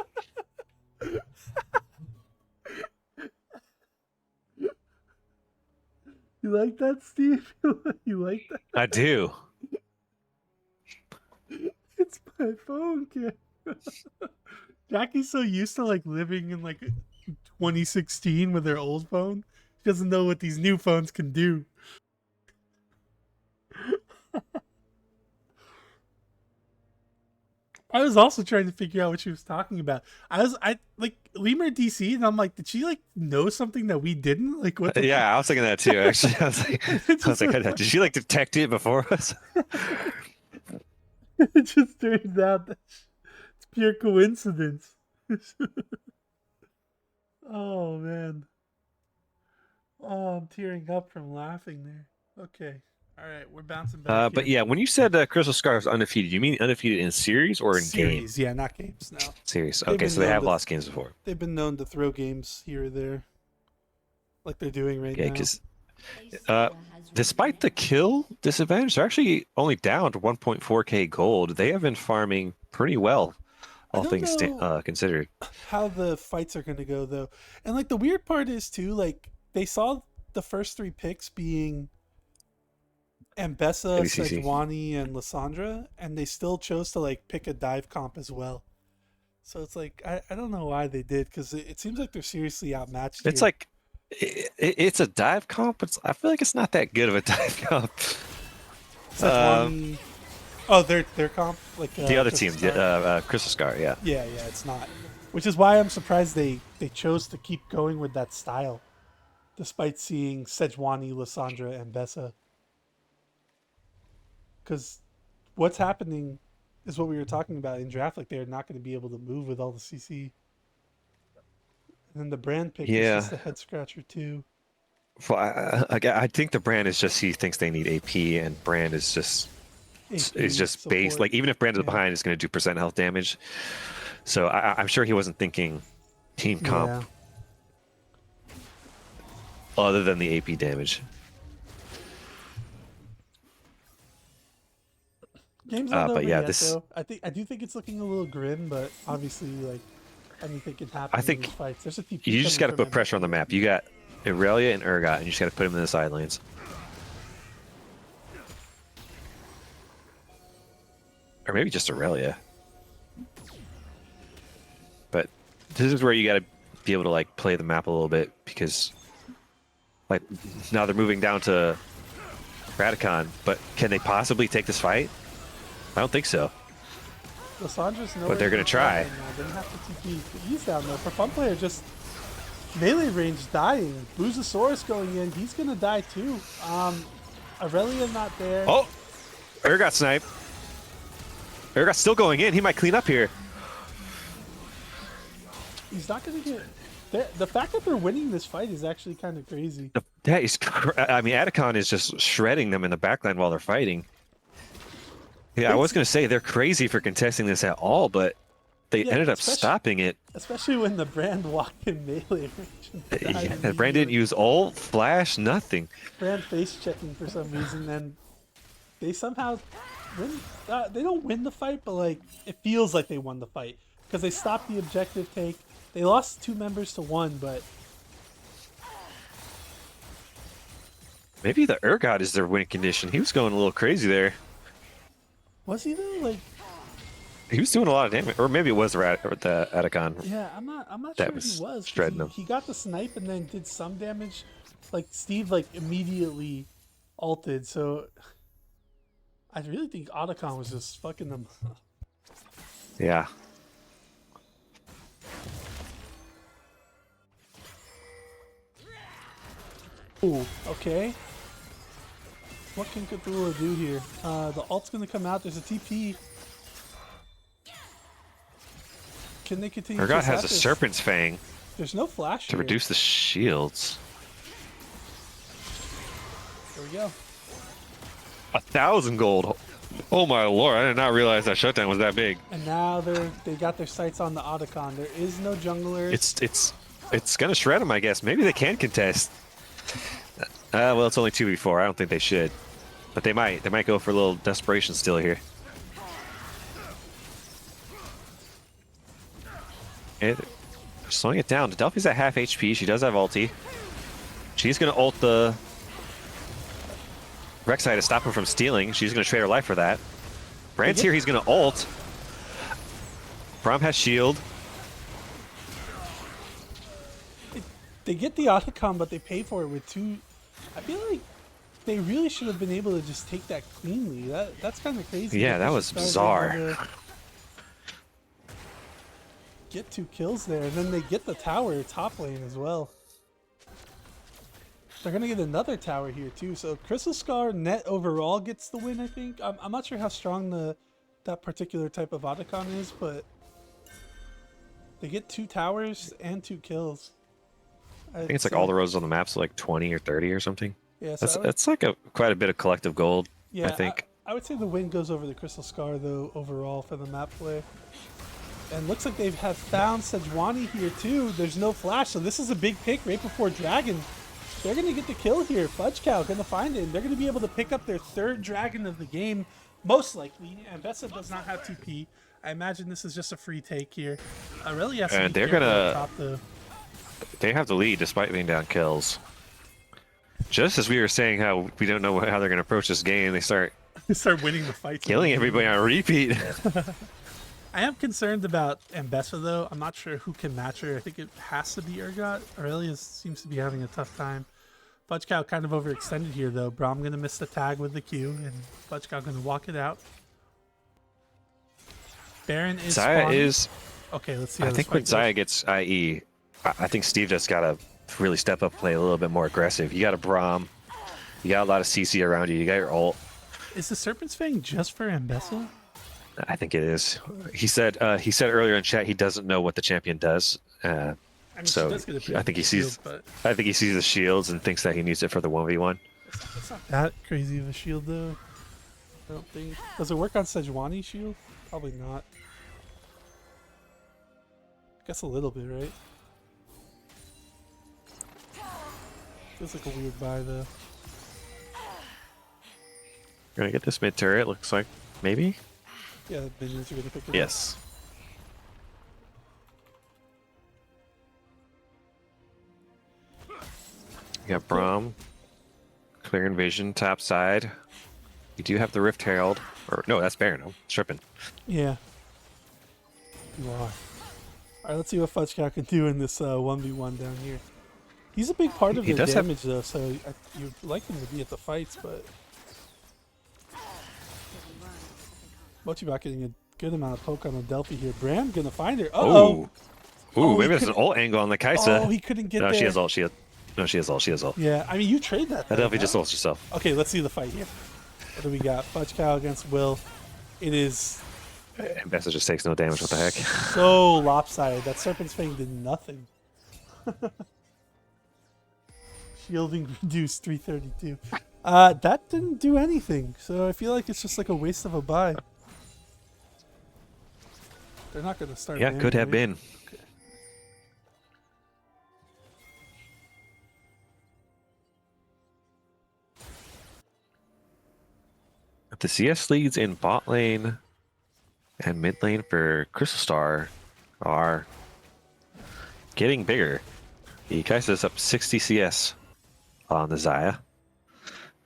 Speaker 1: You like that, Steve? You like that?
Speaker 2: I do.
Speaker 1: It's my phone camera. Jackie's so used to like living in like 2016 with her old phone. She doesn't know what these new phones can do. I was also trying to figure out what she was talking about. I like Lemur DC, and I'm like, did she like know something that we didn't? Like what? The
Speaker 2: Yeah, I was thinking that too. Actually, I was like, did she like detect it before us?
Speaker 1: It just turns out that it's pure coincidence. Oh man. Oh, I'm tearing up from laughing there. Okay. All right, we're bouncing back.
Speaker 2: But
Speaker 1: here.
Speaker 2: yeah, when you said Crystal Scar is undefeated, you mean undefeated in series or in
Speaker 1: Series,
Speaker 2: games?
Speaker 1: yeah, not games. No,
Speaker 2: Series.
Speaker 1: They've
Speaker 2: Okay,
Speaker 1: been
Speaker 2: so they
Speaker 1: known
Speaker 2: have
Speaker 1: to-
Speaker 2: lost games before.
Speaker 1: they've been known to throw games here or there, like they're doing right
Speaker 2: Yeah,
Speaker 1: now.
Speaker 2: because Despite the kill disadvantage, they're actually only down to 1.4k gold. They have been farming pretty well,
Speaker 1: I
Speaker 2: all
Speaker 1: don't
Speaker 2: things
Speaker 1: know
Speaker 2: considered.
Speaker 1: how the fights are going to go though. And like the weird part is too, like they saw the first three picks being Ambessa,
Speaker 2: ADCC.
Speaker 1: Sejuani, and Lissandra, and they still chose to like pick a dive comp as well. So it's like I don't know why they did, because it seems like they're seriously outmatched.
Speaker 2: It's
Speaker 1: here.
Speaker 2: like it's a dive comp. I feel like it's not that good of a dive comp.
Speaker 1: Sejuani. Oh, their comp, like
Speaker 2: The other
Speaker 1: Crystal
Speaker 2: team,
Speaker 1: Scar?
Speaker 2: Crystal Scar, yeah.
Speaker 1: Yeah, it's not. Which is why I'm surprised they chose to keep going with that style, despite seeing Sejuani, Lissandra, and Bessa. Because what's happening is what we were talking about in draft. Like they're not going to be able to move with all the CC. And then the brand pick is
Speaker 2: Yeah.
Speaker 1: just a head scratcher too.
Speaker 2: Well, I think the brand is just he thinks they need AP, and brand is just
Speaker 1: AP
Speaker 2: based.
Speaker 1: support.
Speaker 2: Like even if brand is
Speaker 1: Yeah.
Speaker 2: behind, it's going to do percent health damage. So I'm sure he wasn't thinking team comp
Speaker 1: Yeah.
Speaker 2: other than the AP damage.
Speaker 1: Game's not over
Speaker 2: But yeah,
Speaker 1: yet,
Speaker 2: this
Speaker 1: though. I do think it's looking a little grim, but obviously, like anything can happen
Speaker 2: I
Speaker 1: in
Speaker 2: think
Speaker 1: these fights. There's a TP
Speaker 2: you just got
Speaker 1: coming
Speaker 2: to
Speaker 1: from
Speaker 2: put pressure on the
Speaker 1: MSU.
Speaker 2: map. You got Irelia and Urgot, and you just got to put them in the side lanes. Or maybe just Irelia. But this is where you got to be able to like play the map a little bit, because like now they're moving down to Radicon, but can they possibly take this fight? I don't think so.
Speaker 1: Lissandra's nowhere
Speaker 2: But they're
Speaker 1: to
Speaker 2: gonna
Speaker 1: be
Speaker 2: try.
Speaker 1: found right now. They don't have to TP. He's down though. For Fun Player, just melee range dying. Boozosaurus going in. He's gonna die too. Aurelia not there.
Speaker 2: Oh, Urgot snipe. Urgot's still going in. He might clean up here.
Speaker 1: He's not gonna get. The fact that they're winning this fight is actually kind of crazy.
Speaker 2: Yeah, I mean, Atacon is just shredding them in the backline while they're fighting. Yeah, I was going to say they're crazy for contesting this at all, but they
Speaker 1: Yeah,
Speaker 2: ended up
Speaker 1: especially-
Speaker 2: stopping it.
Speaker 1: Especially when the brand walked in melee range. And died
Speaker 2: Yeah, Brand
Speaker 1: immediately.
Speaker 2: didn't use ult, flash, nothing.
Speaker 1: Brand face checking for some reason, and they somehow win. They don't win the fight, but like it feels like they won the fight because they stopped the objective take. They lost 2 members to 1, but
Speaker 2: Maybe the Urgot is their winning condition. He was going a little crazy there.
Speaker 1: was he though? Like,
Speaker 2: He was doing a lot of damage, or maybe it was the Atacon.
Speaker 1: yeah, I'm not
Speaker 2: That
Speaker 1: sure
Speaker 2: was
Speaker 1: he was. 'Cause
Speaker 2: shredding him.
Speaker 1: He got the snipe and then did some damage. Like Steve, like immediately ulted. So I really think Otacon was just fucking them.
Speaker 2: Yeah.
Speaker 1: Ooh, okay. What can Cthulhu do here? The ult's gonna come out. There's a TP. Can they continue? to
Speaker 2: Urgot has a
Speaker 1: assess this?
Speaker 2: Serpent's Fang
Speaker 1: There's no flash
Speaker 2: to
Speaker 1: here.
Speaker 2: reduce the shields.
Speaker 1: There we go.
Speaker 2: 1,000 gold. Oh my lord! I did not realize that shutdown was that big.
Speaker 1: And now they got their sights on the Otacon. There is no jungler.
Speaker 2: It's gonna shred them, I guess. Maybe they can contest. Well, it's only 2v4. I don't think they should, but they might. They might go for a little desperation still here. Slowing it down. Delphi's at half HP. She does have ulti. She's gonna ult the Rek'Sai to stop him from stealing. She's gonna trade her life for that. Brand's here. He's gonna ult. Braum has shield.
Speaker 1: They get the Otacon, but they pay for it with 2. I feel like they really should have been able to just take that cleanly. That's kind of crazy.
Speaker 2: Yeah, that was bizarre.
Speaker 1: Get 2 kills there, and then they get the tower top lane as well. They're gonna get another tower here too. So Crystal Scar net overall gets the win. I think. I'm not sure how strong that particular type of Otacon is, but they get 2 towers and 2 kills.
Speaker 2: I think it's like all the roses on the map's like 20 or 30 or something.
Speaker 1: Yeah, so
Speaker 2: That's like quite a bit of collective gold.
Speaker 1: yeah,
Speaker 2: I think.
Speaker 1: I would say the win goes over the Crystal Scar though overall for the map play. And looks like they have found Sejuani here too. There's no flash, so this is a big pick right before Dragon. They're going to get the kill here. Fudge Cow going to find it. They're going to be able to pick up their third dragon of the game, most likely. And Vesa does not have TP. I imagine this is just a free take here. Really has to
Speaker 2: And
Speaker 1: be
Speaker 2: they're
Speaker 1: careful
Speaker 2: gonna-
Speaker 1: up top, though.
Speaker 2: They have the lead despite being down kills. Just as we were saying how we don't know how they're going to approach this game, they start
Speaker 1: They start winning the fights.
Speaker 2: killing everybody on repeat.
Speaker 1: I am concerned about Mbessa, though. I'm not sure who can match her. I think it has to be Urgot. Aurelia seems to be having a tough time. Fudge Cow kind of overextended here, though. Braum going to miss the tag with the Q, and Fudge Cow going to walk it out. Baron is
Speaker 2: Zaya
Speaker 1: spawning.
Speaker 2: is...
Speaker 1: Okay, let's see how
Speaker 2: I
Speaker 1: this
Speaker 2: think
Speaker 1: fight
Speaker 2: when
Speaker 1: goes.
Speaker 2: Zaya gets IE, I think Steve just got to really step up, play a little bit more aggressive. You got a Braum. You got a lot of CC around you. You got your ult.
Speaker 1: Is the Serpent's Fang just for Mbessa?
Speaker 2: I think it is. He said earlier in chat he doesn't know what the champion does.
Speaker 1: I mean,
Speaker 2: So,
Speaker 1: she does get a pretty
Speaker 2: I think he
Speaker 1: good
Speaker 2: sees-
Speaker 1: shield, but
Speaker 2: I think he sees the shields and thinks that he needs it for the 1v1.
Speaker 1: it's not that crazy of a shield, though. I don't think. Does it work on Sejuani's shield? Probably not. Guess a little bit, right? Feels like a weird buy, though.
Speaker 2: We're gonna get this mid turret. Looks like maybe.
Speaker 1: Yeah, the minions are gonna pick it up.
Speaker 2: Yes. You got Braum, clearing vision, top side. You do have the Rift Herald, or no, that's Baron. I'm tripping.
Speaker 1: Yeah. You are. Alright, let's see what Fudge Cow can do in this 1v1 down here. He's a big part of
Speaker 2: He
Speaker 1: their
Speaker 2: does have-
Speaker 1: damage, though, so you'd like him to be at the fights, but... Mochibot getting a good amount of poke on the Delphi here. Bram gonna find her. Uh-oh!
Speaker 2: Ooh,
Speaker 1: Oh, he
Speaker 2: maybe that's an
Speaker 1: couldn't-
Speaker 2: ult angle on the Kaisa.
Speaker 1: Oh, he couldn't get
Speaker 2: no,
Speaker 1: there.
Speaker 2: she has ult. She has ult.
Speaker 1: Yeah, I mean, you trade that.
Speaker 2: That
Speaker 1: though,
Speaker 2: Delphi just
Speaker 1: huh?
Speaker 2: ults herself.
Speaker 1: Okay, let's see the fight here. What do we got? Fudge Cow against Will. It is
Speaker 2: And Bessa just takes no damage. What the heck?
Speaker 1: so lopsided. That Serpent's Fang did nothing. Shielding reduced 332. That didn't do anything, so I feel like it's just like a waste of a buy. They're not going to start.
Speaker 2: Yeah,
Speaker 1: banning,
Speaker 2: could have
Speaker 1: right?
Speaker 2: been. The CS leads in bot lane and mid lane for Crystal Star are getting bigger. The Kaisa's up 60 CS on the Zaya.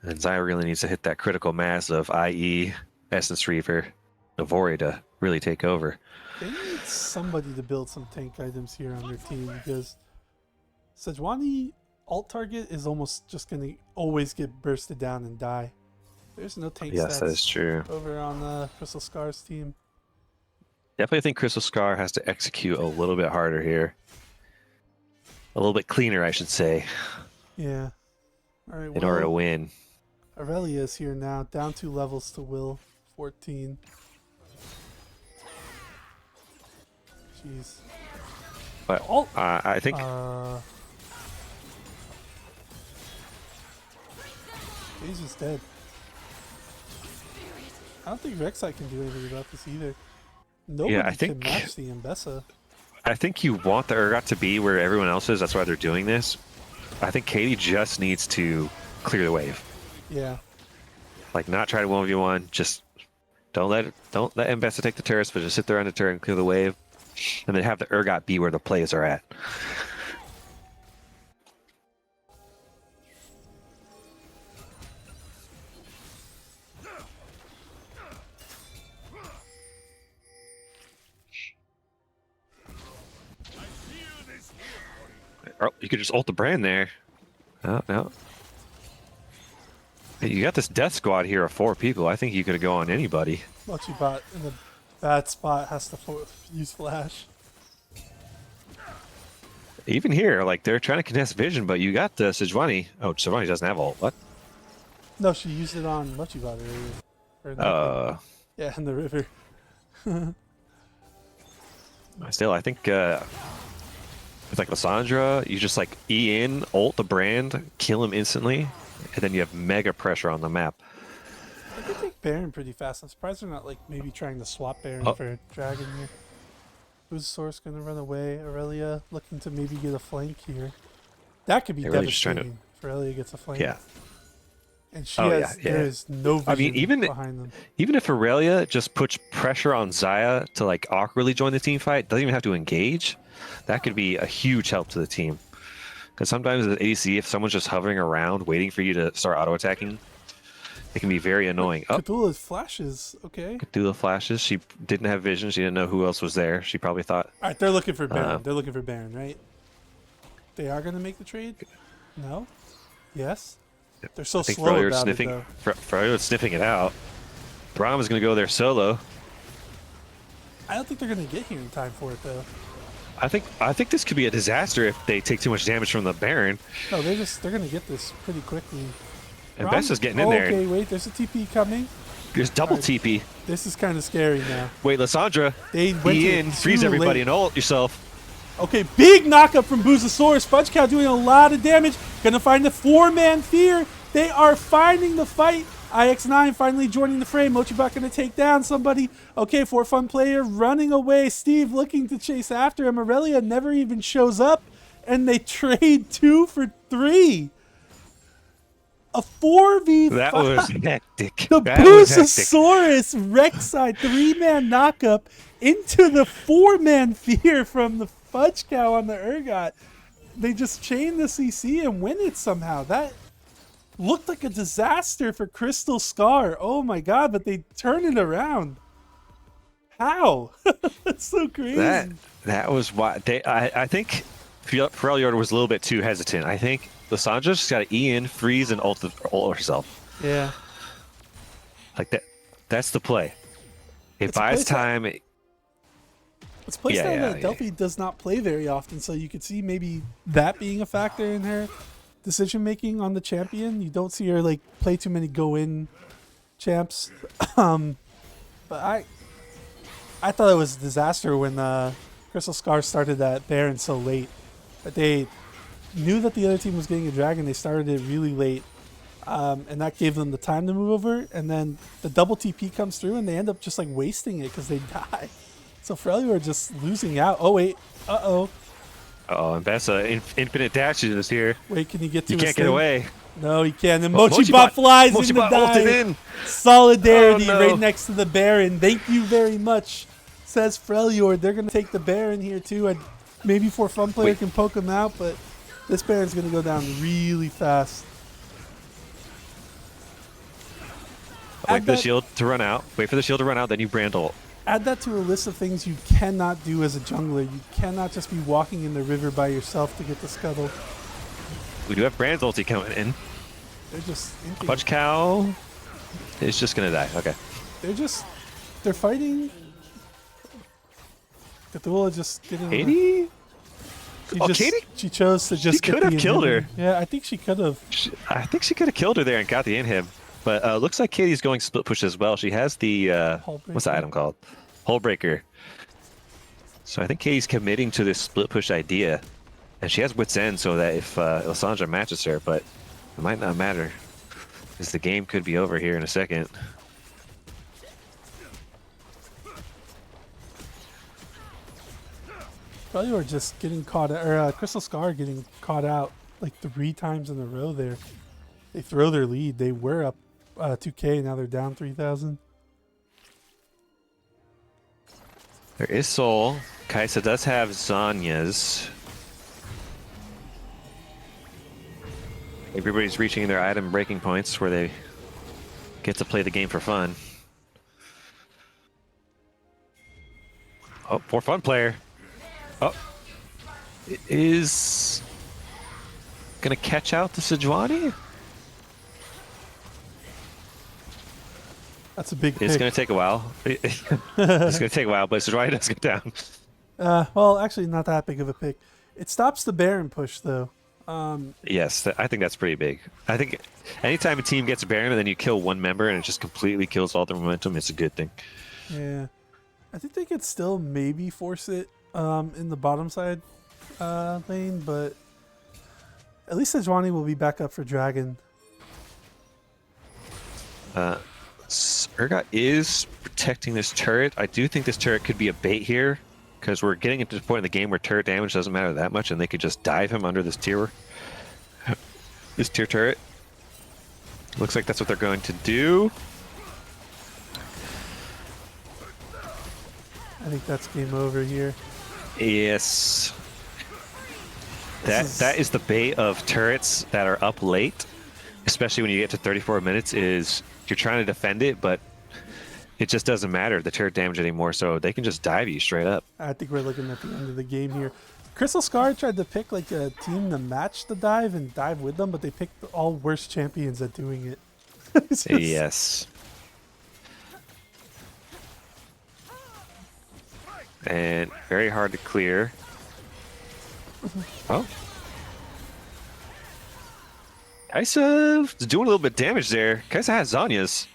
Speaker 2: And Zaya really needs to hit that critical mass of IE, Essence Reaver, Navori to really take over.
Speaker 1: They need somebody to build some tank items here on their team because Sejuani alt target is almost just going to always get bursted down and die. There's no tank
Speaker 2: Yes, that is
Speaker 1: stats
Speaker 2: true.
Speaker 1: over on Crystal Scar's team.
Speaker 2: Definitely think Crystal Scar has to execute a little bit harder here. A little bit cleaner, I should say,
Speaker 1: Yeah. All right.
Speaker 2: in order to win.
Speaker 1: Aurelia is here now, down 2 levels to Will, 14. Jeez.
Speaker 2: But
Speaker 1: Oh.
Speaker 2: I think
Speaker 1: Jay's is dead. I don't think Rek'Sai can do anything about this either. Nobody
Speaker 2: I think-
Speaker 1: can match the Mbessa.
Speaker 2: you want the Urgot to be where everyone else is. That's why they're doing this. I think Katie just needs to clear the wave.
Speaker 1: Yeah.
Speaker 2: Like, not try to 1v1. Just don't let Mbessa take the turrets, but just sit there on the turret and clear the wave, and then have the Urgot be where the plays are at. Oh, you could just ult the brand there. No, no. Hey, you got this death squad here of 4 people. I think you could go on anybody.
Speaker 1: Mochibot in the bad spot has to use flash.
Speaker 2: Even here, like, they're trying to contest vision, but you got the Sejuani. Oh, Sejuani doesn't have ult. What?
Speaker 1: No, she used it on Mochibot earlier. Or in the- yeah, in the river.
Speaker 2: Still, I think with like Lissandra, you just like E in, ult the brand, kill him instantly, and then you have mega pressure on the map.
Speaker 1: I could take Baron pretty fast. I'm surprised they're not like maybe trying to swap Baron
Speaker 2: Oh.
Speaker 1: for Dragon here. Who's Source gonna run away? Aurelia looking to maybe get a flank here. That could be
Speaker 2: They're really just
Speaker 1: devastating Freljord gets a flame.
Speaker 2: Yeah.
Speaker 1: And she
Speaker 2: Oh,
Speaker 1: has,
Speaker 2: yeah.
Speaker 1: there is no vision
Speaker 2: I mean,
Speaker 1: behind them.
Speaker 2: even if Aurelia just puts pressure on Zaya to like awkwardly join the team fight, doesn't even have to engage, that could be a huge help to the team. Because sometimes as ADC, if someone's just hovering around waiting for you to start auto attacking, it can be very annoying. Oh,
Speaker 1: Cthulhu's flashes. Okay.
Speaker 2: Cthulhu flashes. She didn't have vision. She didn't know who else was there. She probably thought.
Speaker 1: All right, they're looking for Baron. They're looking for Baron, right? They are going to make the trade? No? Yes? They're so
Speaker 2: I think
Speaker 1: slow
Speaker 2: Freljord's
Speaker 1: about
Speaker 2: sniffing.
Speaker 1: it,
Speaker 2: Freljord's sniffing it out. Braum is going to go there solo.
Speaker 1: though. I don't think they're going to get here in time for it, though.
Speaker 2: I think this could be a disaster if they take too much damage from the Baron.
Speaker 1: No, they're going to get this pretty quickly.
Speaker 2: And
Speaker 1: Braum-
Speaker 2: Bessa's getting in there.
Speaker 1: Okay, wait, there's a TP coming.
Speaker 2: There's double
Speaker 1: Alright.
Speaker 2: TP.
Speaker 1: This is kind of scary now.
Speaker 2: Wait, Lysandra.
Speaker 1: They went
Speaker 2: Be
Speaker 1: to
Speaker 2: in,
Speaker 1: it
Speaker 2: freeze
Speaker 1: too
Speaker 2: everybody,
Speaker 1: late.
Speaker 2: and ult yourself.
Speaker 1: Okay, big knockup from Boozosaurus. Fudge Cow doing a lot of damage. Gonna find the 4-man fear. They are finding the fight. IX9 finally joining the fray. Mochibot gonna take down somebody. Okay, for fun player running away. Steve looking to chase after him. Aurelia never even shows up. And they trade 2 for 3. A 4v5.
Speaker 2: That was hectic.
Speaker 1: The
Speaker 2: That was hectic.
Speaker 1: Boozosaurus Rek'Sai 3-man knockup into the 4-man fear from the Fudge Cow on the Urgot. They just chain the CC and win it somehow. That looked like a disaster for Crystal Scar. Oh my god, but they turn it around. How? That's so crazy.
Speaker 2: That was why I think Freljord was a little bit too hesitant. I think Lysandra just got to E in, freeze, and ult herself.
Speaker 1: Yeah.
Speaker 2: Like that. That's the play. It
Speaker 1: It's a
Speaker 2: buys
Speaker 1: play style.
Speaker 2: time.
Speaker 1: It's a playstyle
Speaker 2: Yeah,
Speaker 1: that
Speaker 2: yeah.
Speaker 1: Delphi does not play very often, so you could see maybe that being a factor in her decision making on the champion. You don't see her like play too many go in champs. But I thought it was a disaster when Crystal Scar started that Baron so late. But they knew that the other team was getting a dragon. They started it really late. And that gave them the time to move over. And then the double TP comes through and they end up just like wasting it because they die. So Freljord are just losing out. Oh, wait. Uh-oh.
Speaker 2: Oh, and Bessa infinite dashes is here.
Speaker 1: Wait, can you get to
Speaker 2: You
Speaker 1: his
Speaker 2: can't get
Speaker 1: thing?
Speaker 2: away.
Speaker 1: No, he can. And
Speaker 2: Oh,
Speaker 1: Mochibot flies in the
Speaker 2: Mochibot ulted
Speaker 1: dive.
Speaker 2: in.
Speaker 1: Solidarity
Speaker 2: Oh, no.
Speaker 1: right next to the Baron. Thank you very much, says Freljord. They're going to take the Baron here, too. And maybe for fun player
Speaker 2: Wait.
Speaker 1: can poke him out, but this Baron's going to go down really fast.
Speaker 2: Wait for the shield to run out. Wait for the shield to run out, then you brand ult.
Speaker 1: Add that to a list of things you cannot do as a jungler. You cannot just be walking in the river by yourself to get the scuttle.
Speaker 2: We do have Brand's ulti coming in.
Speaker 1: They're just inking.
Speaker 2: Fudge Cow is just gonna die. Okay.
Speaker 1: They're fighting. Cthulhu just getting.
Speaker 2: Katie? Katie?
Speaker 1: She chose to just.
Speaker 2: could
Speaker 1: get
Speaker 2: have
Speaker 1: the
Speaker 2: killed her.
Speaker 1: inhibitor. Yeah, I think she could have.
Speaker 2: I think she could have killed her there and got the inhib. But looks like Katie's going split push as well. She has the what's the
Speaker 1: Hullbreaker.
Speaker 2: item called? Hullbreaker. So I think Katie's committing to this split push idea, and she has Wit's End so that if Lysandra matches her, but it might not matter, because the game could be over here in a second.
Speaker 1: Probably were just getting caught, or Crystal Scar getting caught out like 3 times in a row there. They throw their lead. They were up 2K, now they're down 3,000.
Speaker 2: There is Soul. Kaisa does have Zanya's. Everybody's reaching their item breaking points where they get to play the game for fun. Oh, for fun player. Oh, it is gonna catch out the Sejuani.
Speaker 1: That's a big
Speaker 2: It's
Speaker 1: pick.
Speaker 2: gonna take a while. It's gonna take a while, but Sejuani does get down.
Speaker 1: Well, actually, not that big of a pick. It stops the Baron push, though.
Speaker 2: Yes, I think that's pretty big. I think anytime a team gets a Baron and then you kill one member and it just completely kills all their momentum, it's a good thing.
Speaker 1: Yeah. I think they could still maybe force it in the bottom side lane, but at least Sejuani will be back up for Dragon.
Speaker 2: Urgot is protecting this turret. I do think this turret could be a bait here, because we're getting into the point in the game where turret damage doesn't matter that much, and they could just dive him under this tier. this tier turret. Looks like that's what they're going to do.
Speaker 1: I think that's game over here.
Speaker 2: Yes.
Speaker 1: This
Speaker 2: That is the bait of turrets that are up late, especially when you get to 34 minutes, is you're trying to defend it, but it just doesn't matter the turret damage anymore, so they can just dive you straight up.
Speaker 1: I think we're looking at the end of the game here. Crystal Scar tried to pick like a team to match the dive and dive with them, but they picked all worst champions at doing it. It's just-
Speaker 2: Yes. And very hard to clear. Oh. Kai'Sa's doing a little bit of damage there. Kai'Sa has Zanya's.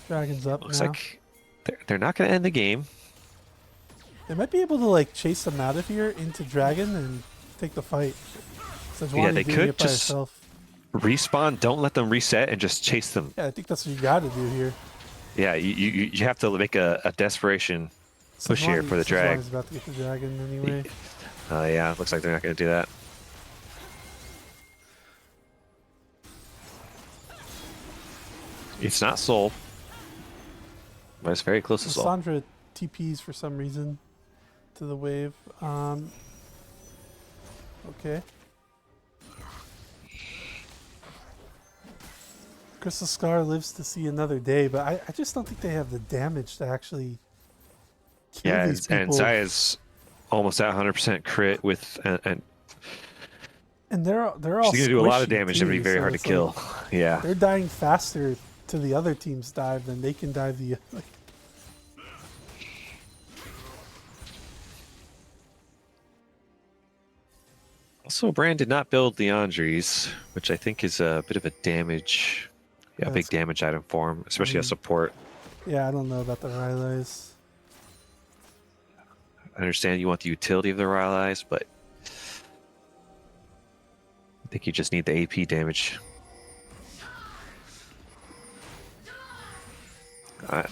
Speaker 1: Dragon's up
Speaker 2: Looks
Speaker 1: now.
Speaker 2: like they're not going to end the game.
Speaker 1: They might be able to like chase them out of here into Dragon and take the fight.
Speaker 2: Yeah, they
Speaker 1: doing
Speaker 2: could
Speaker 1: it by
Speaker 2: just-
Speaker 1: herself.
Speaker 2: Respawn, don't let them reset, and just chase them.
Speaker 1: Yeah, I think that's what you got to do here.
Speaker 2: Yeah, you have to make a desperation push here for the drag.
Speaker 1: Sejuani's about to get the Dragon anyway.
Speaker 2: Yeah, looks like they're not going to do that. It's not Soul, but it's very close to Soul.
Speaker 1: Sandra TPs for some reason to the wave. Okay. Crystal Scar lives to see another day, but I just don't think they have the damage to actually kill
Speaker 2: Yeah,
Speaker 1: these
Speaker 2: and
Speaker 1: people.
Speaker 2: Zaya's almost at 100% crit with, and
Speaker 1: And they're all
Speaker 2: she's going to do a lot of
Speaker 1: squishy
Speaker 2: damage. It'll be
Speaker 1: too,
Speaker 2: very
Speaker 1: so
Speaker 2: hard to
Speaker 1: it's
Speaker 2: kill.
Speaker 1: like
Speaker 2: Yeah.
Speaker 1: they're dying faster to the other team's dive than they can dive the like.
Speaker 2: Also, Brand did not build Leandri's, which I think is a bit of a damage, a big
Speaker 1: That's-
Speaker 2: damage item for him, especially as support.
Speaker 1: Yeah, I don't know about the Rylai's.
Speaker 2: I understand you want the utility of the Rylai's, but I think you just need the AP damage.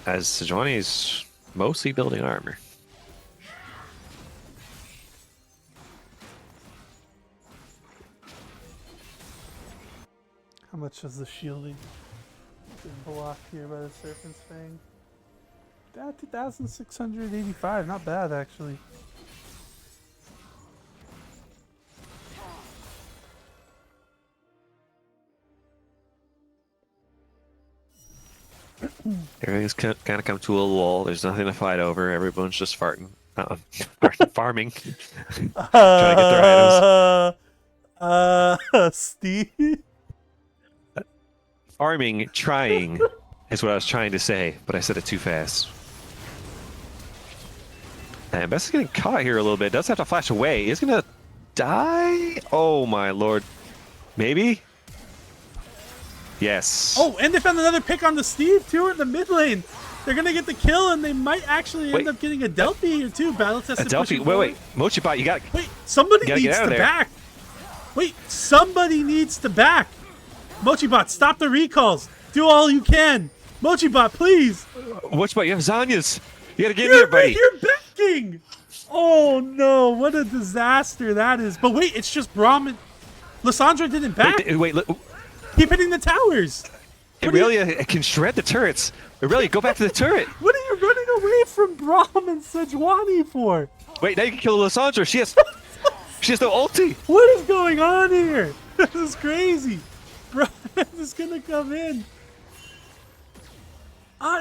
Speaker 2: As Sejuani is mostly building armor.
Speaker 1: How much is the shielding? Been blocked here by the Serpent's Fang. 2,685, not bad actually.
Speaker 2: Everything's kind of come to a lull. There's nothing to fight over. Everyone's just farting. Farming. Trying to get their items.
Speaker 1: Steve?
Speaker 2: Farming, trying, is what I was trying to say, but I said it too fast. And Best is getting caught here a little bit. Does have to flash away. Is gonna die? Oh my lord. Maybe? Yes.
Speaker 1: Oh, and they found another pick on the Steve too in the mid lane. They're gonna get the kill, and they might actually end up getting a Delphi here too. Battle tested.
Speaker 2: a Delphi. Wait. Mochibot, you got.
Speaker 1: Wait, somebody
Speaker 2: gotta get
Speaker 1: needs
Speaker 2: out of
Speaker 1: to
Speaker 2: there.
Speaker 1: back. Wait, somebody needs to back. Mochibot, stop the recalls. Do all you can. Mochibot, please.
Speaker 2: Mochibot, you have Zanya's. You gotta get in there, buddy.
Speaker 1: You're backing. Oh no, what a disaster that is. But wait, it's just Brahmin. Lissandra didn't back.
Speaker 2: Wait.
Speaker 1: Keep hitting the towers.
Speaker 2: Aurelia can shred the turrets. Aurelia, go back to the turret.
Speaker 1: What are you running away from Brahm and Sejuani for?
Speaker 2: Wait, now you can kill Lissandra. She has no ulti.
Speaker 1: What is going on here? This is crazy. Brahm is gonna come in.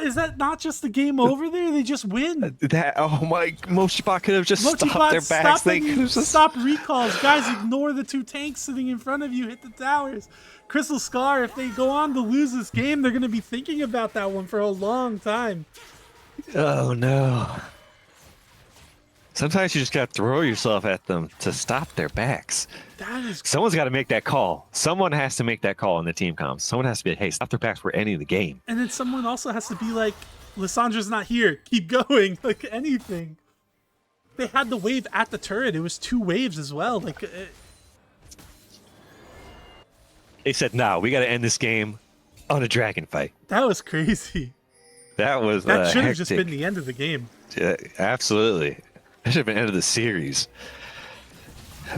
Speaker 1: Is that not just the game over there? They just win.
Speaker 2: Oh my, Mochibot could have just stopped
Speaker 1: Mochibot,
Speaker 2: their backs. They could have just...
Speaker 1: stop recalls. Guys, ignore the two tanks sitting in front of you. Hit the towers. Crystal Scar, if they go on to lose this game, they're going to be thinking about that one for a long time.
Speaker 2: Oh no. Sometimes you just gotta throw yourself at them to stop their backs.
Speaker 1: That is...
Speaker 2: Someone's got to make that call. Someone has to make that call in the team comms. Someone has to be, hey, stop their backs. We're ending the game.
Speaker 1: And then someone also has to be like, Lissandra's not here. Keep going. Like anything. They had the wave at the turret. It was 2 waves as well. Like...
Speaker 2: They said, no, we got to end this game on a dragon fight.
Speaker 1: that was crazy.
Speaker 2: That was
Speaker 1: That should have just
Speaker 2: hectic.
Speaker 1: been the end of the game.
Speaker 2: Yeah, absolutely. That should have been end of the series.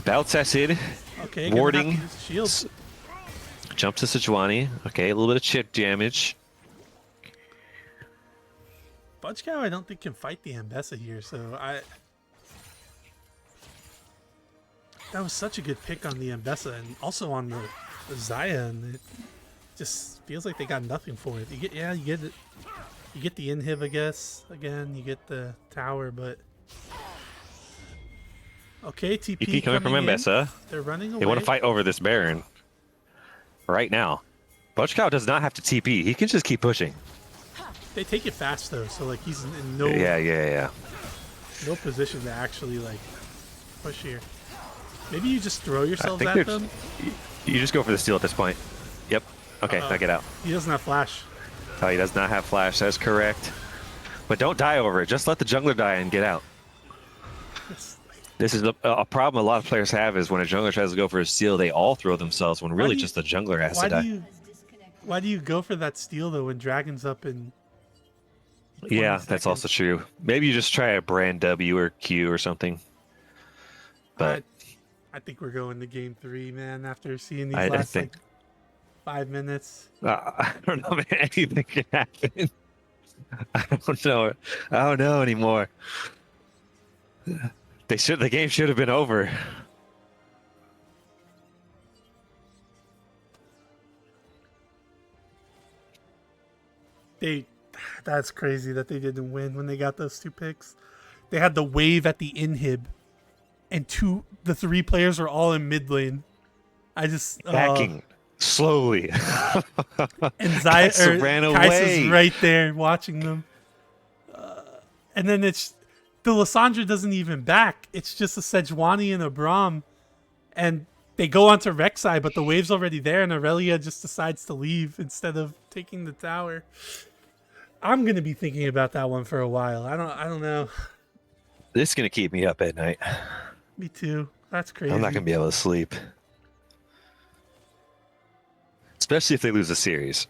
Speaker 2: Battle tested.
Speaker 1: Okay, Okay, gonna have to
Speaker 2: Warding.
Speaker 1: use shield.
Speaker 2: Jump to Sejuani. Okay, a little bit of chip damage.
Speaker 1: Budge Cow, I don't think can fight the Ambessa here, so that was such a good pick on the Ambessa and also on the Zaya, and it just feels like they got nothing for it. You get it. You get the inhib, I guess. Again, you get the tower, but okay, TP
Speaker 2: coming from
Speaker 1: in.
Speaker 2: Ambessa.
Speaker 1: They're running away.
Speaker 2: They want to fight over this Baron right now. Butchcow does not have to TP. He can just keep pushing.
Speaker 1: They take it fast though, so like he's in no no position to actually like push here. Maybe you just throw yourselves at them.
Speaker 2: You just go for the steal at this point. Yep. Okay, now get out.
Speaker 1: He doesn't have flash.
Speaker 2: Oh, he does not have flash. That's correct. But don't die over it. Just let the jungler die and get out. This is a problem a lot of players have is when a jungler tries to go for a steal, they all throw themselves when really just the jungler has to die.
Speaker 1: Why do you go for that steal though when Dragon's up in?
Speaker 2: Yeah, that's also true. Maybe you just try a brand W or Q or something. But
Speaker 1: I think we're going to game 3, man. After seeing these
Speaker 2: I
Speaker 1: last
Speaker 2: think,
Speaker 1: like 5 minutes.
Speaker 2: I don't know, man. Anything can happen. I don't know. I don't know anymore. The game should have been over.
Speaker 1: That's crazy that they didn't win when they got those 2 picks. They had the wave at the inhib, and the 3 players were all in mid lane. I just
Speaker 2: Backing slowly.
Speaker 1: And Zaya
Speaker 2: ran away.
Speaker 1: Kai'Sa's right there watching them. And then the Lissandra doesn't even back. It's just a Sejuani and a Braum, and they go onto Rek'Sai, but the wave's already there, and Aurelia just decides to leave instead of taking the tower. I'm gonna be thinking about that one for a while. I don't know.
Speaker 2: This is gonna keep me up at night.
Speaker 1: Me too. That's crazy.
Speaker 2: I'm not gonna be able to sleep, especially if they lose a series.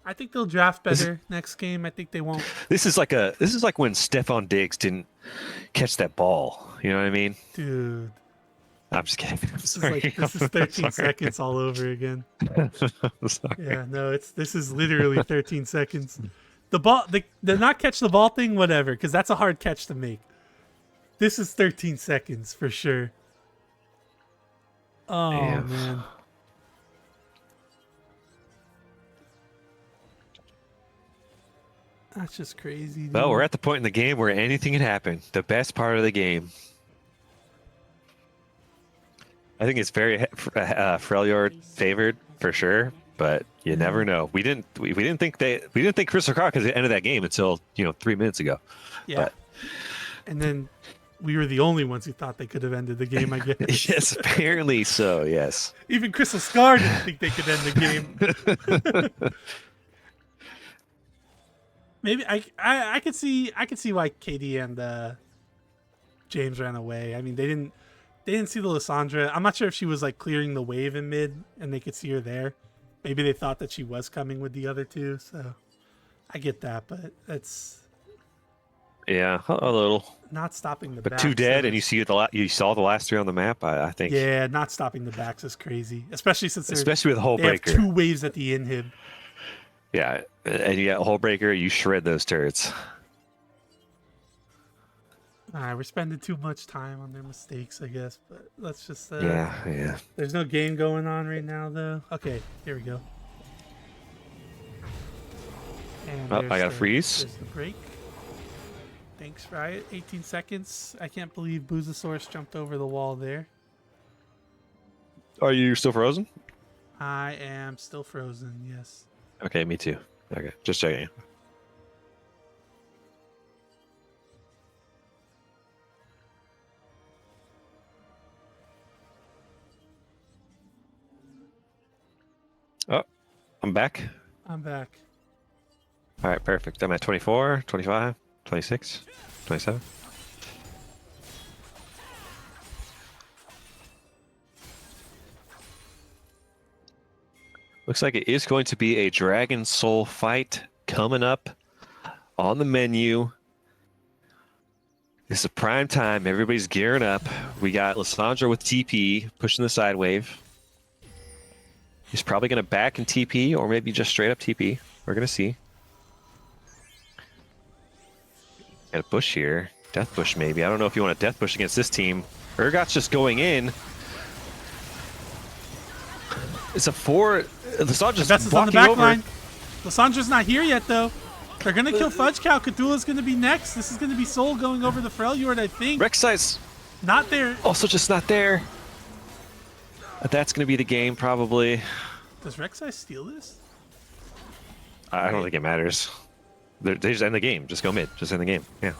Speaker 1: I think they'll draft better next game. I think they won't.
Speaker 2: This is like when Stephon Diggs didn't catch that ball. You know what I mean?
Speaker 1: Dude.
Speaker 2: I'm just kidding.
Speaker 1: This is 13 seconds all over again. Yeah, no, this is literally 13 seconds. The not catch the ball thing, whatever, because that's a hard catch to make. This is 13 seconds for sure. Oh, man. That's just crazy. Dude.
Speaker 2: Well, we're at the point in the game where anything can happen. The best part of the game. I think it's very Freljord favored for sure, but you never know. We didn't think Crystal Croc could end of that game until 3 minutes ago.
Speaker 1: Yeah, and then we were the only ones who thought they could have ended the game. I guess.
Speaker 2: Yes, apparently so. Yes.
Speaker 1: Even Crystal Scar didn't think they could end the game. Maybe I could see why Katie and James ran away. I mean, they didn't see the Lissandra. I'm not sure if she was like clearing the wave in mid and they could see her there. Maybe they thought that she was coming with the other 2. So I get that, but it's
Speaker 2: a little
Speaker 1: not stopping the.
Speaker 2: But
Speaker 1: backs,
Speaker 2: 2 dead, and you saw the last 3 on the map. I think.
Speaker 1: Yeah, not stopping the backs is crazy, especially with
Speaker 2: Hullbreaker.
Speaker 1: They have 2 waves at the inhib.
Speaker 2: Yeah, and you got Hullbreaker. You shred those turrets.
Speaker 1: We're spending too much time on their mistakes, I guess. But let's just.
Speaker 2: Yeah.
Speaker 1: There's no game going on right now, though. Okay, here we go. And
Speaker 2: I got a freeze.
Speaker 1: There's the break. Thanks, Riot. 18 seconds. I can't believe Boozosaurus jumped over the wall there.
Speaker 2: Are you still frozen?
Speaker 1: I am still frozen, yes.
Speaker 2: Okay, me too. Okay, just checking. Oh, I'm back.
Speaker 1: I'm back.
Speaker 2: All right, perfect. I'm at 24, 25, 26, 27. Looks like it is going to be a Dragon Soul fight coming up on the menu. It's a prime time. Everybody's gearing up. We got Lissandra with TP pushing the side wave. He's probably going to back and TP or maybe just straight up TP. We're going to see. Got a bush here. Death bush maybe. I don't know if you want a death bush against this team. Urgot's just going in. It's a 4. Lissandra's
Speaker 1: Vessa's on the
Speaker 2: blocking
Speaker 1: back
Speaker 2: over.
Speaker 1: line. Lissandra's not here yet, though. They're going to kill Fudge Cow. Cthulhu's going to be next. This is going to be Soul going over the Freljord, I think.
Speaker 2: Rek'Sai's
Speaker 1: Not there.
Speaker 2: also just not there. That's going to be the game, probably.
Speaker 1: Does Rek'Sai steal this?
Speaker 2: I don't think it matters. They just end the game. Just go mid. Just end the game. Yeah.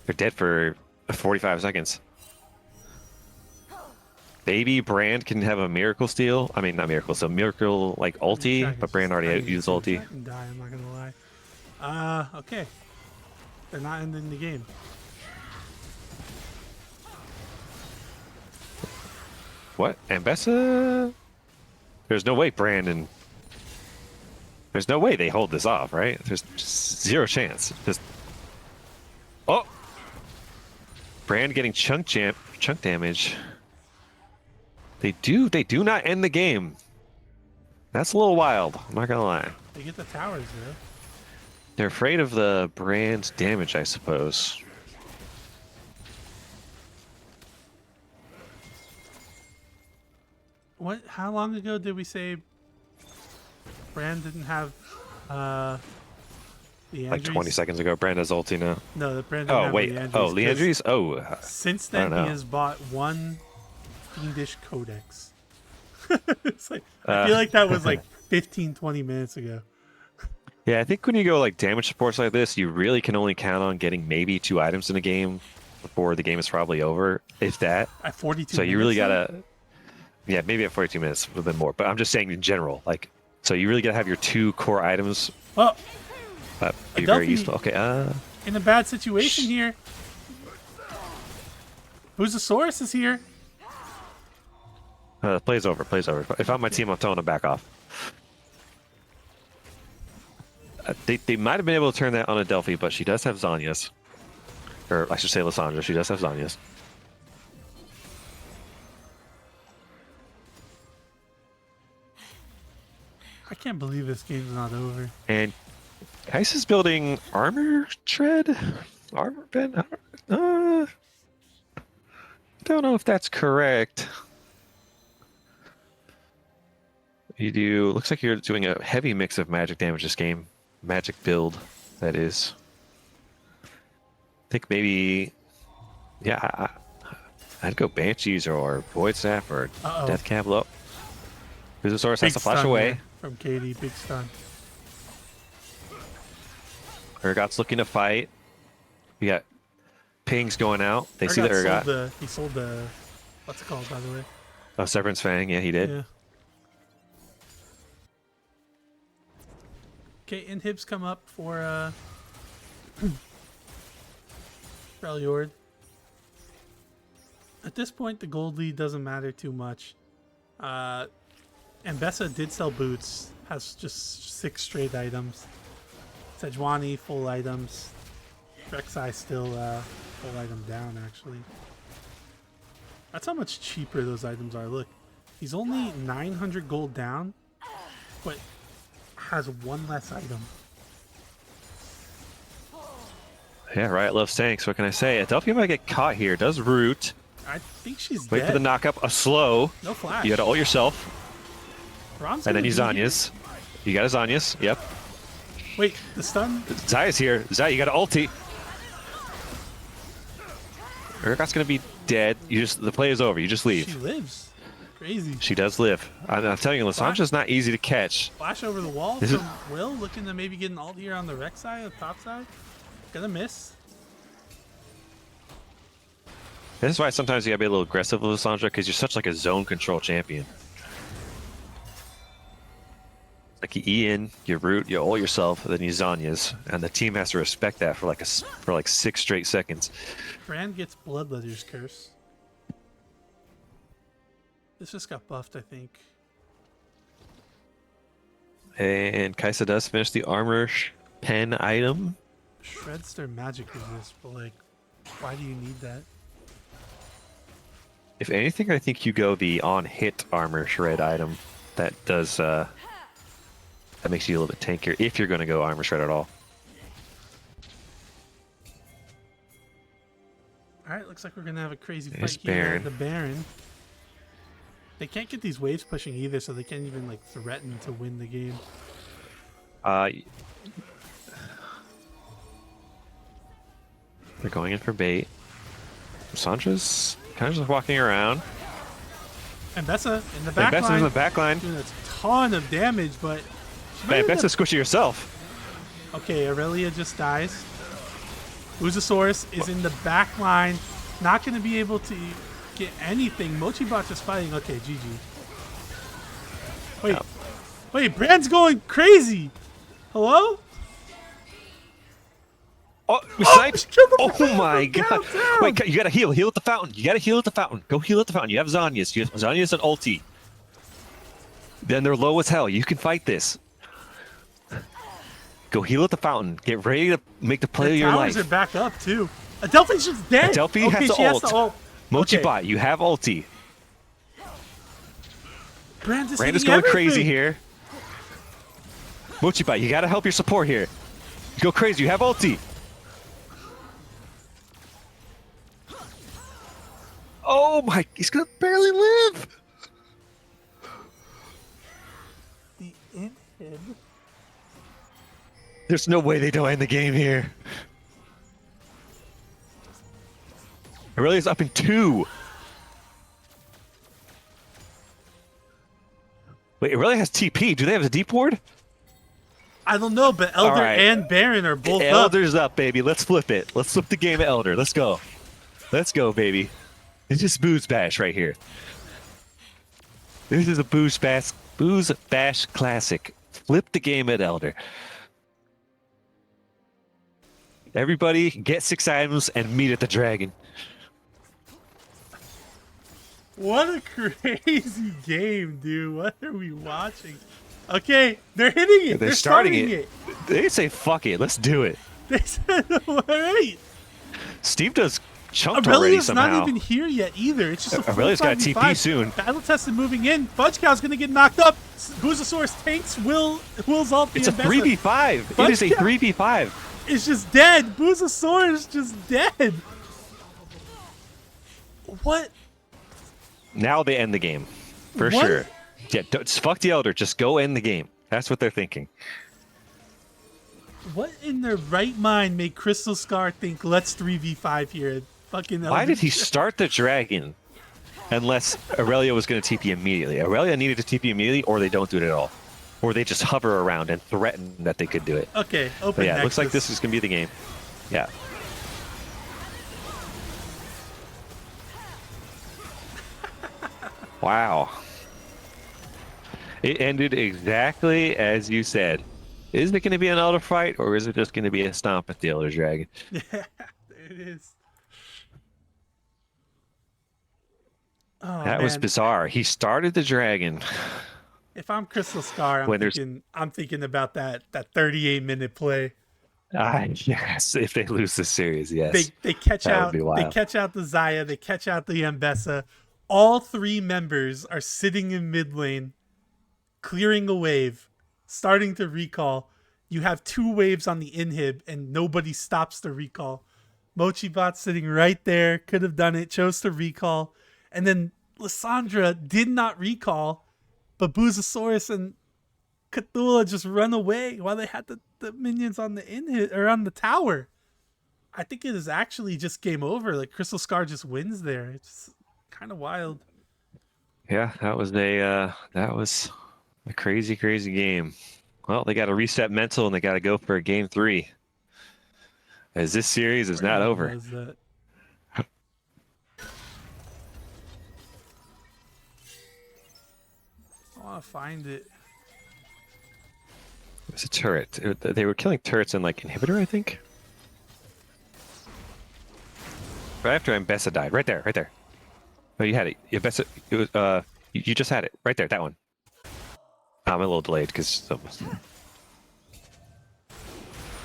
Speaker 2: They're dead for 45 seconds. Maybe Brand can have a miracle steal. I mean, not miracle, so miracle like ulti, but Brand already used ulti.
Speaker 1: I can die, I'm not going to lie. Okay. They're not ending the game.
Speaker 2: What? Ambessa? There's no way Brandon. There's no way they hold this off, right? There's just zero chance. Just. Oh! Brand getting chunk damage. They do not end the game. That's a little wild. I'm not gonna lie.
Speaker 1: They get the towers, though.
Speaker 2: They're afraid of the Brand damage, I suppose.
Speaker 1: What? How long ago did we say Brand didn't have the
Speaker 2: Like 20 seconds ago, Brand has ulti now.
Speaker 1: No, the Brand didn't
Speaker 2: Oh
Speaker 1: have
Speaker 2: wait.
Speaker 1: Leandry's,
Speaker 2: Oh,
Speaker 1: 'cause
Speaker 2: Leandry's? Oh.
Speaker 1: Since
Speaker 2: I don't
Speaker 1: then, he
Speaker 2: know.
Speaker 1: has bought one Fiendish Codex. It's like, I feel like that was like 15, 20 minutes ago.
Speaker 2: Yeah, I think when you go like damage supports like this, you really can only count on getting maybe 2 items in a game before the game is probably over, if that.
Speaker 1: At 42
Speaker 2: So you
Speaker 1: minutes,
Speaker 2: really
Speaker 1: though?
Speaker 2: gotta, yeah, maybe at 42 minutes would have been more. But I'm just saying in general, like, so you really gotta have your 2 core items.
Speaker 1: Oh,
Speaker 2: Be very
Speaker 1: Adelphi-
Speaker 2: useful. Okay.
Speaker 1: in a bad situation here. Boozosaurus is here.
Speaker 2: Plays over. Plays over. If I'm my team, I'm telling them back off. They might have been able to turn that on Adelphi, but she does have Zanyas. Or I should say Lissandra. She does have Zanyas.
Speaker 1: I can't believe this game's not over.
Speaker 2: And Kais is building armor tread? Armor bed? Don't know if that's correct. You do. Looks like you're doing a heavy mix of magic damage this game. Magic build, that is. I think maybe. Yeah, I'd go Banshees or Void Staff or
Speaker 1: Uh-oh.
Speaker 2: Death Cavallo. Boozosaurus has
Speaker 1: Big
Speaker 2: to flash
Speaker 1: stun
Speaker 2: away.
Speaker 1: there from Katie. Big stun.
Speaker 2: Urgot's looking to fight. We got pings going out. They see the Urgot.
Speaker 1: He sold the. What's it called, by the way?
Speaker 2: Oh, Severance Fang. Yeah, he did.
Speaker 1: Yeah. Okay, inhibs come up for Freljord. At this point, the gold lead doesn't matter too much. Ambessa did sell boots. Has just 6 straight items. Sejuani, full items. Rek'Sai still full item down, actually. That's how much cheaper those items are. Look, he's only 900 gold down, but has 1 less item.
Speaker 2: Yeah, Riot loves tanks. What can I say? Adelphi might get caught here. Does root.
Speaker 1: I think she's
Speaker 2: Wait
Speaker 1: dead.
Speaker 2: for the knock-up. A slow.
Speaker 1: No flash.
Speaker 2: You got to ult yourself.
Speaker 1: Ron's
Speaker 2: And then
Speaker 1: gonna
Speaker 2: you
Speaker 1: be here.
Speaker 2: Zanyas. You got a Zanyas. Yep.
Speaker 1: Wait, the stun?
Speaker 2: Zaya's here. Zaya, you got an ulti. Urgot's going to be dead. The play is over. You just leave.
Speaker 1: She lives. Crazy.
Speaker 2: She does live. I'm telling you, Lissandra's not easy to catch.
Speaker 1: Flash over the wall
Speaker 2: This is-
Speaker 1: from Will, looking to maybe get an ult here on the Rex side, the top side. Gonna miss.
Speaker 2: This is why sometimes you gotta be a little aggressive with Lissandra, because you're such like a zone control champion. Like you E in, you root, you ult yourself, and then you Zanyas, and the team has to respect that for like 6 straight seconds.
Speaker 1: Brand gets Bloodletter's curse. This just got buffed, I think.
Speaker 2: And Kaisa does finish the armor pen item.
Speaker 1: Shreds their magic resist, but like Why do you need that?
Speaker 2: If anything, I think you go the on-hit armor shred item. That does, that makes you a little bit tankier if you're going to go armor shred at all.
Speaker 1: Alright, looks like we're going to have a crazy
Speaker 2: There's
Speaker 1: fight here
Speaker 2: Baron.
Speaker 1: at the Baron. They can't get these waves pushing either, so they can't even like threaten to win the game.
Speaker 2: They're going in for bait. Sandra's kind of just walking around.
Speaker 1: And Bessa in the back
Speaker 2: Bessa's
Speaker 1: line
Speaker 2: in the back line.
Speaker 1: doing a ton of damage, but she might
Speaker 2: Hey,
Speaker 1: end up-
Speaker 2: Bessa's squishy herself.
Speaker 1: Okay, Aurelia just dies. Boozosaurus is in the back line, not going to be able to get anything. Mochibot's just fighting. Okay, GG. Wait, wait, Brand's going crazy. Hello?
Speaker 2: Oh, we
Speaker 1: Oh,
Speaker 2: sniped!
Speaker 1: she killed the
Speaker 2: Oh
Speaker 1: Brand
Speaker 2: my
Speaker 1: from
Speaker 2: god!
Speaker 1: downtown.
Speaker 2: Wait, you gotta heal. Heal at the fountain. You gotta heal at the fountain. Go heal at the fountain. You have Zanya's. You have Zanya's and ulti. Then they're low as hell. You can fight this. Go heal at the fountain. Get ready to make the play
Speaker 1: The
Speaker 2: of your
Speaker 1: towers
Speaker 2: life.
Speaker 1: are back up too. Adelphi's just dead.
Speaker 2: Adelphi
Speaker 1: okay,
Speaker 2: has
Speaker 1: she
Speaker 2: the
Speaker 1: has to ult.
Speaker 2: Mochi
Speaker 1: Okay.
Speaker 2: bot, you have ulti.
Speaker 1: Brand's
Speaker 2: Brandon's
Speaker 1: hitting
Speaker 2: going crazy
Speaker 1: everything.
Speaker 2: here. Mochi bot, you gotta help your support here. You go crazy. You have ulti. Oh my! He's gonna barely live.
Speaker 1: The inhib.
Speaker 2: There's no way they don't end the game here. Aurelia's up in 2. Wait, Aurelia has TP. Do they have a deep ward?
Speaker 1: I don't know, but Elder
Speaker 2: right.
Speaker 1: and Baron are both up.
Speaker 2: Elder's up, baby. Let's flip it. Let's flip the game at Elder. Let's go. Let's go, baby. It's just BoozeBash right here. This is a BoozeBash classic. Flip the game at Elder. Everybody get 6 items and meet at the dragon.
Speaker 1: What a crazy game, dude. What are we watching? Okay, they're hitting it.
Speaker 2: They're starting it.
Speaker 1: it.
Speaker 2: They say, fuck it. Let's do it.
Speaker 1: They said, all right.
Speaker 2: Steve does chunked already
Speaker 1: Aurelia's
Speaker 2: somehow.
Speaker 1: not even here yet either. It's just a full
Speaker 2: Aurelia's got
Speaker 1: 5v5.
Speaker 2: TP soon.
Speaker 1: Battle tested moving in. Fudge Cow's gonna get knocked up. Boozosaurus tanks Will's ulti.
Speaker 2: It's a
Speaker 1: and Bessa
Speaker 2: 3v5. It is a 3v5.
Speaker 1: is just dead. Boozosaurus just dead. What?
Speaker 2: Now they end the game. For
Speaker 1: What?
Speaker 2: sure. Yeah, just fuck the Elder. Just go end the game. That's what they're thinking.
Speaker 1: What in their right mind made Crystal Scar think let's 3v5 here? Fucking
Speaker 2: Why
Speaker 1: Elder-
Speaker 2: did he start the dragon? Unless Aurelia was going to TP immediately. Aurelia needed to TP immediately, or they don't do it at all. Or they just hover around and threaten that they could do it.
Speaker 1: Okay, open
Speaker 2: But yeah, it looks like
Speaker 1: Nexus.
Speaker 2: this is going to be the game. Yeah. Wow. It ended exactly as you said. Is it going to be an Elder fight, or is it just going to be a stomp at the Elder Dragon?
Speaker 1: Yeah, there it is. Oh,
Speaker 2: That was
Speaker 1: man.
Speaker 2: bizarre. He started the dragon.
Speaker 1: If I'm Crystal Scar,
Speaker 2: When there's-
Speaker 1: I'm thinking about that 38-minute play.
Speaker 2: Yes, if they lose this series, yes.
Speaker 1: They catch
Speaker 2: That would
Speaker 1: out
Speaker 2: be wild.
Speaker 1: the Zaya, they catch out the Mbessa. All 3 members are sitting in mid lane, clearing a wave, starting to recall. You have 2 waves on the inhib, and nobody stops the recall. Mochibot sitting right there, could have done it, chose to recall. And then Lissandra did not recall, but Boozosaurus and Cthulhu just run away while they had the minions on the inhib or on the tower. I think it is actually just game over. Like Crystal Scar just wins there. It's kind of wild.
Speaker 2: Yeah, that was a crazy, crazy game. Well, they got to reset mental and they got to go for a game 3. As this series is not
Speaker 1: Where
Speaker 2: over.
Speaker 1: was that? I want to find it.
Speaker 2: It was a turret. They were killing turrets in like inhibitor, I think. Right after Mbessa died. Right there, right there. Oh, you had it. Mbessa, it was, you just had it. Right there, that one. I'm a little delayed because...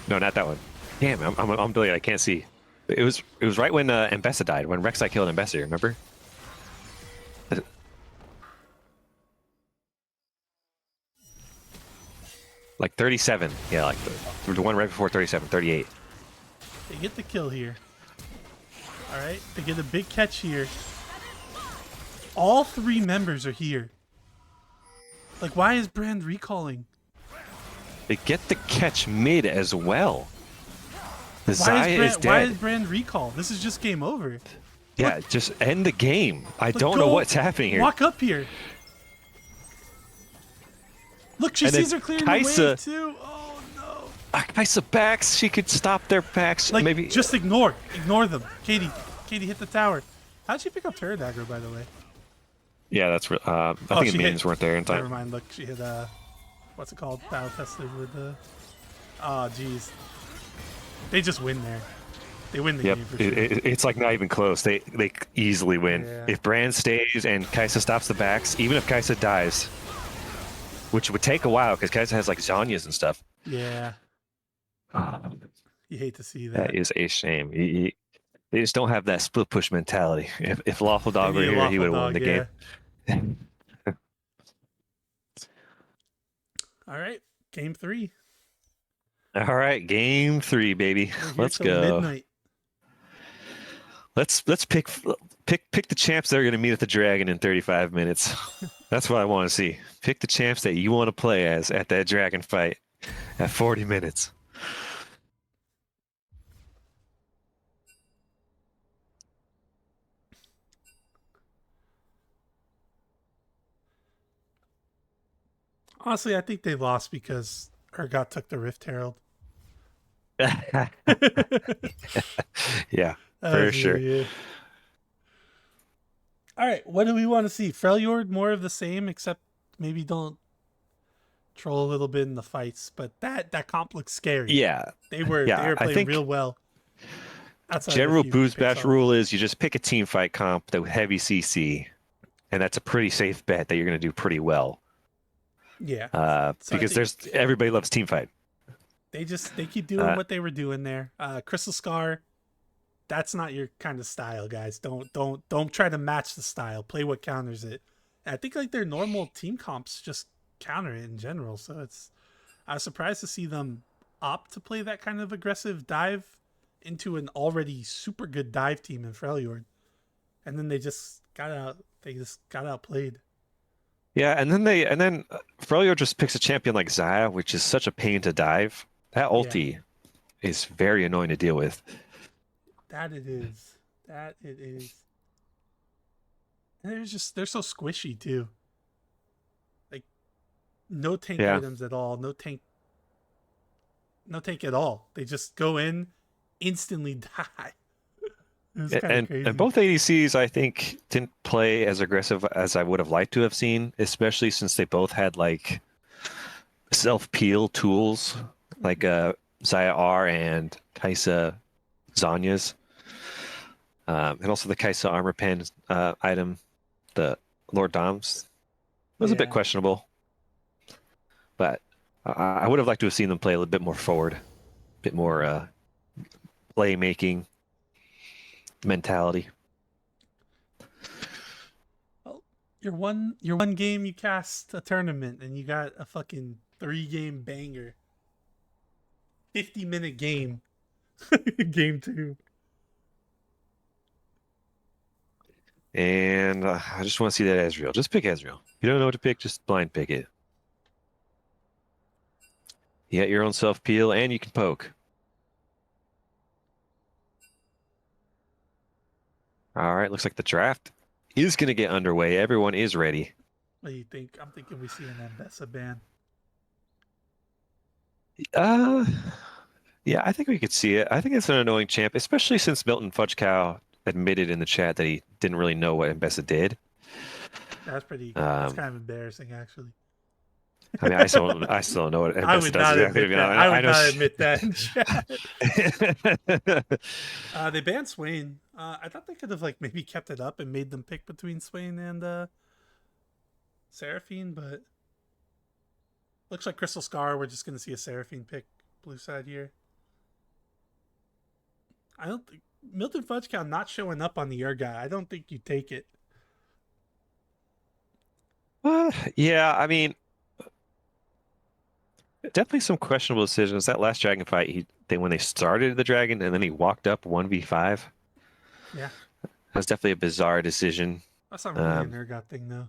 Speaker 2: No, not that one. Damn, I'm delayed. I can't see. It was right when Mbessa died, when Rek'Sai killed Mbessa, remember? Like 37. Yeah, like the one right before 37, 38.
Speaker 1: They get the kill here. All right, they get a big catch here. All 3 members are here. Like, why is Brand recalling?
Speaker 2: They get the catch mid as well. The
Speaker 1: Why
Speaker 2: Xayah
Speaker 1: is
Speaker 2: is
Speaker 1: Brand, why
Speaker 2: dead.
Speaker 1: is Brand recall? This is just game over.
Speaker 2: Yeah, just end the game. I
Speaker 1: Like,
Speaker 2: don't know
Speaker 1: go
Speaker 2: what's happening here.
Speaker 1: Walk up here. Look, she
Speaker 2: And then
Speaker 1: sees her clearing the
Speaker 2: Kai'Sa-
Speaker 1: wave too. Oh no!
Speaker 2: Kai'Sa backs. She could stop their backs.
Speaker 1: Like,
Speaker 2: Maybe.
Speaker 1: just ignore them. Katie hit the tower. How'd she pick up Terror Dagger, by the way?
Speaker 2: Yeah, that's. I
Speaker 1: Oh,
Speaker 2: think
Speaker 1: she
Speaker 2: the minions
Speaker 1: hit-
Speaker 2: weren't there in
Speaker 1: Never
Speaker 2: time.
Speaker 1: mind. Look, she hit what's it called? Battle tested with the. Oh, jeez. They just win there. They win the
Speaker 2: Yep,
Speaker 1: game for sure.
Speaker 2: it's like not even close. They easily win.
Speaker 1: Yeah.
Speaker 2: If Brand stays and Kai'Sa stops the backs, even if Kai'Sa dies, which would take a while because Kai'Sa has like Zhonya's and stuff.
Speaker 1: Yeah, you hate to see that.
Speaker 2: That is a shame. They just don't have that split push mentality. If Lawful
Speaker 1: They
Speaker 2: Dog were
Speaker 1: need a
Speaker 2: here, he
Speaker 1: Lawful
Speaker 2: would have won the
Speaker 1: Dog,
Speaker 2: game.
Speaker 1: All right, game 3.
Speaker 2: All right, game 3, baby.
Speaker 1: We're here
Speaker 2: Let's
Speaker 1: till
Speaker 2: go.
Speaker 1: midnight.
Speaker 2: Let's pick the champs that are going to meet at the Dragon in 35 minutes. That's what I want to see. Pick the champs that you want to play as at that Dragon fight at 40 minutes.
Speaker 1: Honestly, I think they lost because Urgot took the Rift Herald.
Speaker 2: Yeah, for sure.
Speaker 1: Yeah. All right, what do we want to see? Freljord, more of the same, except maybe don't troll a little bit in the fights. But that comp looks scary.
Speaker 2: Yeah.
Speaker 1: They were
Speaker 2: I
Speaker 1: playing
Speaker 2: think
Speaker 1: real well. Outside of a
Speaker 2: general
Speaker 1: few
Speaker 2: BoozeBash
Speaker 1: picks
Speaker 2: rule is you just pick a team fight comp that with heavy CC, and that's a pretty safe bet that you're going to do pretty well.
Speaker 1: Yeah. So I
Speaker 2: because
Speaker 1: think
Speaker 2: everybody loves team fight.
Speaker 1: they keep doing what they were doing there. Crystal Scar, that's not your kind of style, guys. Don't try to match the style. Play what counters it. And I think like their normal team comps just counter it in general. So I was surprised to see them opt to play that kind of aggressive dive into an already super good dive team in Freljord. And then they just got outplayed.
Speaker 2: Yeah, and then Freljord just picks a champion like Xayah, which is such a pain to dive. That ulti is very annoying to deal with.
Speaker 1: That it is. And they're so squishy too. Like no tank items at all. No tank at all. They just go in, instantly die. It's kind of crazy.
Speaker 2: And both ADCs, I think, didn't play as aggressive as I would have liked to have seen, especially since they both had like self-peel tools, like Xayah R and Kai'Sa Zhonya's. And also the Kai'Sa armor pen item, the Lord Dom's, was a bit questionable. But I would have liked to have seen them play a little bit more forward, a bit more playmaking mentality.
Speaker 1: Well, your one game you cast a tournament and you got a fucking 3-game banger. 50-minute game. Game 2.
Speaker 2: And I just want to see that Ezreal. Just pick Ezreal. If you don't know what to pick, just blind pick it. You got your own self-peel and you can poke. All right, looks like the draft is going to get underway. Everyone is ready.
Speaker 1: What do you think? I'm thinking we see an Mbessa ban.
Speaker 2: Yeah, I think we could see it. I think it's an annoying champ, especially since Milton Fudge Cow admitted in the chat that he didn't really know what Mbessa did.
Speaker 1: That's that's kind of embarrassing, actually.
Speaker 2: I mean, I still don't know what Mbessa
Speaker 1: I would
Speaker 2: does
Speaker 1: not
Speaker 2: exactly.
Speaker 1: admit that. I would not admit that in chat. They banned Swain. I thought they could have like maybe kept it up and made them pick between Swain and Seraphine, but looks like Crystal Scar. We're just gonna see a Seraphine pick blue side here. I don't think Milton Fudge Cow not showing up on the air guy. I don't think you take it.
Speaker 2: Yeah, I mean, definitely some questionable decisions. That last dragon fight, when they started the dragon and then he walked up 1v5.
Speaker 1: Yeah,
Speaker 2: That's definitely a bizarre decision.
Speaker 1: that's not really an
Speaker 2: Um,
Speaker 1: Urgot thing though.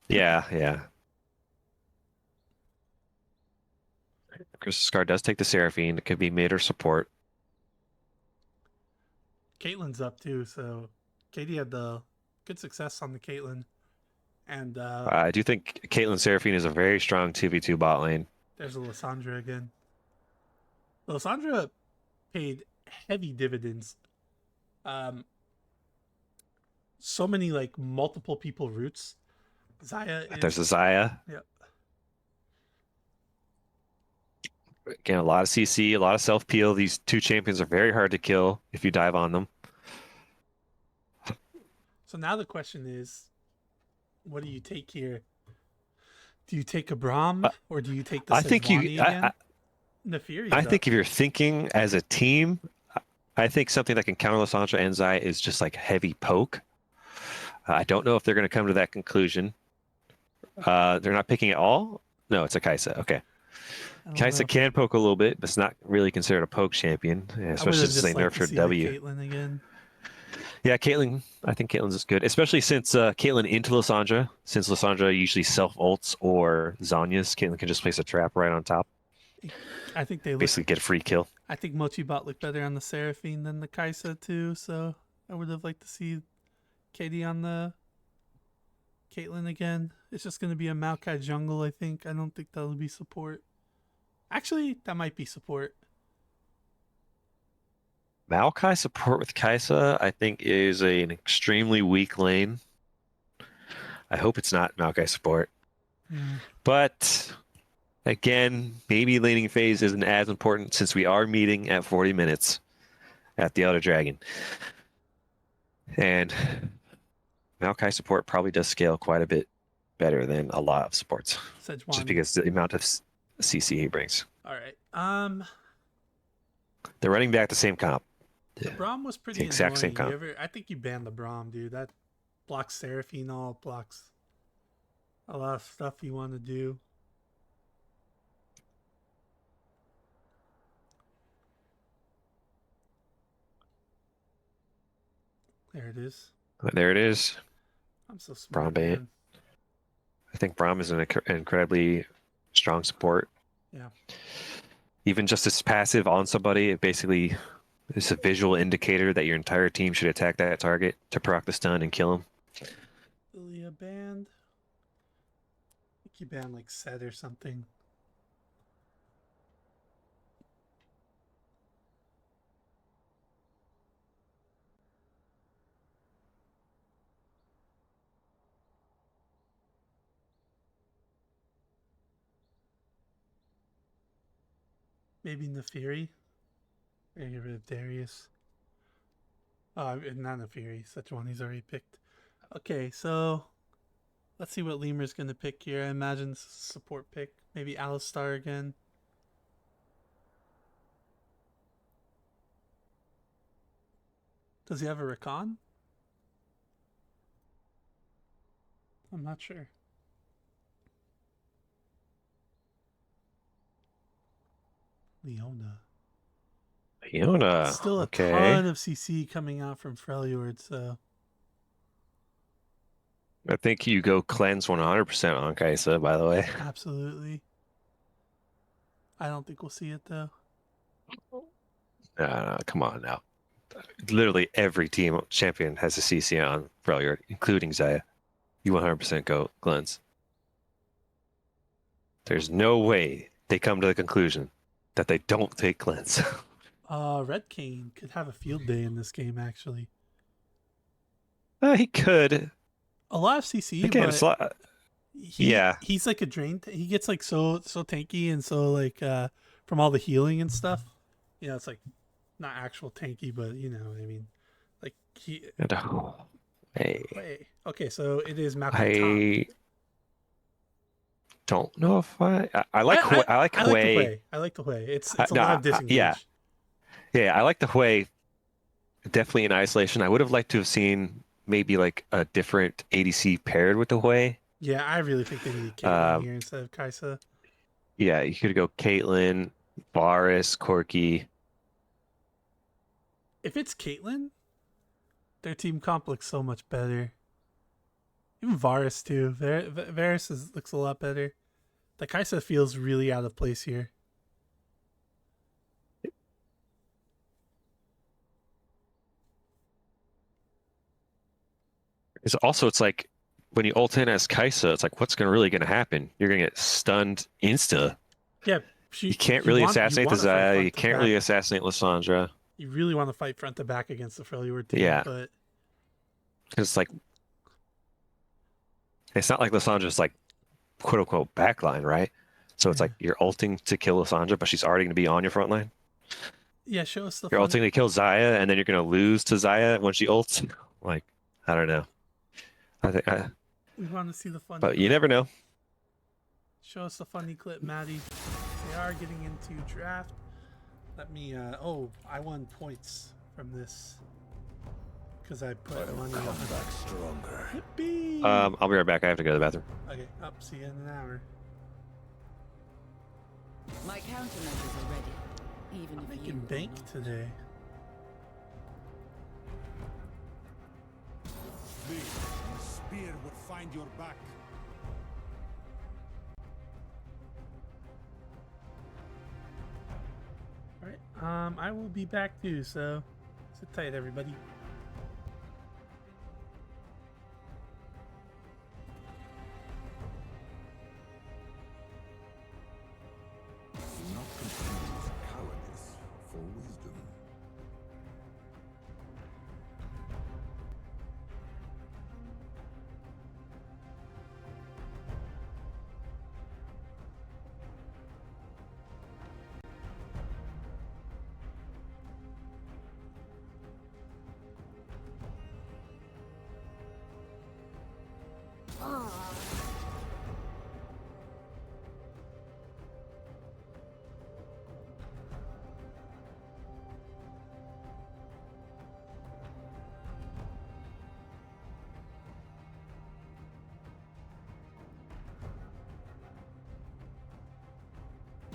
Speaker 2: yeah, yeah. Crystal Scar does take the Seraphine. It could be mid or support.
Speaker 1: Caitlyn's up too, so Katie had the good success on the Caitlyn, and
Speaker 2: I do think Caitlyn Seraphine is a very strong 2v2 bot lane.
Speaker 1: there's a Lysandra again. Lysandra paid heavy dividends. Um, so many like multiple people roots. Zaya is
Speaker 2: There's a Xayah.
Speaker 1: yeah.
Speaker 2: Again, a lot of CC, a lot of self peel. These two champions are very hard to kill if you dive on them.
Speaker 1: So now the question is, what do you take here? Do you take a Braum
Speaker 2: Uh,
Speaker 1: or do you take the
Speaker 2: I think you.
Speaker 1: Sejuani again? Neferi's
Speaker 2: I
Speaker 1: up.
Speaker 2: think if you're thinking as a team, I think something that can counter Lysandra and Xayah is just like heavy poke. I don't know if they're going to come to that conclusion. They're not picking at all. No, it's a Kai'Sa. Okay,
Speaker 1: I don't
Speaker 2: Kai'Sa
Speaker 1: know.
Speaker 2: can poke a little bit, but it's not really considered a poke champion,
Speaker 1: I would
Speaker 2: especially
Speaker 1: have
Speaker 2: since they
Speaker 1: just liked
Speaker 2: nerfed
Speaker 1: to
Speaker 2: her
Speaker 1: see
Speaker 2: W.
Speaker 1: the Caitlyn again.
Speaker 2: Yeah, Caitlyn. I think Caitlyn's is good, especially since Caitlyn into Lysandra. Since Lysandra usually self ults or Zhonya's, Caitlyn can just place a trap right on top,
Speaker 1: I think they look.
Speaker 2: basically get a free kill.
Speaker 1: I think Mochi Bot looked better on the Seraphine than the Kai'Sa too. So I would have liked to see Katie on the Caitlyn again. It's just going to be a Maokai jungle. I think. I don't think that'll be support. Actually, that might be support.
Speaker 2: Maokai support with Kai'Sa, I think, is an extremely weak lane. I hope it's not Maokai support.
Speaker 1: Yeah.
Speaker 2: But again, maybe laning phase isn't as important since we are meeting at 40 minutes at the Elder Dragon. And Maokai support probably does scale quite a bit better than a lot of supports.
Speaker 1: Sejuani.
Speaker 2: Just because the amount of CC he brings.
Speaker 1: All right.
Speaker 2: They're running back the same comp.
Speaker 1: The Braum was pretty
Speaker 2: The exact same
Speaker 1: annoying.
Speaker 2: comp.
Speaker 1: I think you banned the Braum, dude. That blocks Seraphine all, blocks a lot of stuff you want to do. There it is.
Speaker 2: There it is.
Speaker 1: I'm so smart,
Speaker 2: Braum bait.
Speaker 1: man.
Speaker 2: I think Braum is an incredibly strong support.
Speaker 1: Yeah.
Speaker 2: Even just as passive on somebody, it basically is a visual indicator that your entire team should attack that target to proc the stun and kill him.
Speaker 1: Lilia banned. I think you banned like Set or something. Maybe Neferi. Get rid of Darius. Not Neferi. Sejuani's already picked. Okay, so let's see what Lemur's gonna pick here. I imagine support pick. Maybe Alistar again. Does he have a Rakan? I'm not sure. Leona. Still a
Speaker 2: Okay.
Speaker 1: ton of CC coming out from Freljord, so
Speaker 2: I think you go cleanse 100% on Kai'Sa, by the way.
Speaker 1: absolutely. I don't think we'll see it though.
Speaker 2: Come on now. Literally every team champion has a CC on Freljord, including Xayah. You 100% go cleanse. There's no way they come to the conclusion that they don't take cleanse.
Speaker 1: Red Cane could have a field day in this game actually.
Speaker 2: He could.
Speaker 1: A lot of CC,
Speaker 2: Again,
Speaker 1: but
Speaker 2: it's a lot.
Speaker 1: he's like a drain. He gets like so tanky and so like from all the healing and stuff. You know, it's like not actual tanky, but you know what I mean. Like he.
Speaker 2: Hey,
Speaker 1: Wait. Okay, so it is Malcolm
Speaker 2: I don't know if I like Hui. I like Hui.
Speaker 1: I like the way. It's a
Speaker 2: No,
Speaker 1: lot of disengage.
Speaker 2: yeah, I like the Hui definitely in isolation. I would have liked to have seen maybe like a different ADC paired with the Hui.
Speaker 1: Yeah, I really think they needed Caitlyn
Speaker 2: Uh,
Speaker 1: here instead of Kaisa.
Speaker 2: yeah, you could go Caitlyn, Varus, Corki.
Speaker 1: If it's Caitlyn, their team comp looks so much better. Even Varus too. Varus looks a lot better. The Kaisa feels really out of place here.
Speaker 2: It's like when you ult in as Kaisa, it's like what's really gonna happen? You're gonna get stunned insta.
Speaker 1: Yeah,
Speaker 2: You can't really assassinate the
Speaker 1: to fight
Speaker 2: Xayah. You
Speaker 1: front to
Speaker 2: can't
Speaker 1: back.
Speaker 2: really assassinate Lissandra.
Speaker 1: You really want to fight front to back against the Freljord team,
Speaker 2: Yeah,
Speaker 1: but
Speaker 2: because like it's not like Lissandra's like quote unquote backline, right? So it's
Speaker 1: yeah.
Speaker 2: like you're ulting to kill Lissandra, but she's already gonna be on your front line.
Speaker 1: Yeah, show us the
Speaker 2: You're
Speaker 1: fun.
Speaker 2: ulting to kill Xayah, and then you're gonna lose to Xayah when she ults. Like, I don't know. I think,
Speaker 1: We want to see the funny
Speaker 2: but
Speaker 1: clip.
Speaker 2: you never know.
Speaker 1: Show us the funny clip, Maddie. They are getting into draft. Let me. Oh, I won points from this because I put money on.
Speaker 5: Back stronger.
Speaker 1: Yippee!
Speaker 2: I'll be right back. I have to go to the bathroom.
Speaker 1: Okay, up. See you in an hour.
Speaker 4: My countermeasures are ready, even if you
Speaker 1: Making
Speaker 4: are
Speaker 1: bank
Speaker 4: not.
Speaker 1: today.
Speaker 5: Flee, and the spear will find your back.
Speaker 1: All right. I will be back too. So, sit tight, everybody.
Speaker 5: Do not confuse cowardice for wisdom.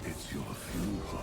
Speaker 5: It's your funeral.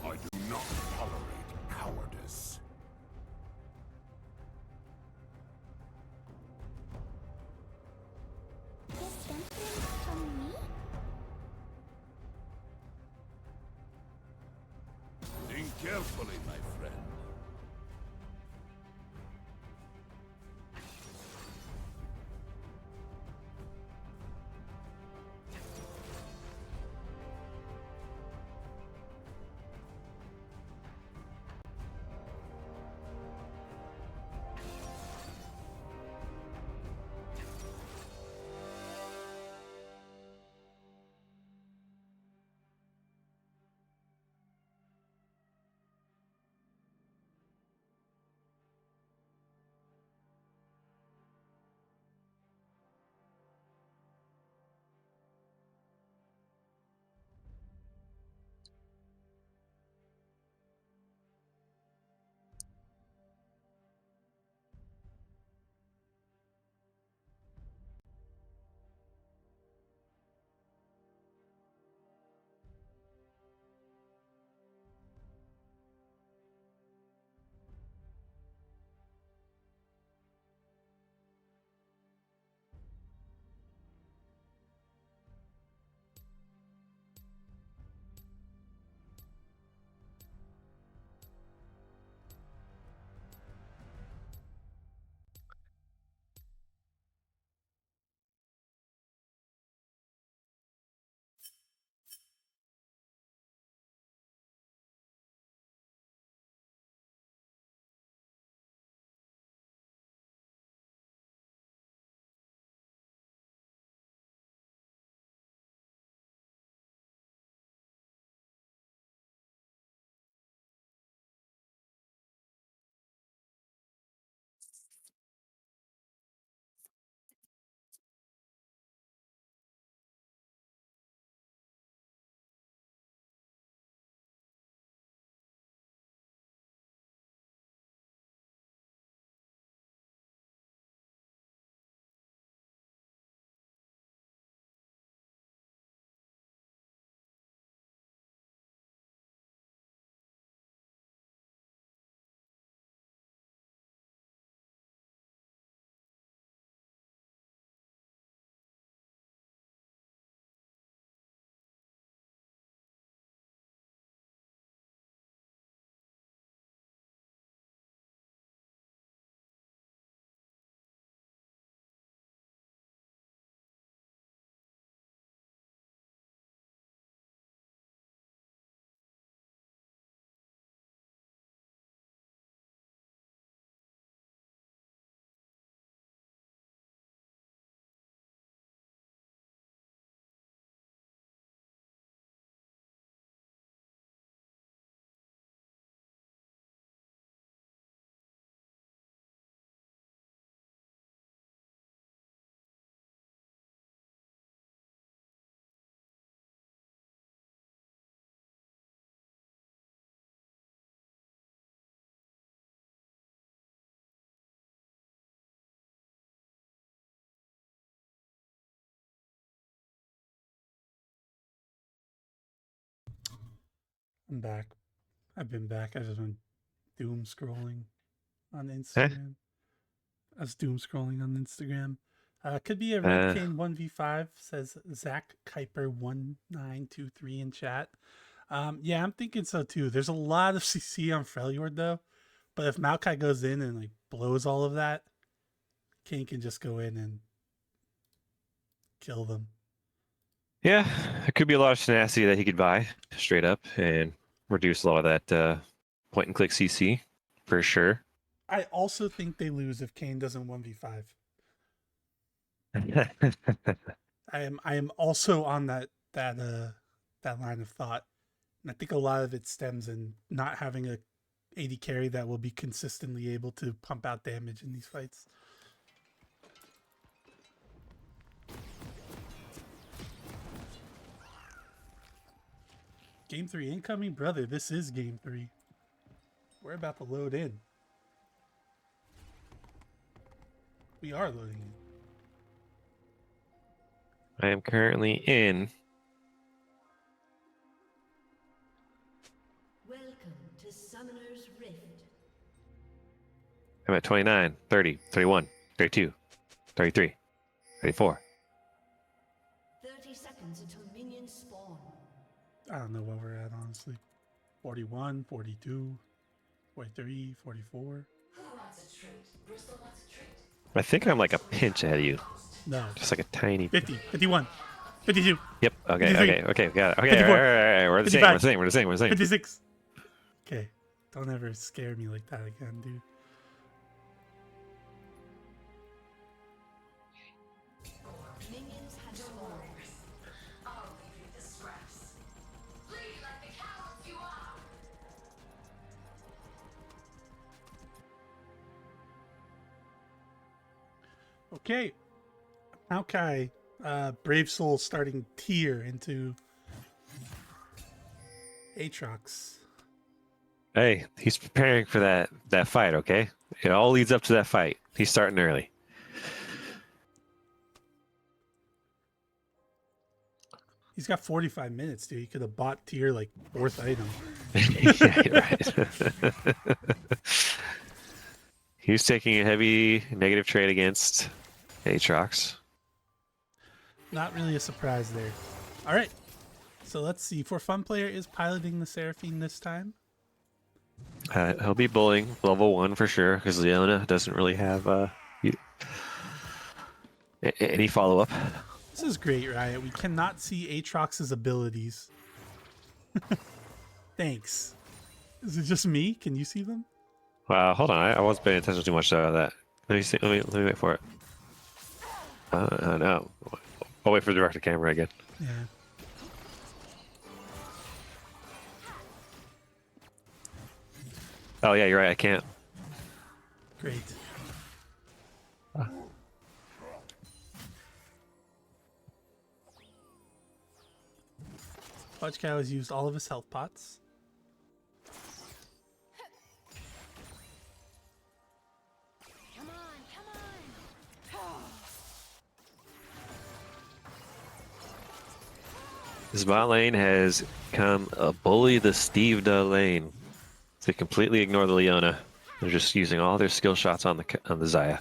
Speaker 5: I do not tolerate cowardice.
Speaker 6: Is something from me?
Speaker 5: Think carefully, my friend.
Speaker 1: I'm back. I've been back. I've just been doom scrolling on Instagram. I was doom scrolling on Instagram. Could be a Red Cane 1v5, says Zach Kuiper 1923 in chat. Yeah, I'm thinking so too. There's a lot of CC on Freljord though. But if Maokai goes in and like blows all of that, Kane can just go in and kill them.
Speaker 2: Yeah, it could be a lot of tenacity that he could buy straight up and reduce a lot of that point and click CC for sure.
Speaker 1: I also think they lose if Kane doesn't 1v5. I am also on that line of thought. And I think a lot of it stems in not having a AD carry that will be consistently able to pump out damage in these fights. Game 3 incoming? Brother, this is game 3. We're about to load in. We are loading in.
Speaker 2: I am currently in.
Speaker 7: Welcome to Summoner's Rift.
Speaker 2: I'm at 29, 30, 31, 32, 33, 34.
Speaker 7: 30 seconds until minions spawn.
Speaker 1: I don't know what we're at, honestly. 41, 42, 43, 44.
Speaker 7: Who wants a treat? Bristol wants a treat.
Speaker 2: I think I'm like a pinch ahead of you.
Speaker 1: No.
Speaker 2: Just like a tiny.
Speaker 1: 50, 51, 52,
Speaker 2: Yep. Okay.
Speaker 1: 53,
Speaker 2: Okay. Got it. Okay.
Speaker 1: 54,
Speaker 2: All right. We're the same.
Speaker 1: 55,
Speaker 2: We're the same.
Speaker 1: 56. Okay. Don't ever scare me like that again, dude.
Speaker 7: Minions have spawned.
Speaker 8: I'll leave you the scraps. Flee like the cowards you are.
Speaker 1: Okay. Maokai, Brave Soul starting tier into Aatrox.
Speaker 2: Hey, he's preparing for that fight. Okay. It all leads up to that fight. He's starting early.
Speaker 1: He's got 45 minutes, dude. He could have bought tier like 4th item.
Speaker 2: Yeah, you're right. He's taking a heavy negative trade against Aatrox.
Speaker 1: Not really a surprise there. All right. So let's see. For Fun Player is piloting the Seraphine this time.
Speaker 2: He'll be bullying level 1 for sure because Leona doesn't really have any follow up.
Speaker 1: This is great, Riot. We cannot see Aatrox's abilities. Thanks. Is it just me? Can you see them?
Speaker 2: Wow, hold on. I wasn't paying attention too much to that. Let me see. Let me wait for it. No. I'll wait for the director camera again.
Speaker 1: Yeah.
Speaker 2: Oh yeah, you're right. I can't.
Speaker 1: Great. Fudge Cow has used all of his health pots.
Speaker 6: Come on.
Speaker 2: This bot lane has become a bully the Steve Da lane. They completely ignore the Leona. They're just using all their skill shots on the Xayah.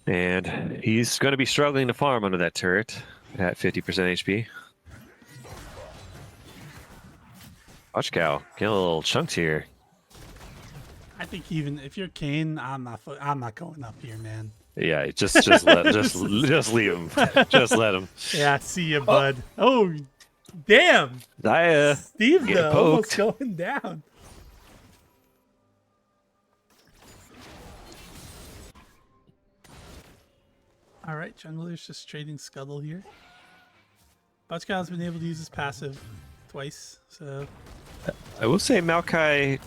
Speaker 2: And he's going to be struggling to farm under that turret at 50% HP. Watch Cow, get a little chunked here.
Speaker 1: I think even if you're Kane, I'm not going up here, man.
Speaker 2: Yeah, just leave him. Just let him.
Speaker 1: Yeah, see you, bud. Oh, damn.
Speaker 2: Xayah,
Speaker 1: Steve,
Speaker 2: get
Speaker 1: though, almost
Speaker 2: poked.
Speaker 1: going down. All right, jungler's just trading Scuttle here. Butchcow's been able to use his passive twice, so
Speaker 2: I will say Maokai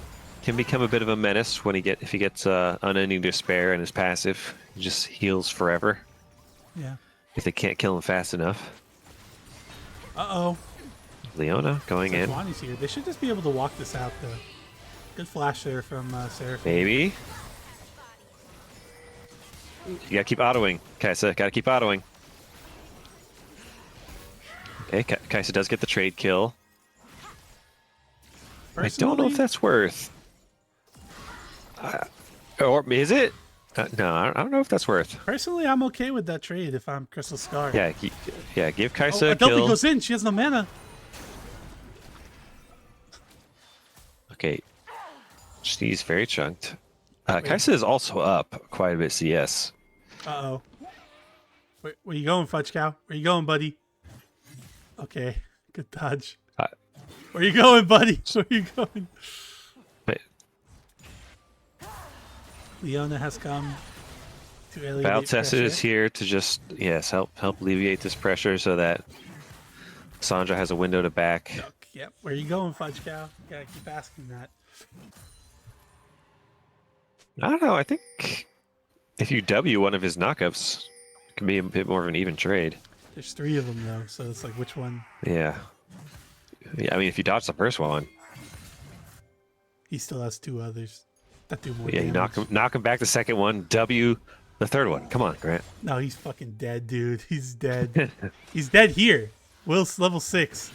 Speaker 2: can become a bit of a menace when if he gets unending despair and his passive. He just heals forever
Speaker 1: yeah.
Speaker 2: if they can't kill him fast enough.
Speaker 1: Uh-oh.
Speaker 2: Leona going in.
Speaker 1: Wani's here. They should just be able to walk this out, though. Good flash there from Seraphine.
Speaker 2: Maybe. You gotta keep autoing, Kaisa. Gotta keep autoing. Okay, Kaisa does get the trade kill. I don't know
Speaker 1: Personally-
Speaker 2: if that's worth. Or is it? No, I don't know if that's worth.
Speaker 1: Personally, I'm okay with that trade if I'm Crystal Scar.
Speaker 2: Yeah, give
Speaker 1: Oh,
Speaker 2: Kaisa a
Speaker 1: Adobe
Speaker 2: kill.
Speaker 1: goes in. She has no mana.
Speaker 2: Okay, she's very chunked. Kaisa is also up quite a bit CS.
Speaker 1: Uh-oh. Where you going, Fudge Cow? Where you going, buddy? Okay, good dodge. Where you going, buddy? Where you going?
Speaker 2: But
Speaker 1: Leona has come to alleviate
Speaker 2: Battle Tessa
Speaker 1: pressure.
Speaker 2: is here to just help alleviate this pressure so that Sandra has a window to back.
Speaker 1: Duck. Yep. Where you going, Fudge Cow? Gotta keep asking that.
Speaker 2: I don't know. I think if you W one of his knockups, it can be a bit more of an even trade.
Speaker 1: There's 3 of them though, so it's like which one?
Speaker 2: Yeah. I mean, if you dodge the first one,
Speaker 1: He still has 2 others that do more
Speaker 2: yeah, you
Speaker 1: damage.
Speaker 2: knock him back the second one, W the third one. Come on, Grant.
Speaker 1: No, he's fucking dead, dude. He's dead. He's dead here. Will's level 6.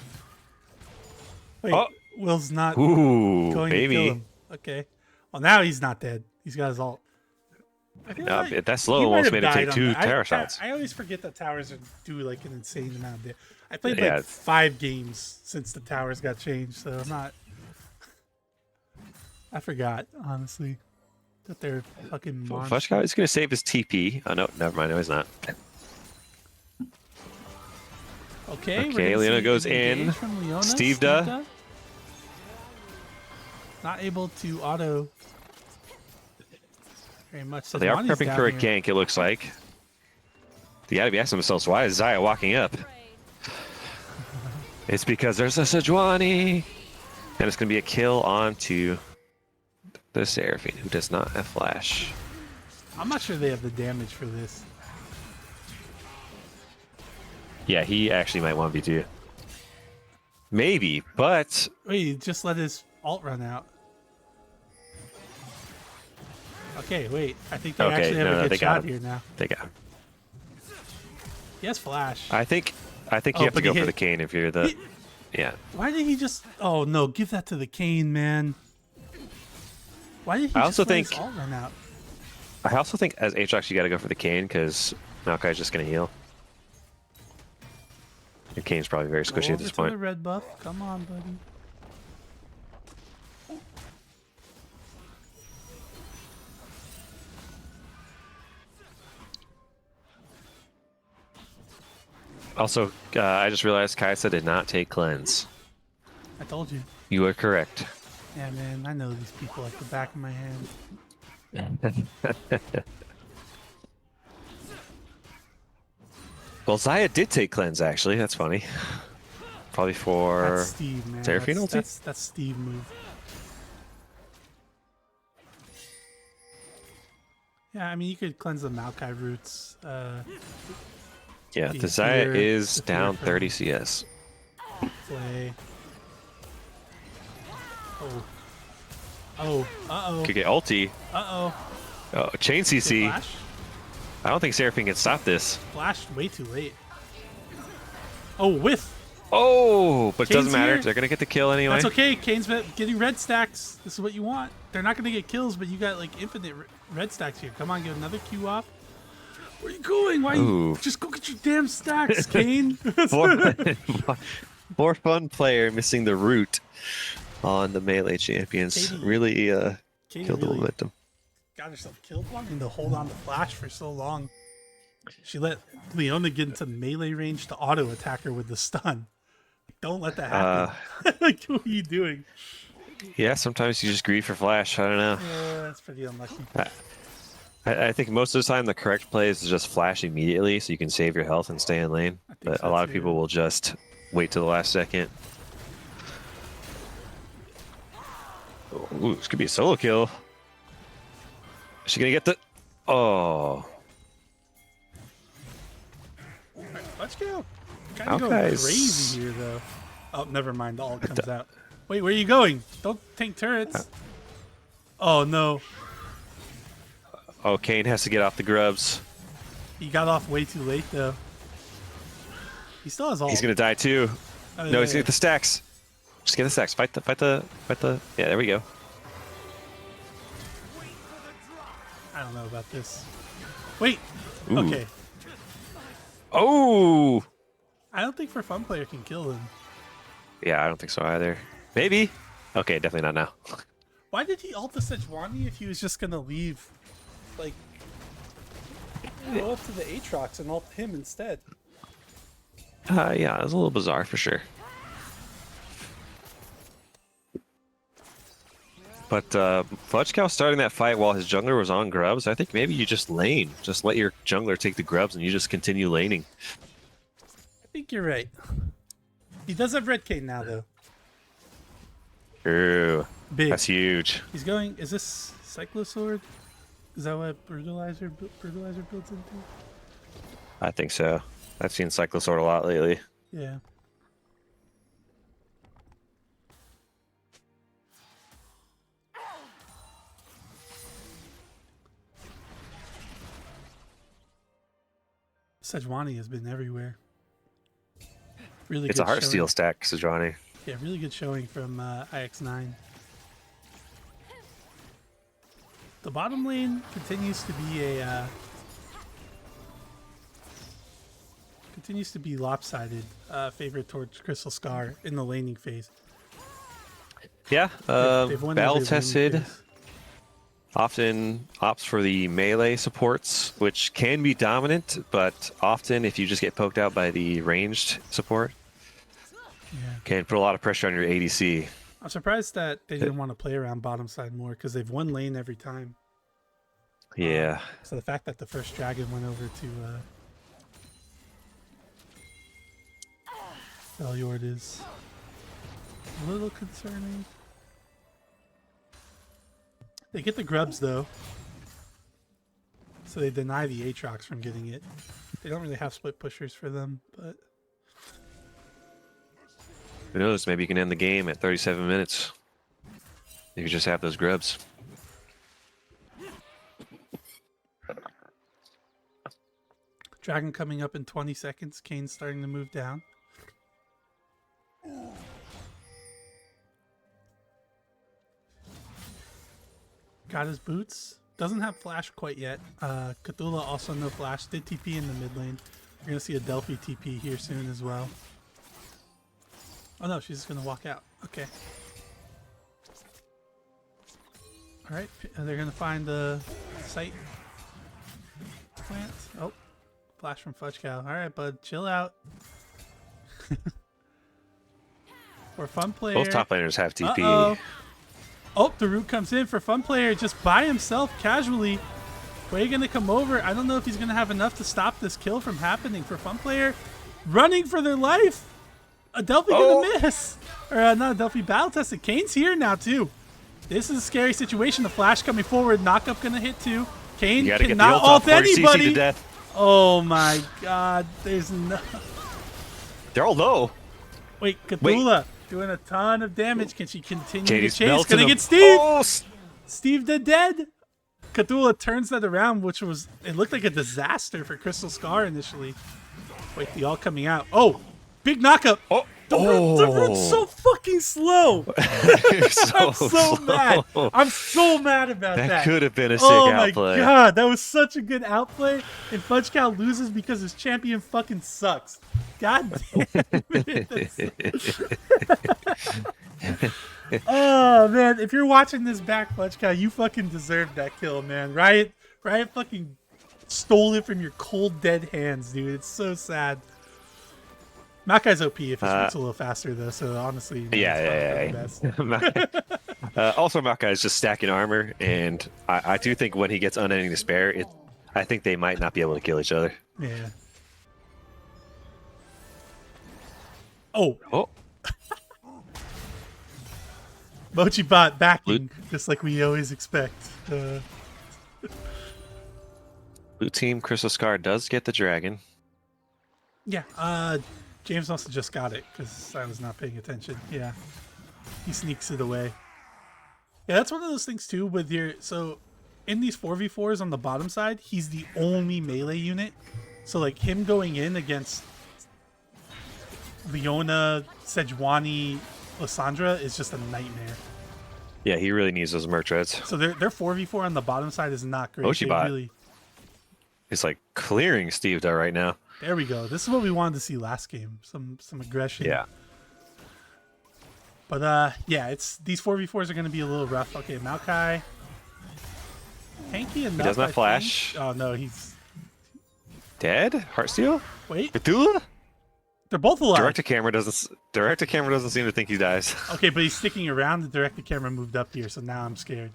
Speaker 1: Wait,
Speaker 2: Oh.
Speaker 1: Will's not
Speaker 2: Ooh,
Speaker 1: going to kill
Speaker 2: baby.
Speaker 1: him. Okay. Well, now he's not dead. He's got his ult. I feel
Speaker 2: No,
Speaker 1: like
Speaker 2: that slow
Speaker 1: he
Speaker 2: almost
Speaker 1: might
Speaker 2: made
Speaker 1: have
Speaker 2: him take
Speaker 1: died
Speaker 2: 2
Speaker 1: on that.
Speaker 2: tower shots.
Speaker 1: I always forget that towers do like an insane amount of damage. I played
Speaker 2: Yeah.
Speaker 1: like 5 games since the towers got changed, so I'm not. I forgot, honestly, that they're fucking monsters.
Speaker 2: Flushcow is going to save his TP. Oh, no, never mind. No, he's not.
Speaker 1: Okay,
Speaker 2: Okay, Leona goes in.
Speaker 1: From Leona.
Speaker 2: Steve Da.
Speaker 1: Da. Not able to auto very much.
Speaker 2: They are
Speaker 1: Sejuani's
Speaker 2: prepping
Speaker 1: down
Speaker 2: for a
Speaker 1: here.
Speaker 2: gank, it looks like. They gotta be asking themselves, why is Zaya walking up? It's because there's a Sejuani! And it's gonna be a kill onto the Seraphine, who does not have flash.
Speaker 1: I'm not sure they have the damage for this.
Speaker 2: Yeah, he actually might 1v2. Maybe, but
Speaker 1: Wait, he just let his ult run out. Okay, wait. I think they
Speaker 2: Okay,
Speaker 1: actually have
Speaker 2: no,
Speaker 1: a
Speaker 2: they
Speaker 1: good
Speaker 2: got
Speaker 1: shot
Speaker 2: him.
Speaker 1: here now.
Speaker 2: they got him.
Speaker 1: He has flash.
Speaker 2: I think
Speaker 1: Oh,
Speaker 2: you have to
Speaker 1: but
Speaker 2: go
Speaker 1: he
Speaker 2: for
Speaker 1: hit-
Speaker 2: the Kane if you're the...
Speaker 1: He-
Speaker 2: Yeah.
Speaker 1: Why did he just... Oh, no. Give that to the Kane, man. Why did he
Speaker 2: I also
Speaker 1: just let his
Speaker 2: think-
Speaker 1: ult run out?
Speaker 2: I also think as Aatrox you gotta go for the Kane, because Maokai's just gonna heal. And Kane's probably very
Speaker 1: Go
Speaker 2: squishy at
Speaker 1: over
Speaker 2: this
Speaker 1: to
Speaker 2: point.
Speaker 1: the red buff. Come on, buddy.
Speaker 2: Also, I just realized Kaisa did not take cleanse.
Speaker 1: I told you.
Speaker 2: You are correct.
Speaker 1: Yeah, man. I know these people like the back of my hand.
Speaker 2: Well, Zaya did take cleanse, actually. That's funny. Probably for...
Speaker 1: That's Steve, man.
Speaker 2: Seraphine ulti?
Speaker 1: That's Steve move. Yeah, I mean, you could cleanse the Maokai roots.
Speaker 2: Yeah,
Speaker 1: the
Speaker 2: the Zaya
Speaker 1: fear-
Speaker 2: is
Speaker 1: the fear
Speaker 2: down
Speaker 1: from-
Speaker 2: 30 CS.
Speaker 1: Play. Oh. Oh. Uh-oh.
Speaker 2: Could get ulti.
Speaker 1: Uh-oh.
Speaker 2: Oh, chain CC.
Speaker 1: Flash?
Speaker 2: I don't think Seraphine can stop this.
Speaker 1: Flash way too late. Oh, whiff.
Speaker 2: Oh, but it
Speaker 1: Kane's
Speaker 2: doesn't matter.
Speaker 1: here.
Speaker 2: They're going to get the kill anyway.
Speaker 1: That's okay. Kane's getting red stacks. This is what you want. They're not going to get kills, but you got like infinite red stacks here. Come on, get another Q off. Where are you going? Why?
Speaker 2: Ooh.
Speaker 1: Just go get your damn stacks, Kane.
Speaker 2: More fun player missing the root on the melee champions.
Speaker 1: Katie-
Speaker 2: Really
Speaker 1: Kane
Speaker 2: killed the
Speaker 1: really
Speaker 2: momentum.
Speaker 1: got herself killed wanting to hold on to Flash for so long. She let Leona get into melee range to auto attack her with the stun. Don't let that happen. Like, what are you doing?
Speaker 2: Yeah, sometimes you just greed for flash. I don't know.
Speaker 1: Yeah, that's pretty unlucky.
Speaker 2: I think most of the time the correct play is to just flash immediately so you can save your health and stay in lane.
Speaker 1: think
Speaker 2: But
Speaker 1: so
Speaker 2: a lot of
Speaker 1: too.
Speaker 2: people will just wait till the last second. Ooh, this could be a solo kill. Is she gonna get the... Oh.
Speaker 1: Let's go. Kind of going
Speaker 2: Maokai's-
Speaker 1: crazy here, though. Oh, never mind. The ult comes out. Wait, where are you going? Don't tank turrets. Oh, no.
Speaker 2: Oh, Kane has to get off the grubs.
Speaker 1: He got off way too late, though. He still has all.
Speaker 2: He's gonna die too.
Speaker 1: Oh,
Speaker 2: No,
Speaker 1: yeah,
Speaker 2: he's gonna
Speaker 1: yeah.
Speaker 2: get the stacks. Just get the stacks. Fight the. Yeah, there we go.
Speaker 1: I don't know about this. Wait.
Speaker 2: Ooh.
Speaker 1: Okay.
Speaker 2: Oh.
Speaker 1: I don't think for fun player can kill him.
Speaker 2: Yeah, I don't think so either. Maybe. Okay, definitely not now.
Speaker 1: Why did he ult the Sejuani if he was just gonna leave? Like, go up to the Aatrox and ult him instead.
Speaker 2: Yeah, it was a little bizarre for sure. But Fudge Cow starting that fight while his jungler was on grubs. I think maybe you just lane. Just let your jungler take the grubs and you just continue laning.
Speaker 1: I think you're right. He does have Red Cane now, though.
Speaker 2: Ooh,
Speaker 1: Big.
Speaker 2: that's huge.
Speaker 1: He's going. Is this Cyclosword? Is that what Brutalizer builds into?
Speaker 2: I think so. I've seen Cyclosword a lot lately.
Speaker 1: Yeah. Sejuani has been everywhere. Really
Speaker 2: It's
Speaker 1: good
Speaker 2: a heart
Speaker 1: showing.
Speaker 2: steal stack, Sejuani.
Speaker 1: Yeah, really good showing from IX9. The bottom lane continues to be lopsided, favorite towards Crystal Scar in the laning phase.
Speaker 2: Yeah,
Speaker 1: They've won every
Speaker 2: battle
Speaker 1: laning
Speaker 2: tested.
Speaker 1: phase.
Speaker 2: Often opts for the melee supports, which can be dominant, but often if you just get poked out by the ranged support,
Speaker 1: Yeah.
Speaker 2: can put a lot of pressure on your ADC.
Speaker 1: I'm surprised that they didn't want to play around bottom side more because they've won lane every time.
Speaker 2: Yeah.
Speaker 1: So the fact that the first dragon went over to Freljord is a little concerning. They get the grubs though, so they deny the Aatrox from getting it. They don't really have split pushers for them, but
Speaker 2: Who knows? Maybe you can end the game at 37 minutes. You could just have those grubs.
Speaker 1: dragon coming up in 20 seconds. Kane's starting to move down. Got his boots. Doesn't have flash quite yet. Cthulhu also no flash. Did TP in the mid lane. We're going to see a Delphi TP here soon as well. Oh no, she's just going to walk out. Okay. Alright, they're going to find the site plant. Oh, flash from Fudge Cow. Alright, bud, chill out. For fun player.
Speaker 2: Both top laners have TP.
Speaker 1: Uh-oh. Oh, the root comes in for fun player just by himself casually. Quay gonna come over. I don't know if he's gonna have enough to stop this kill from happening. For fun player running for their life. A Delphi gonna miss. Or not a Delphi battle tested. Kane's here now too. This is a scary situation. The flash coming forward. Knockup gonna hit too. Kane
Speaker 2: You gotta get the
Speaker 1: cannot
Speaker 2: ult off
Speaker 1: ult
Speaker 2: before you CC to
Speaker 1: anybody.
Speaker 2: death.
Speaker 1: Oh my god. There's no.
Speaker 2: They're all low.
Speaker 1: Wait, Cthulhu doing a ton of damage. Can she continue
Speaker 2: Katie's
Speaker 1: to chase?
Speaker 2: melting
Speaker 1: Gonna
Speaker 2: them.
Speaker 1: get Steve.
Speaker 2: Oh,
Speaker 1: Steve the dead. Cthulhu turns that around, which was, it looked like a disaster for Crystal Scar initially. Wait, the all coming out. Oh, big knockup.
Speaker 2: oh,
Speaker 1: The root's so fucking slow. I'm so mad. I'm so mad about that.
Speaker 2: That could have been a sick
Speaker 1: Oh my
Speaker 2: outplay.
Speaker 1: god, that was such a good outplay. And Fudge Cow loses because his champion fucking sucks. God damn it. Oh man, if you're watching this back, Fudge Cow, you fucking deserved that kill, man. Riot fucking stole it from your cold dead hands, dude. It's so sad. Makai's OP if he shoots a little faster though, so honestly, you know,
Speaker 2: Yeah.
Speaker 1: it's probably the best.
Speaker 2: Also, Makai is just stacking armor, and I do think when he gets unending despair, I think they might not be able to kill each other.
Speaker 1: Yeah. Oh,
Speaker 2: Oh,
Speaker 1: Mochi bot backing, just like we always expect.
Speaker 2: blue team Crystal Scar does get the dragon.
Speaker 1: Yeah, James must have just got it because I was not paying attention. Yeah, he sneaks it away. Yeah, that's one of those things too with your, so in these 4v4s on the bottom side, he's the only melee unit. So like him going in against Leona, Sejuani, Lissandra is just a nightmare.
Speaker 2: Yeah, he really needs those merch reds.
Speaker 1: So their 4v4 on the bottom side is not great. They
Speaker 2: Oshibot.
Speaker 1: really,
Speaker 2: It's like clearing Steve there right now.
Speaker 1: there we go. This is what we wanted to see last game. Some aggression.
Speaker 2: Yeah.
Speaker 1: But yeah, it's these 4v4s are going to be a little rough. Okay, Maokai. Tanky enough.
Speaker 2: He does not
Speaker 1: I
Speaker 2: flash.
Speaker 1: think. Oh no, he's
Speaker 2: Dead? Heartsteel?
Speaker 1: wait.
Speaker 2: Cthulhu?
Speaker 1: They're both alive.
Speaker 2: Direct to camera doesn't seem to think he dies.
Speaker 1: Okay, but he's sticking around. The direct to camera moved up here, so now I'm scared.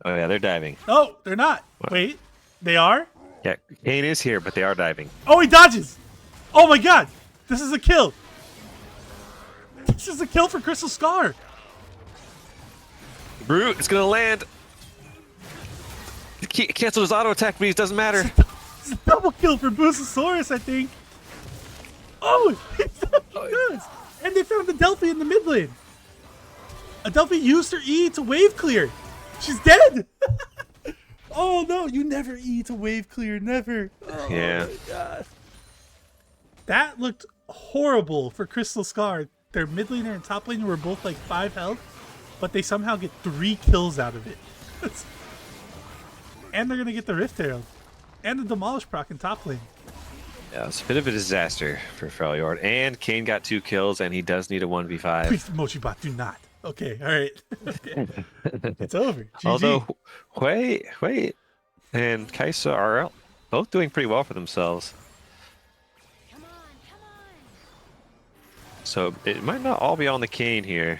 Speaker 2: Oh yeah, they're diving.
Speaker 1: Oh, they're not.
Speaker 2: What?
Speaker 1: Wait, they are?
Speaker 2: Yeah, Kane is here, but they are diving.
Speaker 1: Oh, he dodges. Oh my god, this is a kill. This is a kill for Crystal Scar.
Speaker 2: Brute, it's gonna land. He canceled his auto attack, but it doesn't matter.
Speaker 1: It's a double kill for Boozosaurus, I think. Oh, he does. And they found Adelphi in the mid lane. Adelphi used her E to wave clear. She's dead. Oh no, you never E to wave clear, never. Oh,
Speaker 2: Yeah.
Speaker 1: my God. That looked horrible for Crystal Scar. Their mid laner and top laner were both like 5 health, but they somehow get 3 kills out of it. And they're gonna get the Rift Herald and the Demolish proc in top lane.
Speaker 2: Yeah, it's a bit of a disaster for Freljord. And Kane got 2 kills, and he does need a 1v5.
Speaker 1: Please, Mochibot, do not. Okay, all right. Okay. It's over. GG.
Speaker 2: Although, wait, and Kaisa are both doing pretty well for themselves.
Speaker 6: Come on, come on.
Speaker 2: So it might not all be on the Kane here.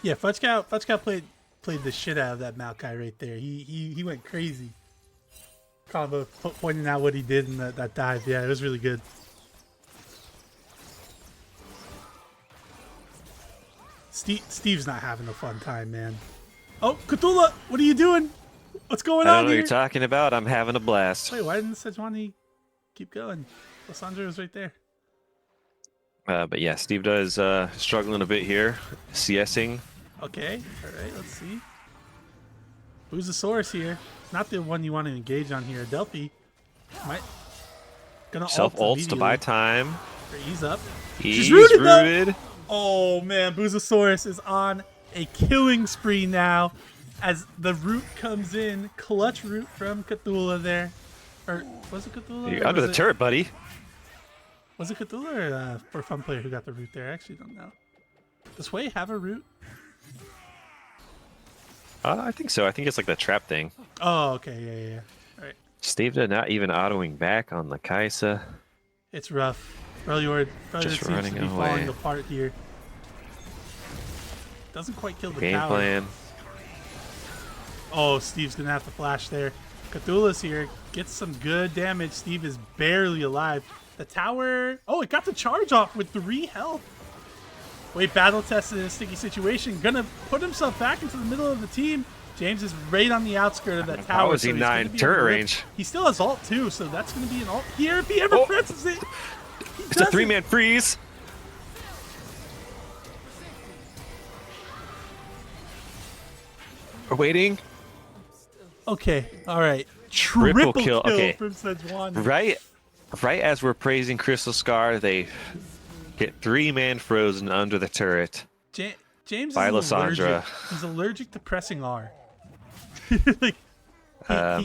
Speaker 1: Yeah, Fudgecow played the shit out of that Maokai right there. He went crazy. Combo pointing out what he did in that dive. Yeah, it was really good. Steve's not having a fun time, man. Oh, Cthulhu, what are you doing? What's going
Speaker 2: I don't
Speaker 1: on
Speaker 2: know what
Speaker 1: here?
Speaker 2: you're talking about. I'm having a blast.
Speaker 1: Wait, why didn't Sejuani keep going? Lissandra was right there.
Speaker 2: But yeah, Steve does struggling a bit here, CSing.
Speaker 1: Okay, all right, let's see. Boozosaurus here. Not the one you want to engage on here. Delphi might gonna
Speaker 2: Self ults to buy
Speaker 1: immediately.
Speaker 2: time.
Speaker 1: Or ease up.
Speaker 2: He's
Speaker 1: rooted, though.
Speaker 2: rooted.
Speaker 1: Oh man, Boozosaurus is on a killing spree now as the root comes in. Clutch root from Cthulhu there. Or was it Cthulhu?
Speaker 2: You're
Speaker 1: or
Speaker 2: under
Speaker 1: was
Speaker 2: the
Speaker 1: it-
Speaker 2: turret, buddy.
Speaker 1: Was it Cthulhu or Fun Player who got the root there? I actually don't know. Does Wei have a root?
Speaker 2: I think so. I think it's like the trap thing.
Speaker 1: Oh, okay, yeah. All right.
Speaker 2: Steve did not even autoing back on the Kaisa.
Speaker 1: It's rough. Freljord
Speaker 2: Just
Speaker 1: seems
Speaker 2: running
Speaker 1: to be
Speaker 2: away.
Speaker 1: falling apart here. Doesn't quite kill the
Speaker 2: Game
Speaker 1: tower.
Speaker 2: plan.
Speaker 1: Oh, Steve's gonna have to flash there. Cthulhu's here. Gets some good damage. Steve is barely alive. The tower... Oh, it got the charge off with 3 health. Wait, battle tested in a sticky situation. Gonna put himself back into the middle of the team. James is right on the outskirt of that tower.
Speaker 2: How is he
Speaker 1: so he's
Speaker 2: not
Speaker 1: gonna
Speaker 2: in
Speaker 1: be able
Speaker 2: turret
Speaker 1: to lift.
Speaker 2: range?
Speaker 1: He still has ult too, so that's gonna be an ult here if he ever
Speaker 2: Oh.
Speaker 1: presses it. He
Speaker 2: It's a
Speaker 1: does it.
Speaker 2: 3-man freeze. We're waiting.
Speaker 1: Okay, all right.
Speaker 2: Triple
Speaker 1: Triple
Speaker 2: kill, okay.
Speaker 1: from Sejuani.
Speaker 2: Right as we're praising Crystal Scar, they get 3-man frozen under the turret.
Speaker 1: James
Speaker 2: By
Speaker 1: is
Speaker 2: Lissandra.
Speaker 1: allergic. He's allergic to pressing R. Like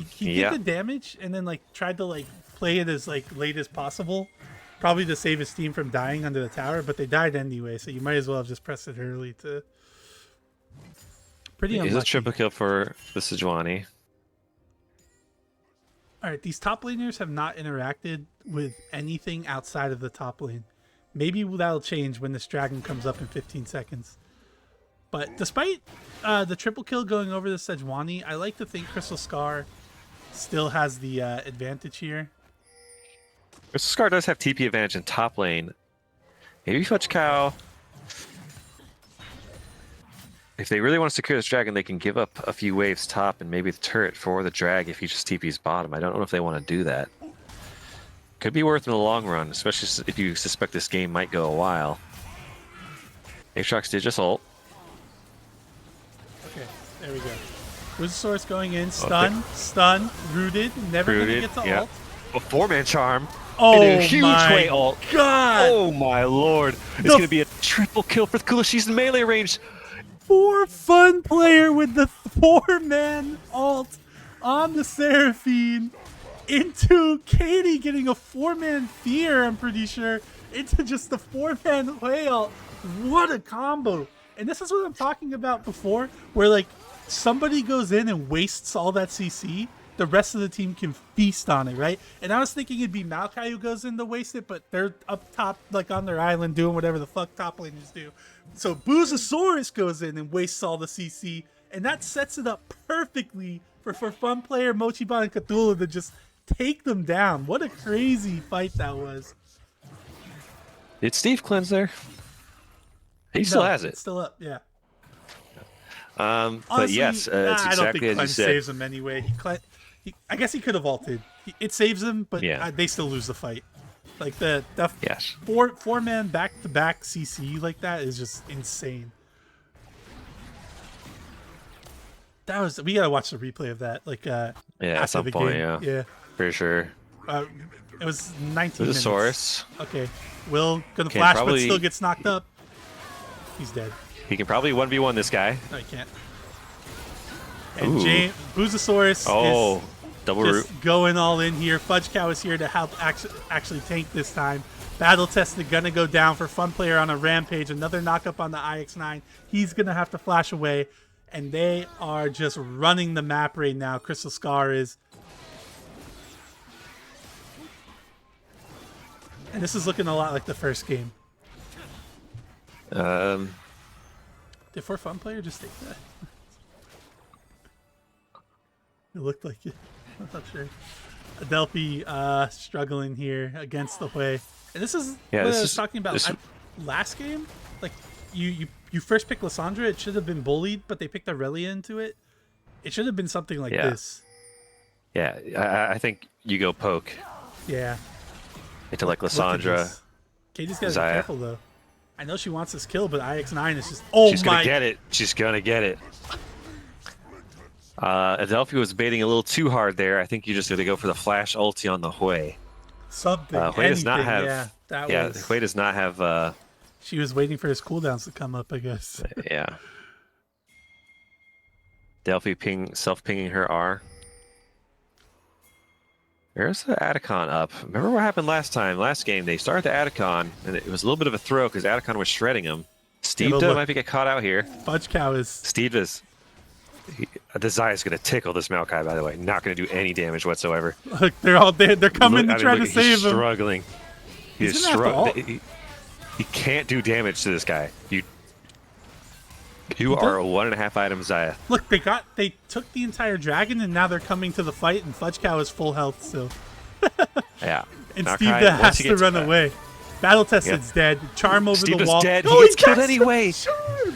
Speaker 1: he
Speaker 2: yeah.
Speaker 1: did the damage and then like tried to like play it as like late as possible, probably to save his team from dying under the tower. But they died anyway, so you might as well have just pressed it early to. Pretty
Speaker 2: It's
Speaker 1: unlucky.
Speaker 2: a triple kill for the Sejuani.
Speaker 1: All right, these top laners have not interacted with anything outside of the top lane. Maybe that'll change when this dragon comes up in 15 seconds. But despite the triple kill going over the Sejuani, I like to think Crystal Scar still has the advantage here.
Speaker 2: Crystal Scar does have TP advantage in top lane. Maybe Fudge Cow. If they really want to secure this dragon, they can give up a few waves top and maybe the turret for the drag if he just TP's bottom. I don't know if they want to do that. Could be worth in the long run, especially if you suspect this game might go a while. Aatrox did just ult.
Speaker 1: Okay, there we go. Boozosaurus going in, stun, rooted, never
Speaker 2: Rooted,
Speaker 1: gonna get to
Speaker 2: yeah.
Speaker 1: ult.
Speaker 2: A 4-man charm.
Speaker 1: Oh
Speaker 2: and a huge
Speaker 1: my
Speaker 2: Hui ult.
Speaker 1: God!
Speaker 2: Oh my lord. It's
Speaker 1: The-
Speaker 2: going to be a triple kill for Kula. She's in melee range.
Speaker 1: For fun player with the 4-man ult on the Seraphine into Katie getting a 4-man fear, I'm pretty sure, into just the 4-man whale. What a combo. And this is what I'm talking about before, where like somebody goes in and wastes all that CC, the rest of the team can feast on it, right? And I was thinking it'd be Maokai who goes in to waste it, but they're up top, like on their island, doing whatever the fuck top laners do. So BoozeSaurus goes in and wastes all the CC, and that sets it up perfectly for fun player Mochibon and Cthulhu to just take them down. What a crazy fight that was.
Speaker 2: Did Steve cleanse there? He still has it.
Speaker 1: It's still up, yeah.
Speaker 2: But
Speaker 1: Honestly,
Speaker 2: yes, it's
Speaker 1: I don't
Speaker 2: exactly
Speaker 1: think
Speaker 2: as you
Speaker 1: Cleanse
Speaker 2: said.
Speaker 1: saves him anyway. I guess he could have vaulted. It saves him, but
Speaker 2: Yeah.
Speaker 1: they still lose the fight. Like the
Speaker 2: Yes.
Speaker 1: four-man back-to-back CC like that is just insane. We gotta watch the replay of that. Like
Speaker 2: Yeah, at
Speaker 1: after
Speaker 2: some
Speaker 1: the
Speaker 2: point,
Speaker 1: game.
Speaker 2: yeah. For sure.
Speaker 1: It was 19 minutes.
Speaker 2: BoozeSaurus.
Speaker 1: Okay, Will gonna
Speaker 2: Can
Speaker 1: flash, but
Speaker 2: probably-
Speaker 1: still gets knocked up. He's dead.
Speaker 2: He can probably 1v1 this guy.
Speaker 1: No, he can't. And BoozeSaurus
Speaker 2: Oh,
Speaker 1: is
Speaker 2: double root.
Speaker 1: just going all in here. Fudge Cow is here to help actually tank this time. Battle tested, gonna go down for fun player on a rampage. Another knockup on the IX9. He's gonna have to flash away, and they are just running the map right now. Crystal Scar is, and this is looking a lot like the first game. Did for fun player just take that? It looked like it. I'm not sure. Adelphi struggling here against the Hui. And this is
Speaker 2: Yeah,
Speaker 1: what
Speaker 2: this
Speaker 1: I was
Speaker 2: is-
Speaker 1: talking about.
Speaker 2: this-
Speaker 1: Last game, like you first pick Lysandra, it should have been bullied, but they picked Aurelia into it. It should have been something like
Speaker 2: Yeah.
Speaker 1: this.
Speaker 2: Yeah, I think you go poke
Speaker 1: Yeah.
Speaker 2: into like
Speaker 1: Look at
Speaker 2: Lysandra.
Speaker 1: this. Katie's gotta be
Speaker 2: Zaya.
Speaker 1: careful though. I know she wants this kill, but IX9 is just
Speaker 2: She's gonna get it. She's gonna get it. Adelphi was baiting a little too hard there. I think you just got to go for the flash ulti on the Hui.
Speaker 1: something.
Speaker 2: Hui does not
Speaker 1: anything,
Speaker 2: have.
Speaker 1: yeah, that
Speaker 2: Yeah,
Speaker 1: was.
Speaker 2: Hui does not have.
Speaker 1: She was waiting for his cooldowns to come up, I guess.
Speaker 2: Yeah. Delphi self-pinging her R. There's the Atacon up. Remember what happened last game? They started the Atacon, and it was a little bit of a throw because Atacon was shredding him. Steve
Speaker 1: but look.
Speaker 2: might be get caught out here.
Speaker 1: Fudge Cow is
Speaker 2: Steve is. The Zaya is going to tickle this Maokai, by the way. Not going to do any damage whatsoever.
Speaker 1: look. They're all dead. They're coming
Speaker 2: Look-
Speaker 1: to try
Speaker 2: look,
Speaker 1: to save
Speaker 2: he's
Speaker 1: him.
Speaker 2: struggling.
Speaker 1: He's
Speaker 2: He's
Speaker 1: gonna have to ult.
Speaker 2: struggling. He can't do damage to this guy. You
Speaker 1: don't-
Speaker 2: are a 1.5 item Zaya.
Speaker 1: Look, they took the entire dragon, and now they're coming to the fight, and Fudge Cow is full health still.
Speaker 2: Yeah.
Speaker 1: And
Speaker 2: Maokai,
Speaker 1: Steve
Speaker 2: once
Speaker 1: has
Speaker 2: he
Speaker 1: to
Speaker 2: gets
Speaker 1: run
Speaker 2: back-
Speaker 1: away. Battle Tested's
Speaker 2: Yep.
Speaker 1: dead. Charm over
Speaker 2: Steve
Speaker 1: the
Speaker 2: is
Speaker 1: wall.
Speaker 2: dead. He
Speaker 1: Oh,
Speaker 2: gets killed
Speaker 1: gets the
Speaker 2: anyway.
Speaker 1: charm!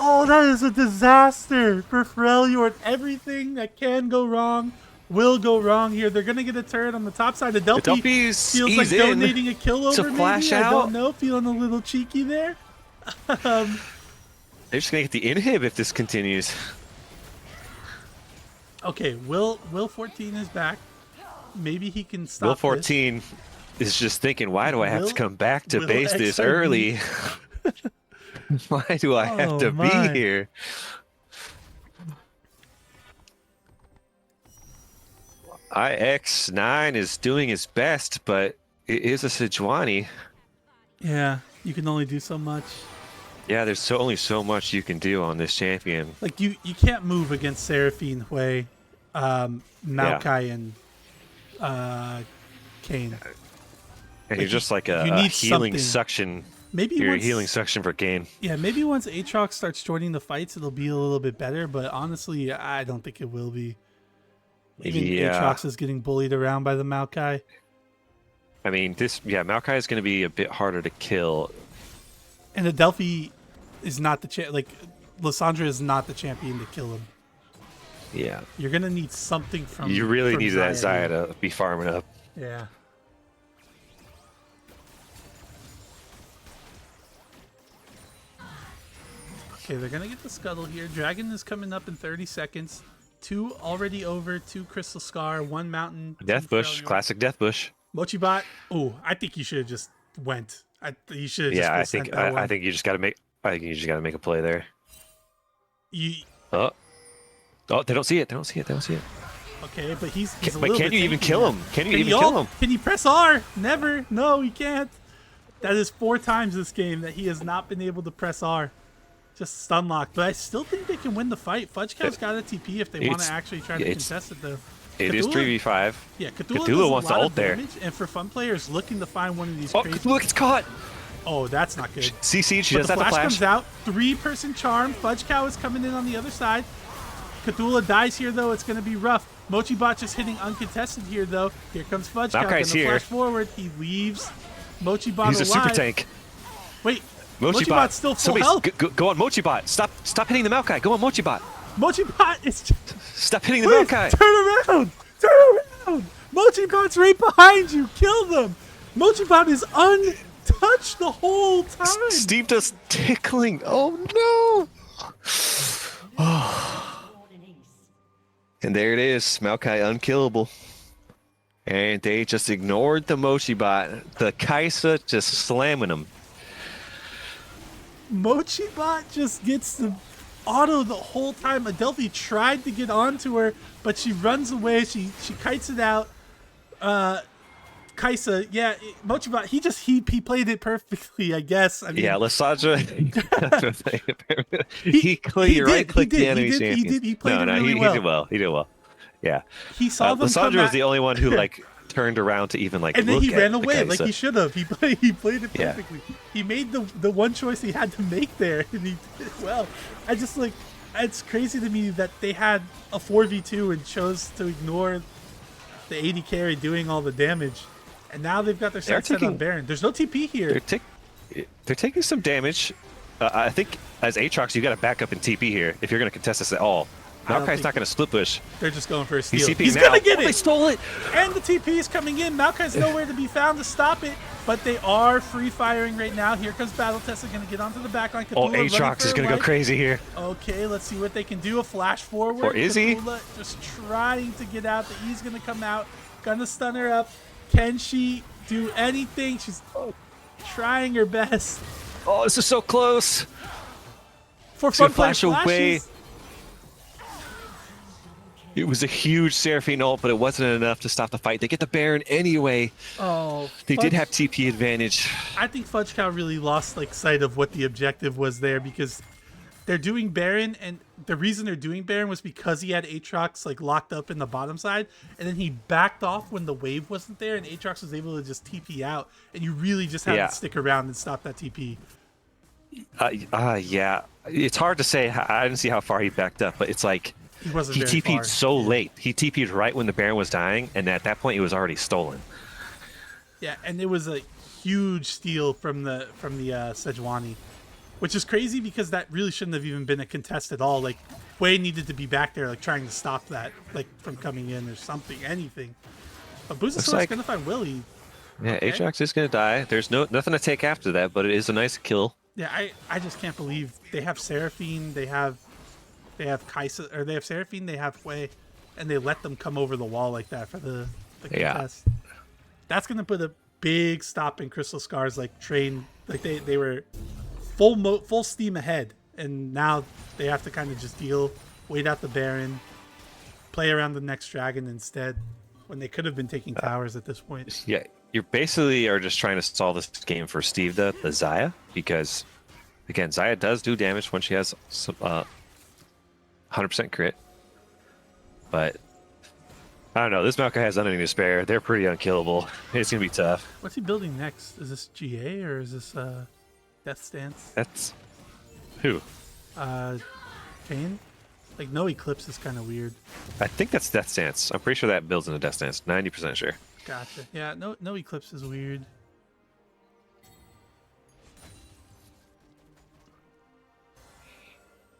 Speaker 1: Oh, that is a disaster for Freljord. Everything that can go wrong will go wrong here. They're gonna get a turret on the top side. Adelphi
Speaker 2: Adelphi's
Speaker 1: feels like
Speaker 2: ease in
Speaker 1: donating a kill over.
Speaker 2: to flash
Speaker 1: maybe? I
Speaker 2: out.
Speaker 1: don't know. Feeling a little cheeky there.
Speaker 2: They're just going to get the inhib if this continues.
Speaker 1: Okay, Will 14 is back. Maybe he can stop.
Speaker 2: Will
Speaker 1: this.
Speaker 2: 14 is just thinking, why do I have
Speaker 1: Will-
Speaker 2: to come back to
Speaker 1: Will
Speaker 2: base this
Speaker 1: XRB.
Speaker 2: early? Why do I have
Speaker 1: Oh,
Speaker 2: to
Speaker 1: my.
Speaker 2: be here? IX9 is doing his best, but it is a Sejuani.
Speaker 1: Yeah, you can only do so much.
Speaker 2: Yeah, there's only so much you can do on this champion.
Speaker 1: Like you can't move against Seraphine, Hui, Maokai, and Kane.
Speaker 2: And
Speaker 1: Like,
Speaker 2: you're just like
Speaker 1: you
Speaker 2: a
Speaker 1: need
Speaker 2: healing
Speaker 1: something.
Speaker 2: suction.
Speaker 1: Maybe
Speaker 2: You're a
Speaker 1: once,
Speaker 2: healing suction for Kane.
Speaker 1: Yeah, maybe once Aatrox starts joining the fights, it'll be a little bit better. But honestly, I don't think it will be. Even
Speaker 2: Yeah.
Speaker 1: Aatrox is getting bullied around by the Maokai.
Speaker 2: I mean, Maokai is going to be a bit harder to kill.
Speaker 1: And Adelphi is not the like Lysandra is not the champion to kill him.
Speaker 2: Yeah.
Speaker 1: You're gonna need something from.
Speaker 2: You really
Speaker 1: from
Speaker 2: need that
Speaker 1: Zaya.
Speaker 2: Zaya to be farming up.
Speaker 1: Yeah. Okay, they're gonna get the scuttle here. Dragon is coming up in 30 seconds. 2 already over, 2 Crystal Scar, 1 Mountain. 2
Speaker 2: Death Bush,
Speaker 1: Freljord.
Speaker 2: classic Death Bush.
Speaker 1: Mochibot. Oh, I think you should have just went. You should have just
Speaker 2: Yeah,
Speaker 1: full
Speaker 2: I
Speaker 1: sent
Speaker 2: think
Speaker 1: that one.
Speaker 2: I think you just got to make. I think you just got to make a play there.
Speaker 1: You,
Speaker 2: Oh, they don't see it. They don't see it. They don't see it.
Speaker 1: okay, but he's a
Speaker 2: But
Speaker 1: little
Speaker 2: can
Speaker 1: bit
Speaker 2: you even
Speaker 1: tanky
Speaker 2: kill
Speaker 1: now.
Speaker 2: him? Can you
Speaker 1: Can
Speaker 2: even
Speaker 1: he
Speaker 2: kill
Speaker 1: ult?
Speaker 2: him?
Speaker 1: Can you press R? Never. No, he can't. That is 4 times this game that he has not been able to press R. Just stun lock. But I still think they can win the fight. Fudge Cow's got a TP if they want to
Speaker 2: It's-
Speaker 1: actually try to contest it, though.
Speaker 2: It is
Speaker 1: Cthulhu-
Speaker 2: 3v5.
Speaker 1: Yeah, Cthulhu
Speaker 2: Cthulhu
Speaker 1: does
Speaker 2: wants
Speaker 1: a
Speaker 2: to
Speaker 1: lot
Speaker 2: ult
Speaker 1: of
Speaker 2: there.
Speaker 1: damage, and for fun players looking to find one of these
Speaker 2: Oh,
Speaker 1: crazy...
Speaker 2: look, it's caught.
Speaker 1: Oh, that's not good.
Speaker 2: CC, she
Speaker 1: But
Speaker 2: does
Speaker 1: the
Speaker 2: have the
Speaker 1: flash
Speaker 2: flash.
Speaker 1: comes out. 3-person charm. Fudge Cow is coming in on the other side. Cthulhu dies here, though. It's going to be rough. Mochibot just hitting uncontested here, though. Here comes Fudge Cow. Gonna
Speaker 2: Maokai's here.
Speaker 1: flash forward. He leaves Mochibot
Speaker 2: He's a super
Speaker 1: alive.
Speaker 2: tank.
Speaker 1: Wait,
Speaker 2: Mochibot.
Speaker 1: Mochibot's still full
Speaker 2: Somebody
Speaker 1: health.
Speaker 2: go on Mochibot. Stop hitting the Maokai. Go on Mochibot.
Speaker 1: Mochibot is just...
Speaker 2: Stop hitting the
Speaker 1: Please,
Speaker 2: Maokai.
Speaker 1: turn around! Turn around! Mochibot's right behind you! Kill them! Mochibot is untouched the whole time!
Speaker 2: Steve does tickling. Oh no! And there it is, Maokai unkillable. And they just ignored the Mochibot. The Kaisa just slamming him.
Speaker 1: Mochibot just gets the auto the whole time. Adelphi tried to get onto her, but she runs away. She kites it out. Kaisa, yeah, Mochibot, he played it perfectly, I guess. I mean,
Speaker 2: Yeah, Lysandra. he right-clicked the enemy champion.
Speaker 1: He played it really
Speaker 2: he
Speaker 1: well.
Speaker 2: did well. He did well. Yeah.
Speaker 1: He saw them come
Speaker 2: Lysandra was
Speaker 1: at-
Speaker 2: the only one who like turned around to even like
Speaker 1: and then
Speaker 2: look
Speaker 1: he
Speaker 2: at
Speaker 1: ran
Speaker 2: the
Speaker 1: away like
Speaker 2: Kaisa.
Speaker 1: he should have. He played it
Speaker 2: Yeah.
Speaker 1: perfectly. He made the one choice he had to make there, and he did it well. I just like, it's crazy to me that they had a 4v2 and chose to ignore the 80 carry doing all the damage, and now they've got their
Speaker 2: They're
Speaker 1: sights set on
Speaker 2: taking-
Speaker 1: Baron. There's no TP here.
Speaker 2: They're taking some damage. I think as Aatrox, you got to back up and TP here if you're going to contest this at all.
Speaker 1: I don't
Speaker 2: Maokai's
Speaker 1: think-
Speaker 2: not going to split push.
Speaker 1: They're just going for a
Speaker 2: He's
Speaker 1: steal.
Speaker 2: TPing
Speaker 1: He's
Speaker 2: now.
Speaker 1: gonna get
Speaker 2: Oh, they
Speaker 1: it,
Speaker 2: stole it.
Speaker 1: and the TP is coming in. Maokai's nowhere to be found to stop it, but they are free firing right now. Here comes Battle Tessa, going to get onto the backline.
Speaker 2: Oh,
Speaker 1: Cthulhu running
Speaker 2: Aatrox
Speaker 1: for
Speaker 2: is
Speaker 1: her
Speaker 2: going to go
Speaker 1: life.
Speaker 2: crazy here.
Speaker 1: Okay, let's see what they can do. A flash forward.
Speaker 2: Or is he?
Speaker 1: Cthulhu just trying to get out. The E's going to come out. Gonna stun her up. Can she do anything? She's trying her best.
Speaker 2: Oh, this is so close.
Speaker 1: For
Speaker 2: See a
Speaker 1: fun play
Speaker 2: flash away.
Speaker 1: flashes.
Speaker 2: It was a huge Seraphine ult, but it wasn't enough to stop the fight. They get the Baron anyway.
Speaker 1: Oh,
Speaker 2: They did
Speaker 1: Fudge-
Speaker 2: have TP advantage.
Speaker 1: I think Fudge Cow really lost like sight of what the objective was there, because they're doing Baron, and the reason they're doing Baron was because he had Aatrox like locked up in the bottom side, and then he backed off when the wave wasn't there, and Aatrox was able to just TP out, and you really just had
Speaker 2: Yeah.
Speaker 1: to stick around and stop that TP.
Speaker 2: Yeah. It's hard to say. I didn't see how far he backed up, but it's like
Speaker 1: He wasn't
Speaker 2: he
Speaker 1: very
Speaker 2: TP'd
Speaker 1: far.
Speaker 2: so late. He TP'd right when the Baron was dying, and at that point, he was already stolen.
Speaker 1: Yeah, and it was a huge steal from the Sejuani, which is crazy because that really shouldn't have even been a contest at all. Like, Wei needed to be back there, like trying to stop that, like from coming in or something, anything. But BoozeBash
Speaker 2: like-
Speaker 1: gonna find Willie.
Speaker 2: Yeah,
Speaker 1: Okay.
Speaker 2: Aatrox is going to die. There's nothing to take after that, but it is a nice kill.
Speaker 1: Yeah, I just can't believe they have Seraphine, they have Kaisa, or they have Seraphine, they have Hui, and they let them come over the wall like that for the
Speaker 2: Yeah.
Speaker 1: contest. That's gonna put a big stop in Crystal Scar's like train. Like they were full steam ahead, and now they have to kind of just wait out the Baron, play around the next dragon instead, when they could have been taking towers at this point.
Speaker 2: Yeah, you basically are just trying to solve this game for Steve the Xayah, because again, Xayah does do damage when she has some 100% crit. But I don't know, this Maokai has nothing to spare. They're pretty unkillable. It's gonna be tough.
Speaker 1: What's he building next? Is this GA or is this Death Stance?
Speaker 2: That's who?
Speaker 1: Kane? Like, no Eclipse is kind of weird.
Speaker 2: I think that's Death Stance. I'm pretty sure that builds into Death Stance. 90% sure.
Speaker 1: Gotcha. Yeah, no Eclipse is weird.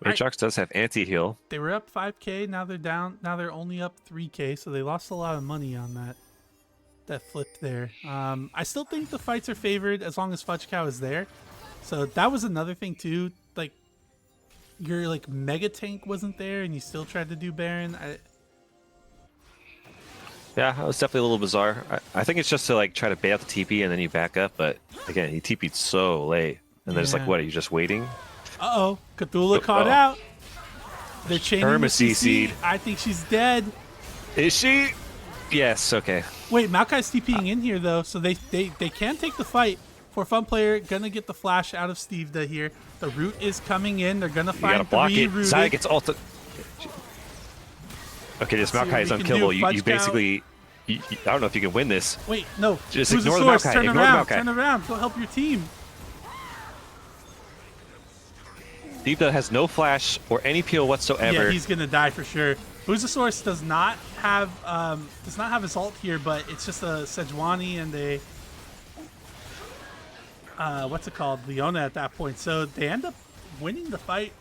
Speaker 2: Aatrox does have anti-heal.
Speaker 1: They were up 5k, now they're down. Now they're only up 3k, so they lost a lot of money on that flip there. I still think the fights are favored as long as Fudge Cow is there. So that was another thing too. Like, your like mega tank wasn't there and you still tried to do Baron.
Speaker 2: Yeah, that was definitely a little bizarre. I think it's just to like try to bait out the TP and then you back up, but again, he TP'd so late. And then it's like,
Speaker 1: Yeah.
Speaker 2: what, are you just waiting?
Speaker 1: Uh-oh, Cthulhu caught
Speaker 2: Uh-oh.
Speaker 1: out. They're chaining the
Speaker 2: Irma
Speaker 1: CC.
Speaker 2: CC'd.
Speaker 1: I think she's dead.
Speaker 2: Is she? Yes, okay.
Speaker 1: Wait, Maokai's TPing in here though, so they can take the fight. For Fun Player, gonna get the flash out of Steve here. The root is coming in. They're gonna
Speaker 2: You gotta
Speaker 1: find
Speaker 2: block
Speaker 1: three
Speaker 2: it.
Speaker 1: rooted.
Speaker 2: Zaya gets ulti. Okay, this
Speaker 1: Let's see what
Speaker 2: Maokai is
Speaker 1: we can
Speaker 2: unkillable.
Speaker 1: do.
Speaker 2: You
Speaker 1: Fudge
Speaker 2: basically... I don't know if you can win this.
Speaker 1: Wait, no.
Speaker 2: Just
Speaker 1: Who's
Speaker 2: ignore the
Speaker 1: source?
Speaker 2: Maokai.
Speaker 1: Turn
Speaker 2: Ignore
Speaker 1: around.
Speaker 2: the Maokai.
Speaker 1: Turn around. Go help your team.
Speaker 2: Deepta has no flash or any peel whatsoever.
Speaker 1: Yeah, he's gonna die for sure. Boozosaurus does not have his ult here, but it's just a Sejuani and a what's it called, Leona at that point. So they end up winning the fight.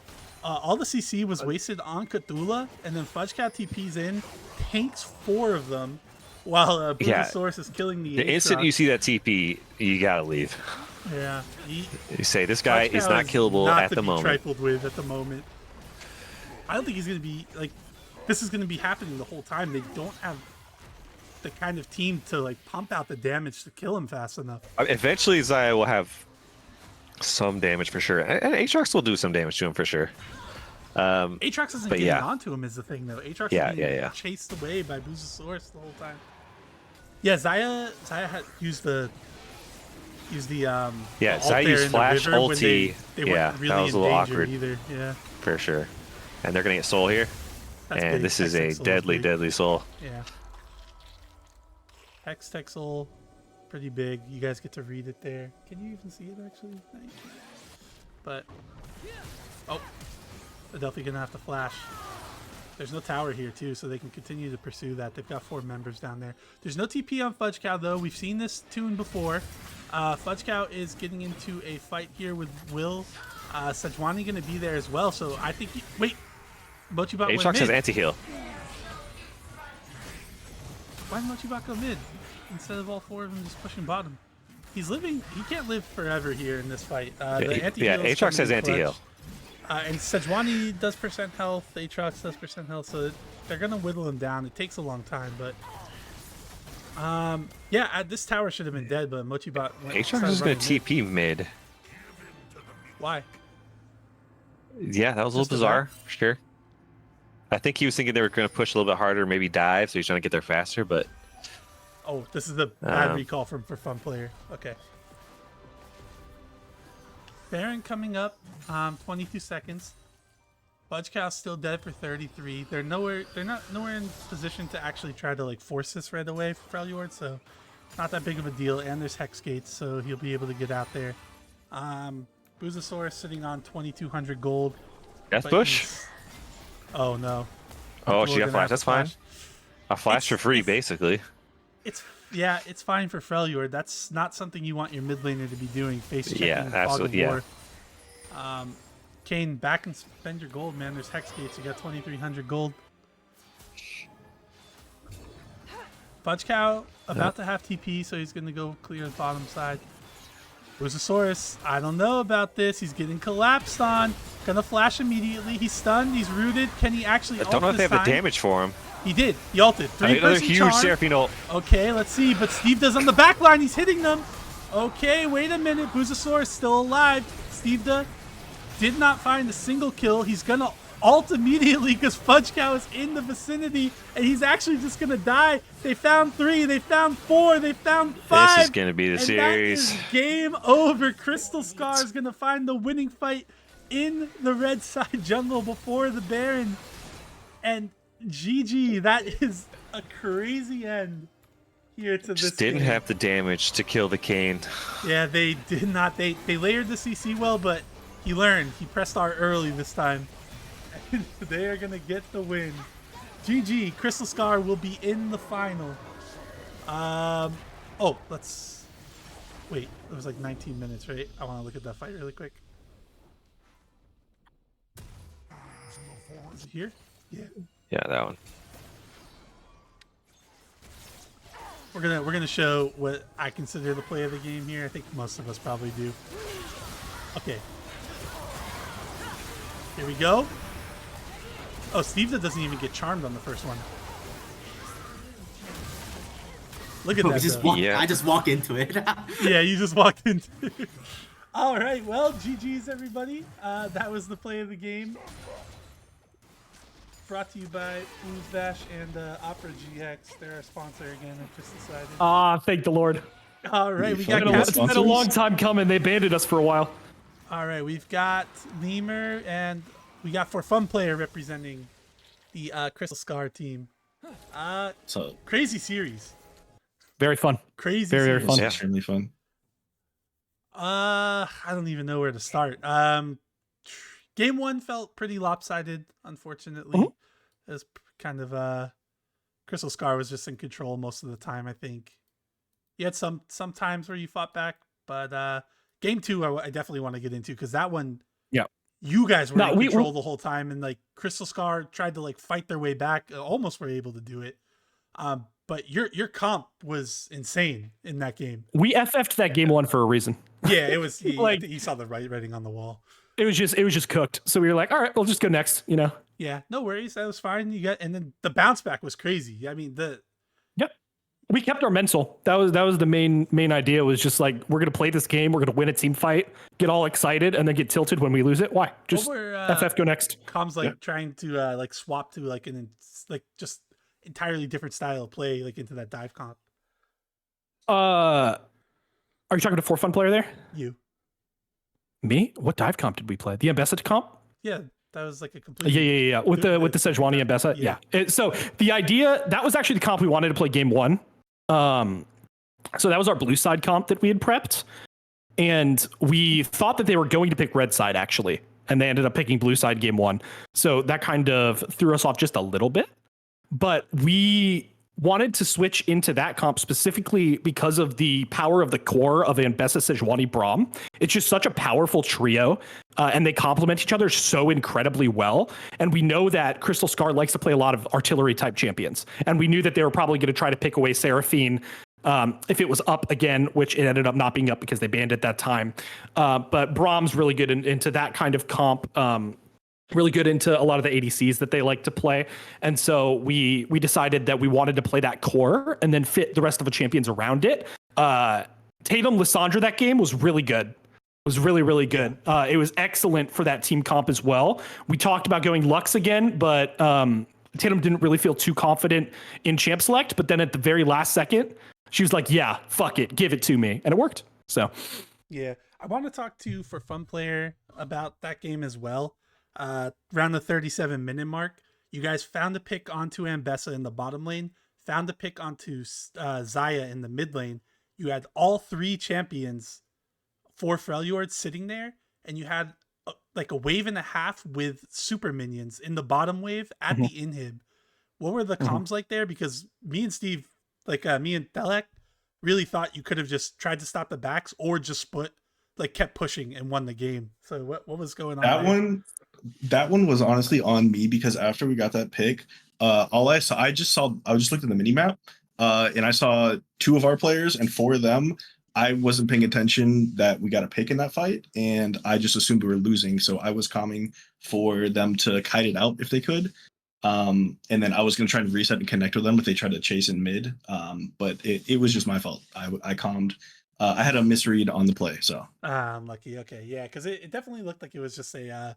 Speaker 1: All the CC was wasted on Cthulhu, and then Fudgecat TP's in, tanks 4 of them, while Boozosaurus is killing the
Speaker 2: instant
Speaker 1: Aatrox.
Speaker 2: you see that TP, you gotta leave.
Speaker 1: Yeah,
Speaker 2: You say this guy is not killable
Speaker 1: not
Speaker 2: at
Speaker 1: to
Speaker 2: the
Speaker 1: be
Speaker 2: moment.
Speaker 1: trifled with at the moment. I don't think he's gonna be like. This is gonna be happening the whole time. They don't have the kind of team to like pump out the damage to kill him fast enough.
Speaker 2: Eventually, Zaya will have some damage for sure, and Aatrox will do some damage to him for sure.
Speaker 1: Aatrox isn't
Speaker 2: but
Speaker 1: getting
Speaker 2: yeah.
Speaker 1: onto him is the thing though. Aatrox
Speaker 2: Yeah,
Speaker 1: is being
Speaker 2: yeah.
Speaker 1: chased away by Boozosaurus the whole time. Yeah, Zaya had used the
Speaker 2: Yeah,
Speaker 1: the
Speaker 2: Zaya
Speaker 1: ult there
Speaker 2: used
Speaker 1: in the
Speaker 2: flash,
Speaker 1: river when
Speaker 2: ulti.
Speaker 1: they
Speaker 2: Yeah,
Speaker 1: weren't really
Speaker 2: that was a
Speaker 1: in
Speaker 2: little
Speaker 1: danger
Speaker 2: awkward
Speaker 1: either. Yeah,
Speaker 2: for sure. And they're gonna get soul here,
Speaker 1: that's
Speaker 2: and
Speaker 1: big.
Speaker 2: this is a
Speaker 1: Hextech Soul
Speaker 2: deadly,
Speaker 1: big.
Speaker 2: deadly soul.
Speaker 1: Yeah. Hextech Soul, pretty big. You guys get to read it there. Can you even see it actually? No, you can't. But oh, they're definitely gonna have to flash. There's no tower here too, so they can continue to pursue that. They've got 4 members down there. There's no TP on Fudge Cow though. We've seen this tune before. Fudge Cow is getting into a fight here with Will. Sejuani gonna be there as well. So I think wait, Mochibot went
Speaker 2: Aatrox
Speaker 1: mid.
Speaker 2: has anti-heal.
Speaker 1: Why did Mochibot go mid instead of all 4 of them just pushing bottom? He's living. He can't live forever here in this fight. The anti-heal is
Speaker 2: Aatrox has
Speaker 1: coming in
Speaker 2: anti-heal.
Speaker 1: clutch. And Sejuani does percent health. Aatrox does percent health, so they're gonna whittle him down. It takes a long time, but yeah, this tower should have been dead, but Mochibot
Speaker 2: Aatrox
Speaker 1: started
Speaker 2: is gonna
Speaker 1: running mid.
Speaker 2: TP mid.
Speaker 1: Why?
Speaker 2: Yeah, that was a
Speaker 1: Just
Speaker 2: little
Speaker 1: a
Speaker 2: bizarre. Sure. I think he was thinking they were gonna push a little bit harder, maybe dive, so he's trying to get there faster. But
Speaker 1: Oh, this is the bad recall for Fun Player. Okay. Baron coming up, 22 seconds. Fudge Cow's still dead for 33. They're not nowhere in position to actually try to like force this red away for Freljord, so not that big of a deal. And there's Hex Gates, so he'll be able to get out there. Boozosaurus sitting on 2,200 gold.
Speaker 2: Death
Speaker 1: but
Speaker 2: Bush?
Speaker 1: he's- Oh no.
Speaker 2: Oh,
Speaker 1: We're
Speaker 2: she got
Speaker 1: gonna
Speaker 2: flash.
Speaker 1: have to
Speaker 2: That's fine.
Speaker 1: flash.
Speaker 2: A flash for free, basically.
Speaker 1: It's fine for Freljord. That's not something you want your mid laner to be doing. Face checking,
Speaker 2: Yeah, absolutely,
Speaker 1: fog of war. Kane, back and spend your gold, man. There's Hex Gates. You got 2,300 gold. Fudge Cow about to have TP, so he's gonna go clear the bottom side. Boozosaurus, I don't know about this. He's getting collapsed on. Gonna flash immediately. He's stunned. He's rooted. Can he actually
Speaker 2: I
Speaker 1: ult
Speaker 2: don't know if they
Speaker 1: this
Speaker 2: have the
Speaker 1: time?
Speaker 2: damage for him.
Speaker 1: He did. He ulted.
Speaker 2: Another
Speaker 1: 3-person
Speaker 2: huge
Speaker 1: charm.
Speaker 2: Seraphine ult.
Speaker 1: Okay, let's see. But Steve does on the back line. He's hitting them. Okay, wait a minute. Boozosaurus still alive. Steve did not find a single kill. He's going to ult immediately because Fudge Cow is in the vicinity. And he's actually just going to die. They found 3. They found 4. They found 5.
Speaker 2: This is going to be the
Speaker 1: and
Speaker 2: series.
Speaker 1: That is game over. Crystal Scar is going to find the winning fight in the red side jungle before the Baron. And GG, that is a crazy end here to this
Speaker 2: Just didn't
Speaker 1: game.
Speaker 2: have the damage to kill the Kane.
Speaker 1: Yeah, they did not. They layered the CC well, but he learned. He pressed R early this time. And they are going to get the win. GG, Crystal Scar will be in the final. Oh, let's... Wait, it was like 19 minutes, right? I want to look at that fight really quick. Is it here? Yeah.
Speaker 2: Yeah, that one.
Speaker 1: We're gonna show what I consider the play of the game here. I think most of us probably do. Okay. Here we go. Oh, Steve doesn't even get charmed on the first one. Look at that. Though.
Speaker 2: Yeah.
Speaker 9: I just walk into it.
Speaker 1: Yeah, you just walked into it. All right, well, GG's, everybody. That was the play of the game. Brought to you by BoozeBash and Opera GX. They're our sponsor again, I just decided.
Speaker 10: Thank the Lord.
Speaker 1: All right, we got
Speaker 10: It's been a long time coming. They banned us for a while.
Speaker 1: All right, we've got Lemur and we got For Fun Player representing the Crystal Scar team.
Speaker 11: So
Speaker 1: crazy series.
Speaker 10: Very fun.
Speaker 1: Crazy
Speaker 10: very,
Speaker 1: series.
Speaker 10: very fun.
Speaker 11: it's extremely fun.
Speaker 1: I don't even know where to start. Game one felt pretty lopsided, unfortunately. It was kind of Crystal Scar was just in control most of the time, I think. You had some times where you fought back, but game two I definitely want to get into because that one,
Speaker 10: yeah,
Speaker 1: you guys were in control the whole time, and like Crystal Scar tried to like fight their way back, almost were able to do it. But your comp was insane in that game.
Speaker 10: We FF'd that game one for a reason.
Speaker 1: Yeah, it was
Speaker 10: like
Speaker 1: he saw the writing on the wall.
Speaker 10: It was just cooked. So we were like, all right, we'll just go next, you know.
Speaker 1: Yeah, no worries. That was fine. And then the bounce back was crazy. I mean,
Speaker 10: Yep. We kept our mental. That was the main idea, was just like, we're gonna play this game, we're gonna win a team fight, get all excited, and then get tilted when we lose it. Why? Just FF, go next.
Speaker 1: Com's like trying to like swap to like just entirely different style of play, like into that dive comp.
Speaker 10: Are you talking to For Fun Player there?
Speaker 1: You.
Speaker 10: Me? What dive comp did we play? The Ambessa comp?
Speaker 1: Yeah, that was like a complete.
Speaker 10: Yeah. With the Sejuani Ambessa. Yeah. So the idea, that was actually the comp we wanted to play game one. So that was our blue side comp that we had prepped. And we thought that they were going to pick red side actually. And they ended up picking blue side game one. So that kind of threw us off just a little bit. But we wanted to switch into that comp specifically because of the power of the core of Ambessa, Sejuani, Braum. It's just such a powerful trio, and they complement each other so incredibly well. And we know that Crystal Scar likes to play a lot of artillery type champions. And we knew that they were probably going to try to pick away Seraphine if it was up again, which it ended up not being up because they banned it that time. But Braum's really good into that kind of comp. Really good into a lot of the ADCs that they like to play. And so we decided that we wanted to play that core and then fit the rest of the champions around it. Tatum Lissandra that game was really good. It was really, really good. It was excellent for that team comp as well. We talked about going Lux again, but Tatum didn't really feel too confident in champ select. But then at the very last second, she was like, yeah, fuck it, give it to me. And it worked. So
Speaker 1: yeah, I want to talk to For Fun Player about that game as well. Around the 37-minute mark, you guys found a pick onto Ambessa in the bottom lane, found a pick onto Zaya in the mid lane. You had all three champions for Freljord sitting there, and you had like a wave and a half with super minions in the bottom wave at the inhib. What were the comms like there? Because me and Steve, me and Telek, really thought you could have just tried to stop the backs or just kept pushing and won the game. So what was going on?
Speaker 11: That one was honestly on me because after we got that pick, I just looked at the mini map, and I saw two of our players, and for them, I wasn't paying attention that we got a pick in that fight, and I just assumed we were losing. So I was calming for them to kite it out if they could. And then I was going to try to reset and connect with them if they tried to chase in mid. But it was just my fault. I calmed. I had a misread on the play, so.
Speaker 1: I'm lucky. Okay, yeah, because it definitely looked like it was just a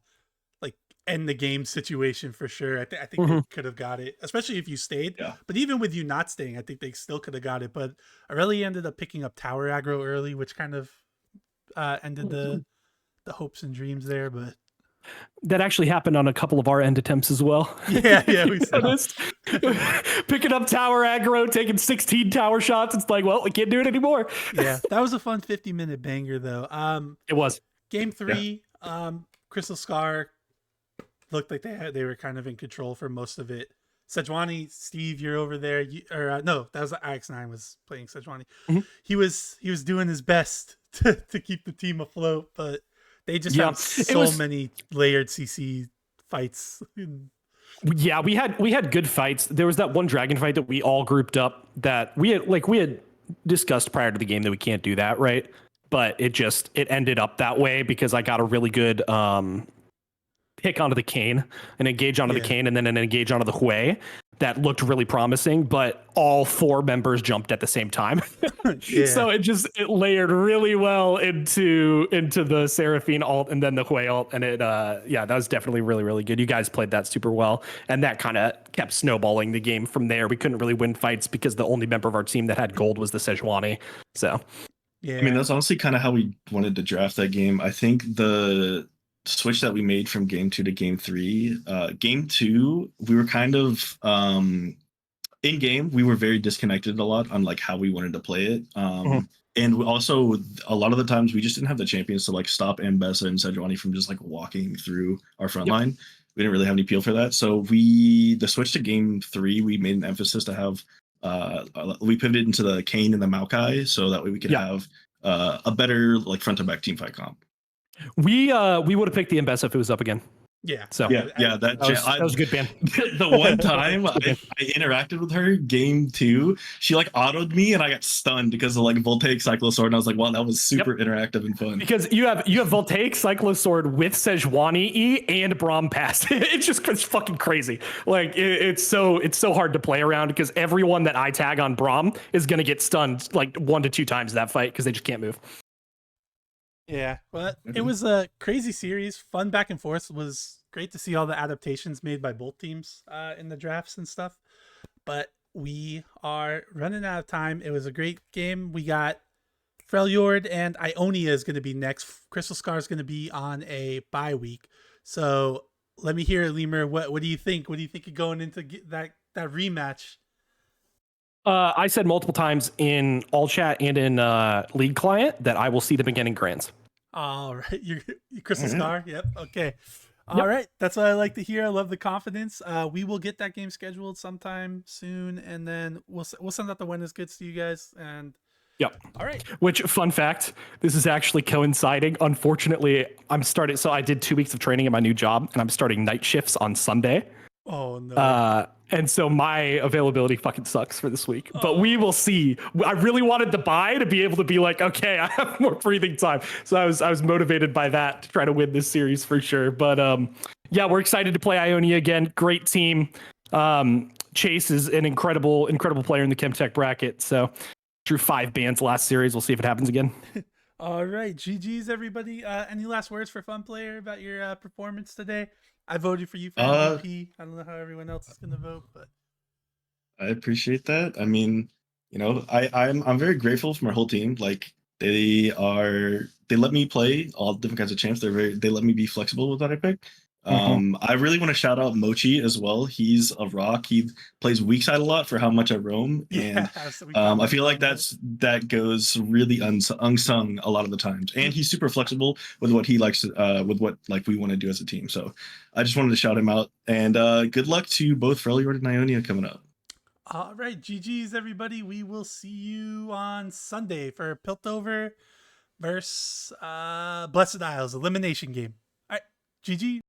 Speaker 1: end the game situation for sure. I think they could have got it, especially if you stayed.
Speaker 11: Yeah.
Speaker 1: But even with you not staying, I think they still could have got it. But Aurelia ended up picking up tower aggro early, which kind of ended the hopes and dreams there. But
Speaker 10: that actually happened on a couple of our end attempts as well.
Speaker 1: Yeah, we saw.
Speaker 10: Picking up tower aggro, taking 16 tower shots. It's like, well, we can't do it anymore.
Speaker 1: Yeah, that was a fun 50-minute banger though.
Speaker 10: It was.
Speaker 1: Game 3, Crystal Scar looked like they were kind of in control for most of it. Sejuani, Steve, you're over there. No, that was IX9 was playing Sejuani. He was doing his best to keep the team afloat, but they just had so many layered CC fights.
Speaker 10: Yeah, we had good fights. There was that one dragon fight that we all grouped up that we had discussed prior to the game that we can't do that, right? But it ended up that way because I got a really good pick onto the cane, an engage onto the
Speaker 1: Yeah.
Speaker 10: cane, and then an engage onto the Hui that looked really promising, but all 4 members jumped at the same time.
Speaker 1: Yeah.
Speaker 10: So it layered really well into the Seraphine alt and then the Hui alt, and that was definitely really, really good. You guys played that super well, and that kind of kept snowballing the game from there. We couldn't really win fights because the only member of our team that had gold was the Sejuani. So
Speaker 1: Yeah.
Speaker 11: I mean, that's honestly kind of how we wanted to draft that game. I think the switch that we made from game 2 to game 3, game 2, we were kind of in game, we were very disconnected a lot on like how we wanted to play it. And we also, a lot of the times, we just didn't have the champions to like stop Ambessa and Sejuani from just like walking through our front line. We didn't really have any appeal for that. So the switch to game 3, we made an emphasis to have we pivoted into the Kane and the Maokai, so that way we could have a better like front to back team fight comp.
Speaker 10: we would have picked the Mbessa if it was up again.
Speaker 1: Yeah.
Speaker 10: So
Speaker 1: that
Speaker 10: was a good ban.
Speaker 11: The one time I interacted with her game 2, she like autoed me and I got stunned because of like Voltaic Cyclosword, and I was like, wow, that was super interactive and fun.
Speaker 10: Because you have Voltaic Cyclosword with Sejuani E and Braum Pass. It's fucking crazy. Like it's so hard to play around because everyone that I tag on Braum is gonna get stunned like 1 to 2 times that fight because they just can't move.
Speaker 1: Yeah, well, it was a crazy series, fun back and forth. It was great to see all the adaptations made by both teams in the drafts and stuff. But we are running out of time. It was a great game. We got Freljord and Ionia is going to be next. Crystal Scar is going to be on a bye week. So let me hear it, Lemur. What do you think? What do you think of going into that rematch?
Speaker 10: I said multiple times in all chat and in league client that I will see them again in Grands.
Speaker 1: All right, you Crystal Scar. Yep. Okay. All right, that's what I like to hear. I love the confidence. We will get that game scheduled sometime soon, and then we'll send out the winners kits to you guys. And all right.
Speaker 10: Which, fun fact, this is actually coinciding. Unfortunately, so I did 2 weeks of training at my new job, and I'm starting night shifts on Sunday.
Speaker 1: Oh no.
Speaker 10: And so my availability fucking sucks for this week, but we will see. I really wanted to buy to be able to be like, okay, I have more breathing time. So I was motivated by that to try to win this series for sure. But we're excited to play Ionia again. Great team. Chase is an incredible player in the Chemtech bracket. So drew 5 bans last series. We'll see if it happens again.
Speaker 1: All right, GG's everybody. Any last words for Fun Player about your performance today? I voted for you for MVP. I don't know how everyone else is gonna vote, but
Speaker 11: I appreciate that. I mean, I'm very grateful for my whole team. Like they let me play all different kinds of champs. They let me be flexible with what I pick. I really want to shout out Mochi as well. He's a rock. He plays weak side a lot for how much I roam, and I feel like that goes really unsung a lot of the times. And he's super flexible with what he likes, with what like we want to do as a team. So I just wanted to shout him out, and good luck to both Freljord and Ionia coming up.
Speaker 1: All right, GG's everybody. We will see you on Sunday for Piltover versus Blessed Isles elimination game. All right, GG.